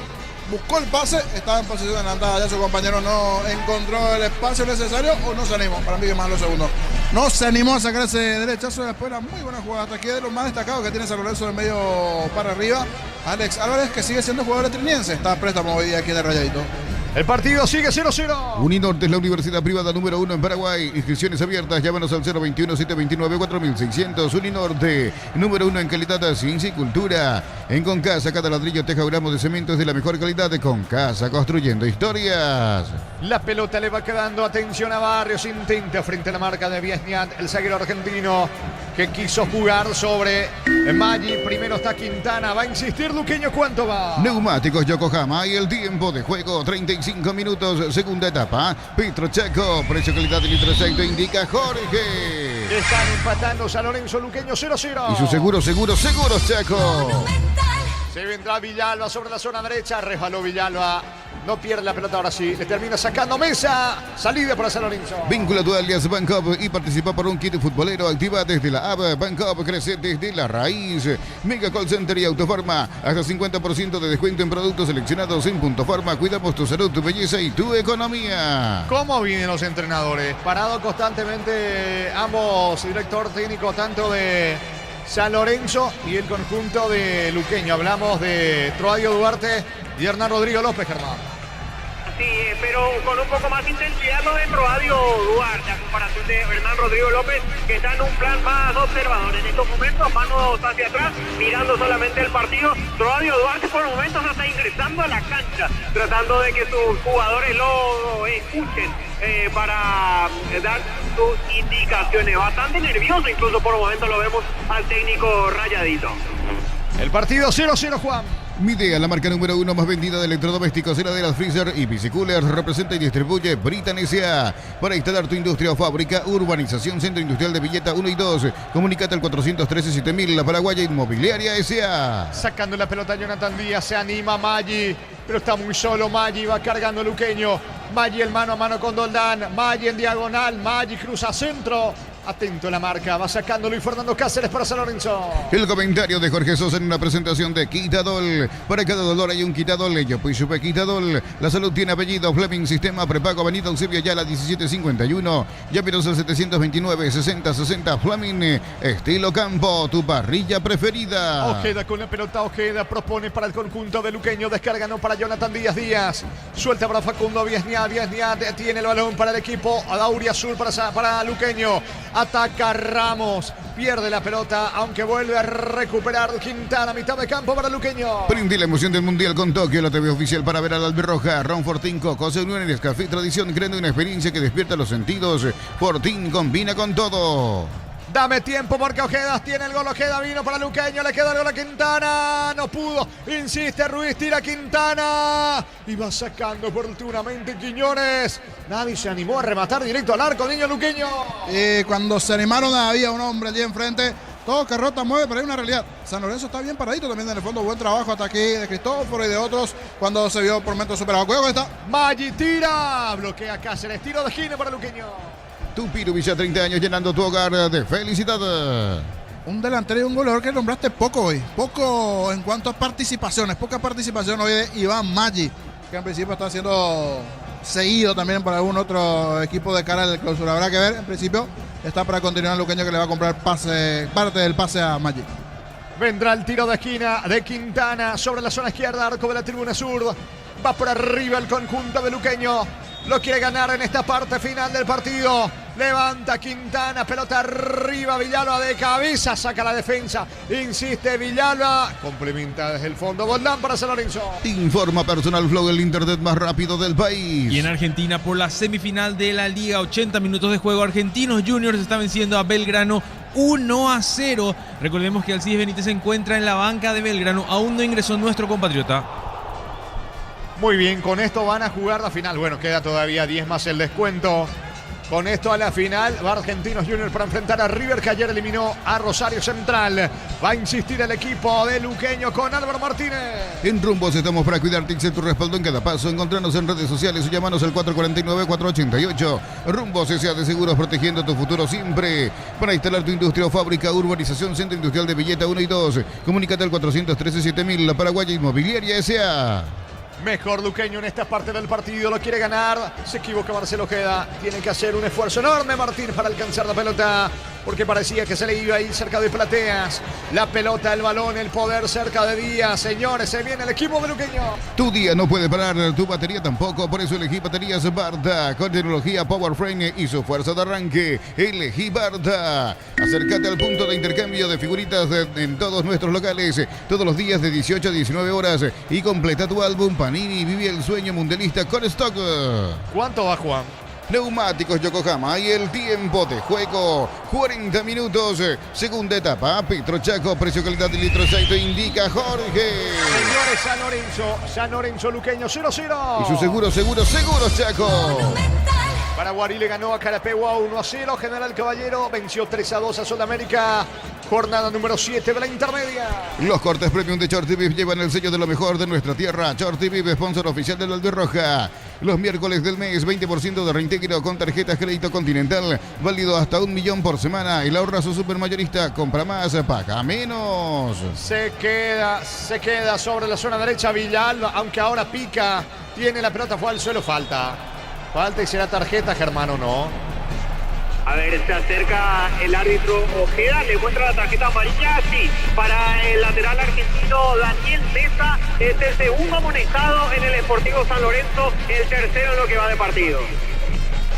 buscó el pase, estaba en posición adelantada. Ya su compañero no encontró el espacio necesario o no se animó. Para mí es más lo segundo. No se animó a sacar ese derechazo. Después una muy buena jugada. Hasta aquí de los más destacados que tiene San Lorenzo del medio para arriba. Alex Álvarez, que sigue siendo jugador triniense. Está a préstamo hoy día aquí en el Rayadito. El partido sigue 0-0. Uninorte es la universidad privada número 1 en Paraguay. Inscripciones abiertas. Llámanos al 021-729-4600. Uninorte, número 1 en calidad, ciencia y cultura. En Concasa, cada ladrillo, teja o gramo de cemento es de la mejor calidad. De Concasa, construyendo historias. La pelota le va quedando. Atención a Barrios. Intenta frente a la marca de Viesniat, el zaguero argentino que quiso jugar sobre Maggi. Primero está Quintana. Va a insistir Luqueño. ¿Cuánto va? Neumáticos Yokohama y el tiempo de juego 35 minutos, segunda etapa. Petro Chaco, precio calidad de litro aceite indica Jorge. Están empatando San Lorenzo, Luqueño 0-0. Y su seguros Chaco. Se vendrá Villalba sobre la zona derecha. Resbaló Villalba. No pierde la pelota ahora sí. Le termina sacando Mesa. Salida para San Lorenzo. Vincula tu alias Bancop y participa por un kit futbolero. Activa desde la app Bancop. Crece desde la raíz. Mega Call Center y Autofarma. Hasta 50% de descuento en productos seleccionados en Punto Farma. Cuidamos tu salud, tu belleza y tu economía. ¿Cómo vienen los entrenadores? Parado constantemente ambos, director técnico tanto de San Lorenzo y el conjunto de Luqueño. Hablamos de Troadio Duarte y Hernán Rodrigo López, Germán. Sí, pero con un poco más intensidad lo de Troadio Duarte, a comparación de Hernán Rodrigo López, que está en un plan más observador. En estos momentos, manos hacia atrás, mirando solamente el partido. Troadio Duarte por momentos está ingresando a la cancha, tratando de que sus jugadores lo escuchen para dar sus indicaciones. Bastante nervioso, incluso por momentos lo vemos al técnico rayadito. El partido 0-0, Juan. Midea, la marca número 1 más vendida de electrodomésticos, heladeras, freezer y piscicoolers. Representa y distribuye Britan S.A. Para instalar tu industria o fábrica, urbanización Centro Industrial de Villeta 1 y 2. Comunicate al 413-7000, la Paraguaya Inmobiliaria S.A. Sacando la pelota Jonathan Díaz, se anima Maggi, pero está muy solo Maggi, va cargando Luqueño. Maggi el mano a mano con Doldán, Maggi en diagonal, Maggi cruza centro. Atento la marca, va sacando Luis Fernando Cáceres para San Lorenzo. El comentario de Jorge Sosa en una presentación de Quitadol. Para cada dolor hay un Quitadol. Yo pues supe Quitadol. La salud tiene apellido. Fleming Sistema Prepago Avenida Eusebio Ayala 1751. Llámenos al 729-6060 Fleming. Estilo Campo, tu parrilla preferida. Ojeda con la pelota, Ojeda propone para el conjunto de Luqueño. Descarga no para Jonathan Díaz. Suelta para Facundo Viesniat. Viesniat tiene el balón para el equipo Dauri Azul para Luqueño. Ataca Ramos, pierde la pelota, aunque vuelve a recuperar Quintana, mitad de campo para Luqueño. Prende la emoción del Mundial con Tokio, la TV oficial para ver a la albirroja. Ron Fortín, Coco, se unió en el Café Tradición, creando una experiencia que despierta los sentidos. Fortín combina con todo. Dame tiempo porque Ojeda tiene el gol. Ojeda vino para Luqueño. Le queda el gol a Quintana. No pudo. Insiste Ruiz. Tira Quintana. Y va sacando oportunamente Quiñones. Nadie se animó a rematar directo al arco. Niño Luqueño. Y cuando se animaron había un hombre allí enfrente. Todo Carrota mueve, pero hay una realidad. San Lorenzo está bien paradito también en el fondo. Buen trabajo hasta aquí de Cristóforo y de otros cuando se vio por momentos superado. Cuidado con esta. Maggi tira. Bloquea Cáceres. Tiro de esquina para Luqueño. Tupiru Villa 30 años llenando tu hogar de felicidad. Un delantero y un goleador que nombraste poco hoy. Poco en cuanto a participaciones. Poca participación hoy de Iván Maggi, que en principio está siendo seguido también por algún otro equipo de cara al clausura. Habrá que ver. En principio está para continuar Luqueño, que le va a comprar parte del pase a Maggi. Vendrá el tiro de esquina de Quintana sobre la zona izquierda, arco de la tribuna sur. Va por arriba el conjunto de Luqueño. Lo quiere ganar en esta parte final del partido. Levanta Quintana, pelota arriba, Villalba de cabeza, saca la defensa. Insiste Villalba, complementa desde el fondo. Boldán para San Lorenzo. Informa Personal Flow, el internet más rápido del país. Y en Argentina, por la semifinal de la Liga, 80 minutos de juego, Argentinos Juniors está venciendo a Belgrano 1-0. Recordemos que Alcides Benítez se encuentra en la banca de Belgrano. Aún no ingresó nuestro compatriota. Muy bien, con esto van a jugar la final. Bueno, queda todavía 10 más el descuento. Con esto a la final va Argentinos Juniors para enfrentar a River, que ayer eliminó a Rosario Central. Va a insistir el equipo de Luqueño con Álvaro Martínez. En Rumbos estamos para cuidarte y ser tu respaldo en cada paso. Encontrarnos en redes sociales o llamanos al 449-488. Rumbos S.A. de Seguros, protegiendo tu futuro siempre. Para instalar tu industria o fábrica, urbanización Centro Industrial de Villeta 1 y 2. Comunícate al 413-7000, la Paraguaya Inmobiliaria S.A. Mejor Luqueño en esta parte del partido, lo quiere ganar. Se equivoca Marcelo Ojeda. Tiene que hacer un esfuerzo enorme Martín para alcanzar la pelota. porque parecía que se le iba a ir cerca de Plateas. La pelota, el balón, el poder cerca de Díaz. Señores, se viene el equipo de Luqueño. Tu día no puede parar, tu batería tampoco, por eso elegí baterías Barda, con tecnología Power Frame y su fuerza de arranque. Elegí Barda. Acércate al punto de intercambio de figuritas en todos nuestros locales, todos los días de 18 a 19 horas, y completa tu álbum Panini y vive el sueño mundialista con stock. ¿Cuánto va, Juan? Neumáticos Yokohama y el tiempo de juego, 40 minutos, segunda etapa, Petrochaco, precio, calidad y litro aceite, indica Jorge. Señores, San Lorenzo Luqueño 0-0. Y su seguro, Chaco. Paraguarí le ganó a Carapegua 1-0. General Caballero venció 3-2 a Sudamérica. Jornada número 7 de la intermedia. Los cortes premium de Chortibib llevan el sello de lo mejor de nuestra tierra. Chortibib, sponsor oficial del Albirroja. Los miércoles del mes, 20% de reintegro con tarjetas Crédito Continental. Válido hasta 1 millón por semana. El ahorrazo supermayorista. Compra más, paga menos. Se queda sobre la zona derecha Villalba, aunque ahora pica. Tiene la pelota, fue al suelo, falta y será tarjeta, Germán, ¿o no? A ver, se acerca el árbitro Ojeda, le muestra la tarjeta amarilla, sí, para el lateral argentino Daniel Mesa. Es el segundo amonestado en el Sportivo San Lorenzo, el tercero en lo que va de partido.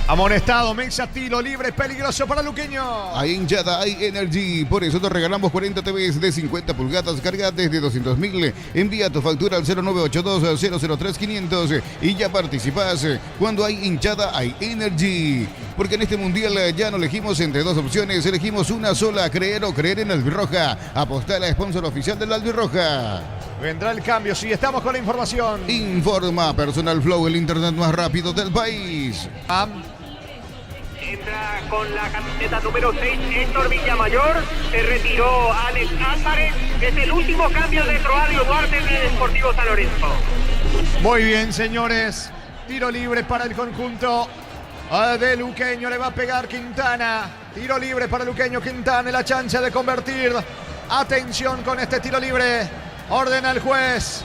Amonestado, Mesa, tiro libre, peligroso para Luqueño. Hay hinchada, hay energy. Por eso te regalamos 40 TVs de 50 pulgadas cargadas desde 200.000. Envía tu factura al 0982-003-500 y ya participas. Cuando hay hinchada, hay energy. Porque en este mundial ya no elegimos entre dos opciones, elegimos una sola: creer o creer en Albirroja. Apostar a sponsor oficial del Albirroja. Vendrá el cambio, sí, estamos con la información. Informa Personal Flow, el internet más rápido del país. Entra con la camiseta número 6 Héctor Villamayor, se retiró Alex Álvarez, es el último cambio de Troadio Duarte en el Sportivo San Lorenzo. Muy bien, señores, tiro libre para el conjunto de Luqueño, le va a pegar Quintana, tiro libre para Luqueño, Quintana, la chance de convertir. Atención con este tiro libre, ordena el juez.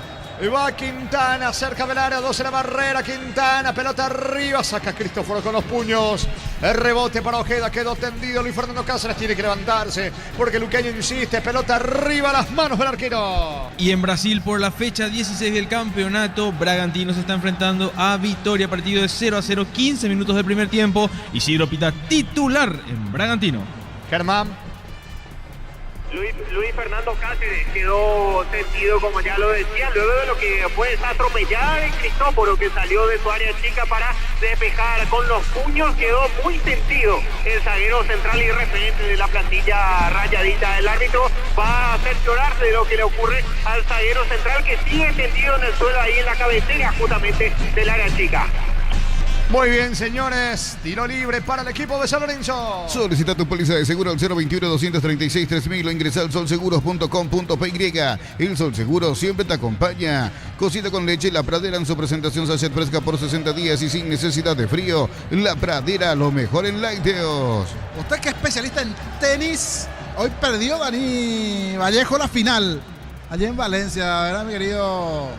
Va Quintana cerca del área, 2 en la barrera. Quintana, pelota arriba, saca Cristóforo con los puños. El rebote para Ojeda, quedó tendido. Luis Fernando Cáceres tiene que levantarse porque Luqueño insiste. Pelota arriba, las manos del arquero. Y en Brasil, por la fecha 16 del campeonato, Bragantino se está enfrentando a Vitória. Partido de 0-0, 15 minutos del primer tiempo. Isidro Pita, titular en Bragantino. Germán. Luis Fernando Cáceres quedó sentido, como ya lo decía, luego de lo que fue esa atropellada de Cristóforo, que salió de su área chica para despejar con los puños. Quedó muy sentido el zaguero central y referente de la plantilla rayadita. El árbitro va a cerciorarse de lo que le ocurre al zaguero central, que sigue tendido en el suelo ahí en la cabecera justamente del área chica. Muy bien, señores, tiro libre para el equipo de San Lorenzo. Solicita tu póliza de seguro al 021-236-3000 o ingresa al solseguros.com.py. El Sol Seguro siempre te acompaña. Cocida con leche, La Pradera en su presentación sachet fresca por 60 días y sin necesidad de frío. La Pradera, lo mejor en lácteos. Usted que es especialista en tenis, hoy perdió Dani Vallejo la final allí en Valencia, ¿verdad, mi querido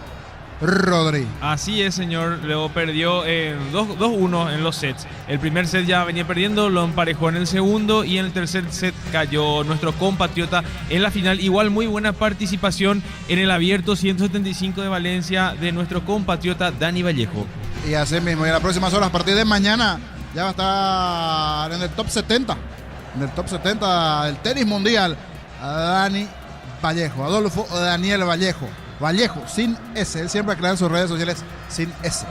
Rodri? Así es, señor. Luego perdió 2-1 en los sets. El primer set ya venía perdiendo, lo emparejó en el segundo y en el tercer set cayó nuestro compatriota en la final. Igual muy buena participación en el abierto 175 de Valencia de nuestro compatriota Dani Vallejo. Y así mismo, y en las próximas horas, a partir de mañana, ya va a estar en el top 70. En el top 70 del tenis mundial, a Dani Vallejo, Adolfo Daniel Vallejo, sin S, él siempre aclara en sus redes sociales sin S.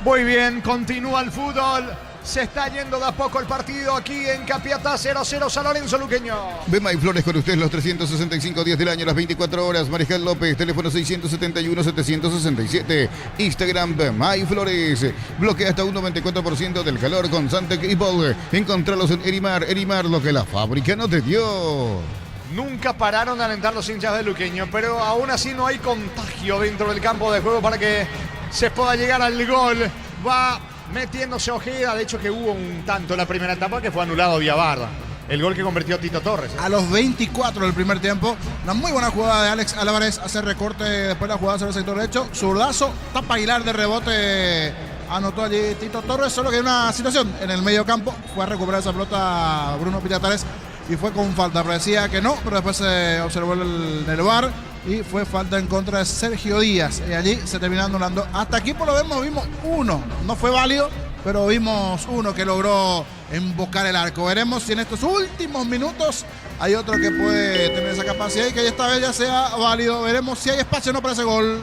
Muy bien, continúa el fútbol. Se está yendo de a poco el partido aquí en Capiatá, 0-0 San Lorenzo Luqueño. Bemay Flores con usted los 365 días del año, las 24 horas. Marijal López, teléfono 671-767. Instagram Bemay Flores. Bloquea hasta un 94% del calor con Santec y Paul. Encontralos en Erimar, lo que la fábrica no te dio. Nunca pararon de alentar los hinchas de Luqueño, pero aún así no hay contagio dentro del campo de juego para que se pueda llegar al gol. Va metiéndose Ojeda, de hecho que hubo un tanto en la primera etapa que fue anulado vía VAR. El gol que convirtió Tito Torres. A los 24 del primer tiempo, una muy buena jugada de Alex Álvarez, hace recorte después de la jugada sobre el sector derecho, zurdazo, tapa Aguilar de rebote anotó allí Tito Torres, solo que hay una situación en el medio campo. Fue a recuperar esa pelota Bruno Piratares y fue con falta. Parecía que no, pero después se observó en el VAR y fue falta en contra de Sergio Díaz. Y allí se terminó anulando. Hasta aquí por lo menos vimos uno. No fue válido, pero vimos uno que logró embocar el arco. Veremos si en estos últimos minutos hay otro que puede tener esa capacidad y que esta vez ya sea válido. Veremos si hay espacio o no para ese gol.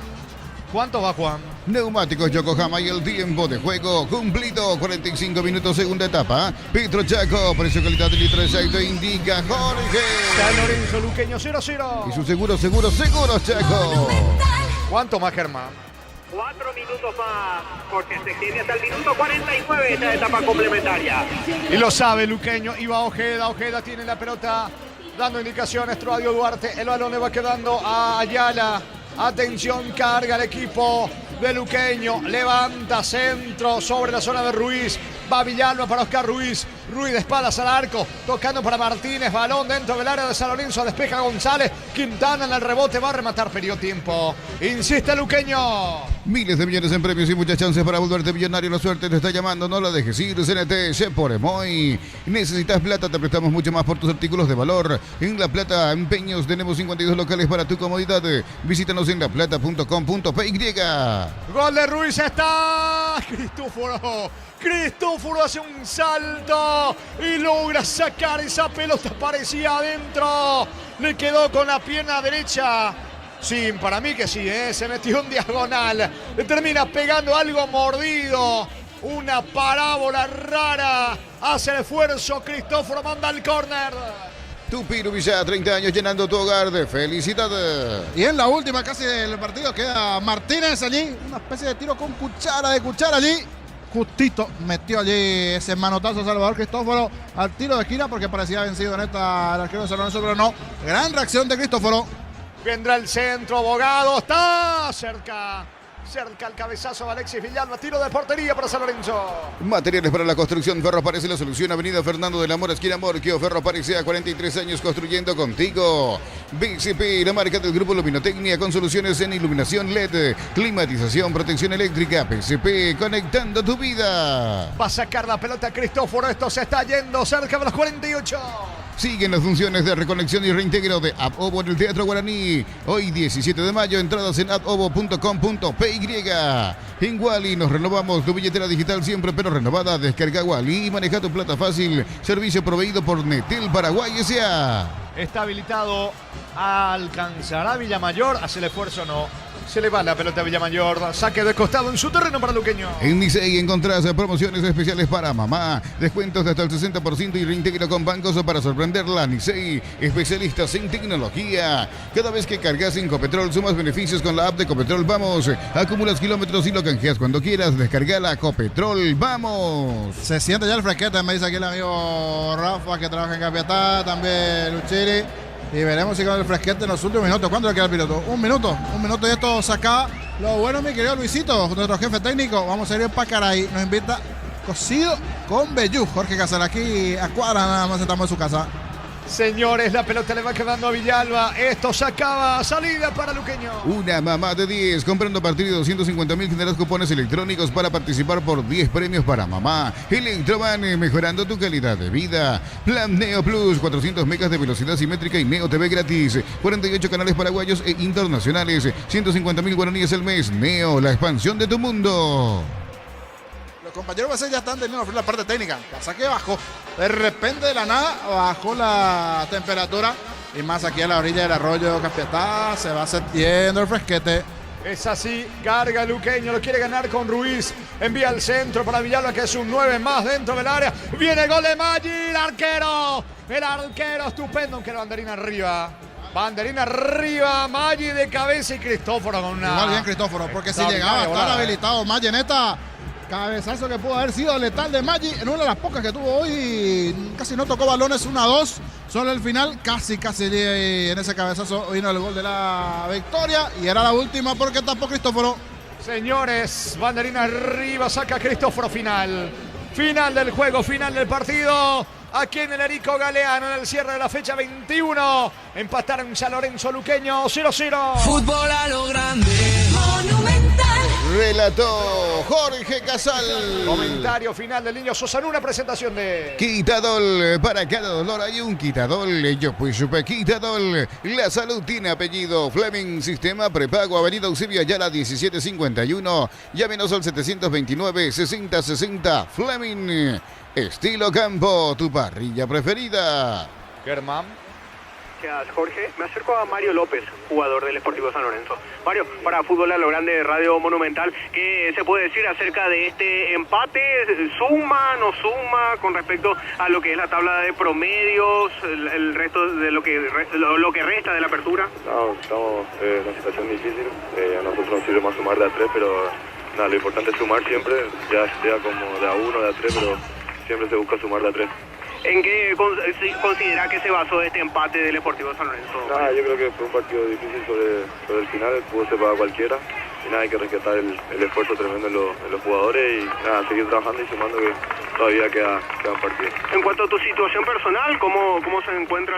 ¿Cuánto va, Juan? Neumáticos Yokohama y el tiempo de juego cumplido, 45 minutos, segunda etapa. Petro Chaco, precio calidad de litro de aceite, indica Jorge. San Lorenzo Luqueño 0-0. Y su seguro Chaco. ¿Cuánto más, Germán? 4 minutos más, porque se extiende hasta el minuto 49 esta etapa complementaria. Y lo sabe Luqueño, iba Ojeda tiene la pelota, dando indicaciones, Troadio Duarte, el balón le va quedando a Ayala. Atención, carga el equipo de Luqueño, levanta centro sobre la zona de Ruiz, va Villalba para Oscar Ruiz, Ruiz de espaldas al arco, tocando para Martínez, balón dentro del área de San Lorenzo, despeja González, Quintana en el rebote, va a rematar, perdió tiempo, insiste Luqueño. Miles de millones en premios y muchas chances para volverte millonario. La suerte te está llamando, no la dejes ir. CNT, Shepor Emoy. Necesitas plata, te prestamos mucho más por tus artículos de valor. En La Plata, Empeños, tenemos 52 locales para tu comodidad. Visítanos en laplata.com.py. Gol de Ruiz, está Cristóforo hace un salto y logra sacar esa pelota, parecía adentro. Le quedó con la pierna derecha. Sí, para mí que sí, se metió en diagonal. Le termina pegando algo mordido. Una parábola rara. Hace el esfuerzo. Cristóforo manda al córner. Tupiru Villa, 30 años llenando tu hogar de felicidad. Y en la última casi del partido queda Martínez allí. Una especie de tiro con cuchara allí. Justito metió allí ese manotazo Salvador Cristóforo al tiro de esquina porque parecía vencido en esta el arquero de San Lorenzo, pero no. Gran reacción de Cristóforo. Vendrá el centro, Abogado, está cerca el cabezazo de Alexis Villalba, tiro de portería para San Lorenzo. Materiales para la construcción, Ferro Parece la solución, Avenida Fernando de la Mora, esquina Morquio. Ferro Parece a 43 años construyendo contigo. BCP, la marca del grupo Luminotecnia, con soluciones en iluminación LED, climatización, protección eléctrica. BCP, conectando tu vida. Va a sacar la pelota Cristóforo, esto se está yendo cerca de los 48. Siguen las funciones de reconexión y reintegro de AppOvo en el Teatro Guaraní. Hoy 17 de mayo, entradas en appovo.com.py. En Wally nos renovamos tu billetera digital siempre pero renovada. Descarga Wally y maneja tu plata fácil. Servicio proveído por Netel Paraguay S.A. Está habilitado, alcanzará Villamayor, hace el esfuerzo, no. Se le va la pelota a Villamayor, saque de costado en su terreno para Luqueño. En Nicey encontrás promociones especiales para mamá, descuentos de hasta el 60% y reintegro con bancos para sorprenderla. Nicey, especialistas en tecnología. Cada vez que cargas en Copetrol sumas beneficios con la app de Copetrol Vamos. Acumulas kilómetros y lo canjeas cuando quieras. Descargala Copetrol Vamos. Se siente ya el fresquete, me dice aquí el amigo Rafa que trabaja en Capiatá, también Luchiri. Y veremos si con el fresquete en los últimos minutos. ¿Cuánto le queda al piloto? Un minuto y esto se acaba. Lo bueno, mi querido Luisito, nuestro jefe técnico. Vamos a ir en Pacaraí. Nos invita cocido con vellú. Jorge Casal, aquí a cuadra nada más estamos en su casa. Señores, la pelota le va quedando a Villalba. Esto se acaba. Salida para Luqueño. Una mamá de 10. Comprando a partir de 250.000 generas cupones electrónicos para participar por 10 premios para mamá. Electroban, mejorando tu calidad de vida. Plan Neo Plus, 400 megas de velocidad simétrica y Neo TV gratis. 48 canales paraguayos e internacionales. 150.000 guaraníes al mes. Neo, la expansión de tu mundo. Los compañeros ya están teniendo la parte técnica. Pasa que bajó. De repente de la nada bajó la temperatura. Y más aquí a la orilla del arroyo Capiatá se va sintiendo el fresquete. Es así, carga Luqueño, lo quiere ganar con Ruiz. Envía al centro para Villalba, que es un 9 más dentro del área. Viene el gol de Maggi, el arquero estupendo, aunque la banderina arriba. Banderina arriba, Maggi de cabeza y Cristóforo con una... Igual bien Cristóforo, porque si llegaba a estar habilitado Maggi en esta... Cabezazo que pudo haber sido letal de Maggi en una de las pocas que tuvo hoy. Casi no tocó balones, 1-2. Solo el final, casi en ese cabezazo vino el gol de la victoria. Y era la última porque tapó Cristóforo. Señores, banderina arriba, saca Cristóforo, final. Final del juego, final del partido. Aquí en el Erico Galeano, en el cierre de la fecha 21. Empataron en San Lorenzo Luqueño 0-0. Fútbol a lo grande. Monumental. relató Jorge Casal. Comentario final del Niño Sosa en una presentación de Quitadol, para cada dolor hay un Quitadol. Yo pues supe Quitadol. La salud tiene apellido Fleming. Sistema prepago, Avenida Eusebio Ayala 1751. Llámenos al 729-6060. Fleming. Estilo Campo, tu parrilla preferida. Germán. Gracias, Jorge. Me acerco a Mario López, jugador del Sportivo San Lorenzo. Mario, para Fútbol a lo Grande de Radio Monumental, ¿qué se puede decir acerca de este empate? ¿Suma, no suma con respecto a lo que es la tabla de promedios, el resto de lo que resta de la apertura? No, estamos en una situación difícil. A nosotros nos sirve más sumar de a 3, pero nada, lo importante es sumar siempre, ya sea como de a 1, de a 3, pero siempre se busca sumar de a 3. ¿En qué considera que se basó este empate del Sportivo San Lorenzo? Nada, yo creo que fue un partido difícil sobre el final, pudo ser para cualquiera. Y nada, hay que rescatar el esfuerzo tremendo en los jugadores y nada, seguir trabajando y sumando que todavía quedan partidos. En cuanto a tu situación personal, ¿cómo se encuentra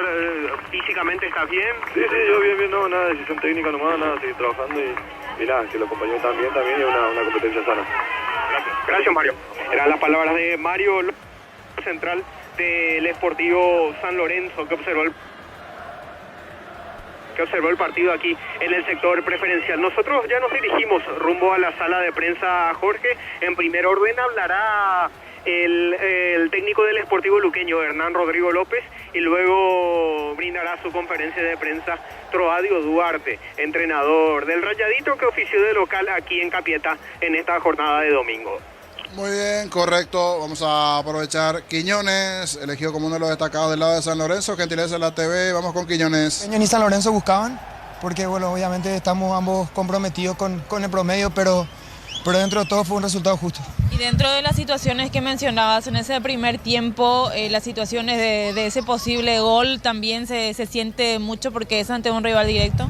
físicamente? ¿Estás bien? Sí, yo bien, no, nada, decisión técnica nomás, nada, seguir trabajando y nada, que los compañeros también y una competencia sana. Gracias, Mario. Eran las palabras de Mario, central del Sportivo San Lorenzo, que observó el partido aquí en el sector preferencial. Nosotros ya nos dirigimos rumbo a la sala de prensa, Jorge. En primer orden hablará el técnico del Sportivo Luqueño, Hernán Rodrigo López, y luego brindará su conferencia de prensa Troadio Duarte, entrenador del Rayadito que ofició de local aquí en Capieta en esta jornada de domingo. Muy bien, correcto. Vamos a aprovechar Quiñones, elegido como uno de los destacados del lado de San Lorenzo. Gentileza de la TV, vamos con Quiñones. Quiñones y San Lorenzo buscaban, porque bueno, obviamente estamos ambos comprometidos con el promedio, pero dentro de todo fue un resultado justo. Y dentro de las situaciones que mencionabas en ese primer tiempo, las situaciones de ese posible gol también se siente mucho porque es ante un rival directo.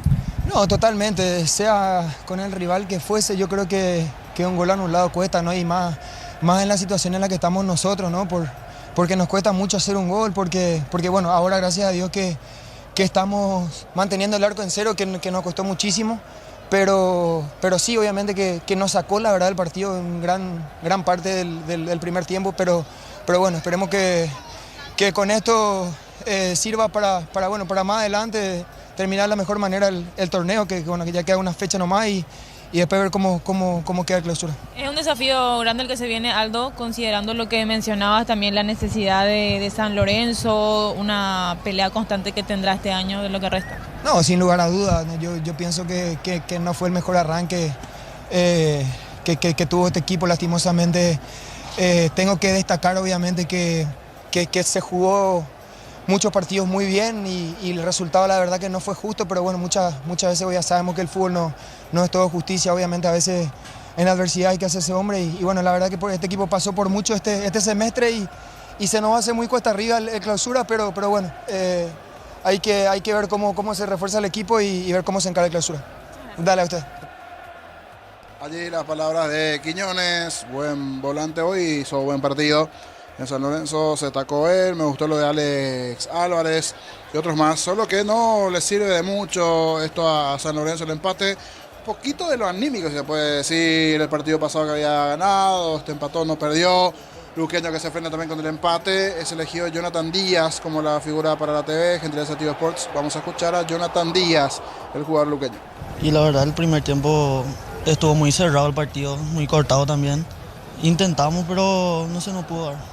No, totalmente, sea con el rival que fuese, yo creo que un gol anulado cuesta, ¿no? Y más en la situación en la que estamos nosotros, ¿no? Porque nos cuesta mucho hacer un gol, porque bueno, ahora gracias a Dios que estamos manteniendo el arco en cero, que nos costó muchísimo, pero sí, obviamente que nos sacó la verdad del partido en gran parte del primer tiempo, pero bueno, esperemos que con esto sirva para más adelante terminar de la mejor manera el torneo, que ya queda una fecha nomás y después ver cómo queda la clausura. Es un desafío grande el que se viene, Aldo, considerando lo que mencionabas, también la necesidad de San Lorenzo, una pelea constante que tendrá este año de lo que resta. No, sin lugar a dudas, yo pienso que no fue el mejor arranque que tuvo este equipo, lastimosamente. Tengo que destacar obviamente que se jugó muchos partidos muy bien y el resultado la verdad que no fue justo, pero bueno, muchas veces ya sabemos que el fútbol no es todo justicia, obviamente a veces en la adversidad hay que hacerse hombre y bueno, la verdad que este equipo pasó por mucho este semestre y se nos hace muy cuesta arriba el clausura, pero bueno, hay que ver cómo se refuerza el equipo y ver cómo se encara el clausura. Dale a usted. Allí las palabras de Quiñones, buen volante hoy, hizo buen partido. En San Lorenzo se destacó él, me gustó lo de Alex Álvarez y otros más, solo que no le sirve de mucho esto a San Lorenzo el empate, un poquito de lo anímico si se puede decir, el partido pasado que había ganado, empató, no perdió, Luqueño que se frena también con el empate, es elegido Jonathan Díaz como la figura para la TV, gentileza de Tivo Sports, vamos a escuchar a Jonathan Díaz, el jugador luqueño. Y la verdad el primer tiempo estuvo muy cerrado el partido, muy cortado también, intentamos pero no se nos pudo dar.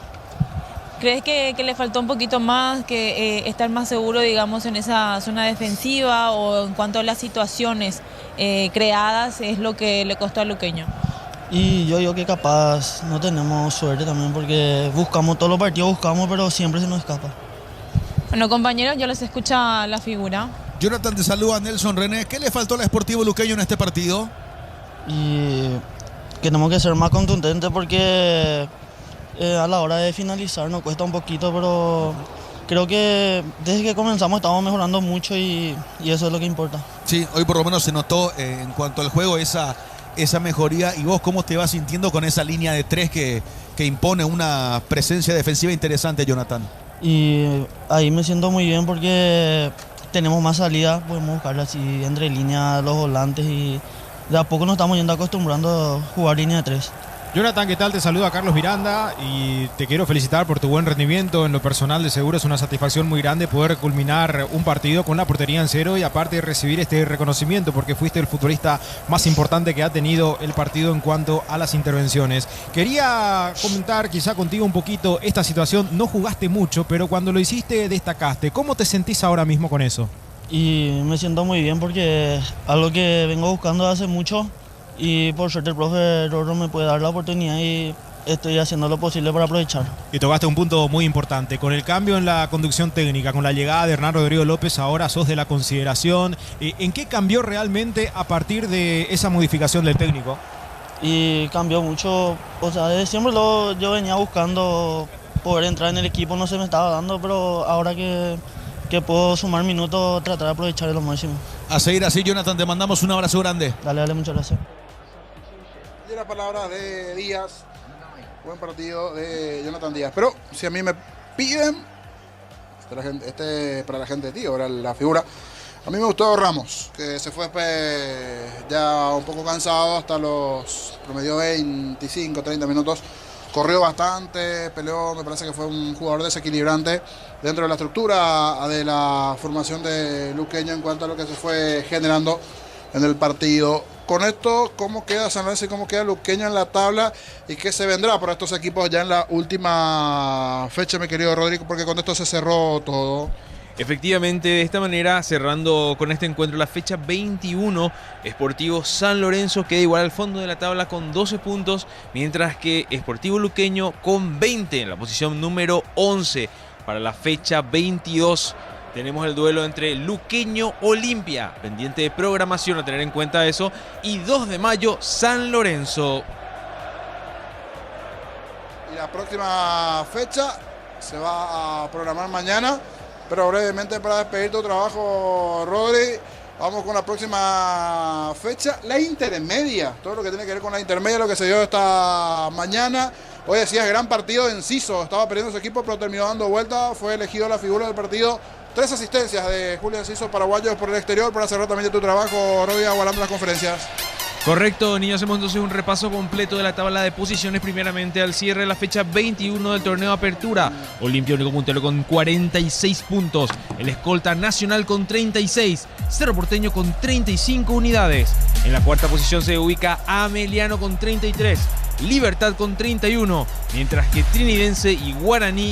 ¿Crees que le faltó un poquito más, que estar más seguro, digamos, en esa zona defensiva o en cuanto a las situaciones creadas es lo que le costó a Luqueño? Y yo digo que capaz no tenemos suerte también porque buscamos todos los partidos, pero siempre se nos escapa. Bueno, compañeros, ya les escucha la figura. Jonathan, te saluda Nelson René. ¿Qué le faltó al Sportivo Luqueño en este partido? Y tenemos que ser más contundentes porque a la hora de finalizar nos cuesta un poquito, pero creo que desde que comenzamos estamos mejorando mucho y eso es lo que importa. Sí, hoy por lo menos se notó en cuanto al juego esa mejoría. ¿Y vos cómo te vas sintiendo con esa línea de tres que impone una presencia defensiva interesante, Jonathan? Y ahí me siento muy bien porque tenemos más salida, podemos buscarla así entre líneas los volantes y de a poco nos estamos yendo acostumbrando a jugar línea de 3. Jonathan, ¿qué tal? Te saluda Carlos Miranda y te quiero felicitar por tu buen rendimiento. En lo personal, de seguro es una satisfacción muy grande poder culminar un partido con la portería en cero y aparte recibir este reconocimiento porque fuiste el futbolista más importante que ha tenido el partido en cuanto a las intervenciones. Quería comentar quizá contigo un poquito esta situación. No jugaste mucho, pero cuando lo hiciste destacaste. ¿Cómo te sentís ahora mismo con eso? Y me siento muy bien porque es algo que vengo buscando hace mucho. Y por suerte el profe Rorro me puede dar la oportunidad y estoy haciendo lo posible para aprovechar. Y tocaste un punto muy importante. Con el cambio en la conducción técnica, con la llegada de Hernán Rodrigo López, ahora sos de la consideración. ¿En qué cambió realmente a partir de esa modificación del técnico? Y cambió mucho. O sea, desde siempre yo venía buscando poder entrar en el equipo, no se me estaba dando, pero ahora que puedo sumar minutos, tratar de aprovechar lo máximo. A seguir así, Jonathan, te mandamos un abrazo grande. Dale, muchas gracias. Y las palabras de Díaz, buen partido de Jonathan Díaz. Pero si a mí me piden, para la gente de Tío, era la figura. A mí me gustó Ramos, que se fue ya un poco cansado hasta los promedio 25, 30 minutos. Corrió bastante, peleó, me parece que fue un jugador desequilibrante dentro de la estructura de la formación de Luqueño en cuanto a lo que se fue generando en el partido. Con esto, ¿cómo queda San Lorenzo y cómo queda Luqueño en la tabla? ¿Y qué se vendrá para estos equipos ya en la última fecha, mi querido Rodrigo? Porque con esto se cerró todo. Efectivamente, de esta manera, cerrando con este encuentro la fecha 21, Sportivo San Lorenzo queda igual al fondo de la tabla con 12 puntos, mientras que Sportivo Luqueño con 20 en la posición número 11. Para la fecha 22 tenemos el duelo entre Luqueño Olimpia, pendiente de programación a tener en cuenta eso, y 2 de mayo San Lorenzo. Y la próxima fecha se va a programar mañana, pero brevemente para despedir tu trabajo, Rodri, vamos con la próxima fecha, la intermedia, todo lo que tiene que ver con la intermedia, lo que se dio esta mañana. Hoy decías, gran partido de Enciso, estaba perdiendo su equipo, pero terminó dando vuelta, fue elegido la figura del partido. 3 asistencias de Julio Enciso, paraguayos por el exterior, para cerrar también tu trabajo, Rodri, aguardando las conferencias. Correcto, niños, hacemos entonces un repaso completo de la tabla de posiciones, primeramente al cierre de la fecha 21 del torneo Apertura. Olimpia único puntero con 46 puntos, el escolta Nacional con 36, Cerro Porteño con 35 unidades. En la cuarta posición se ubica Ameliano con 33, Libertad con 31, mientras que Trinidense y Guaraní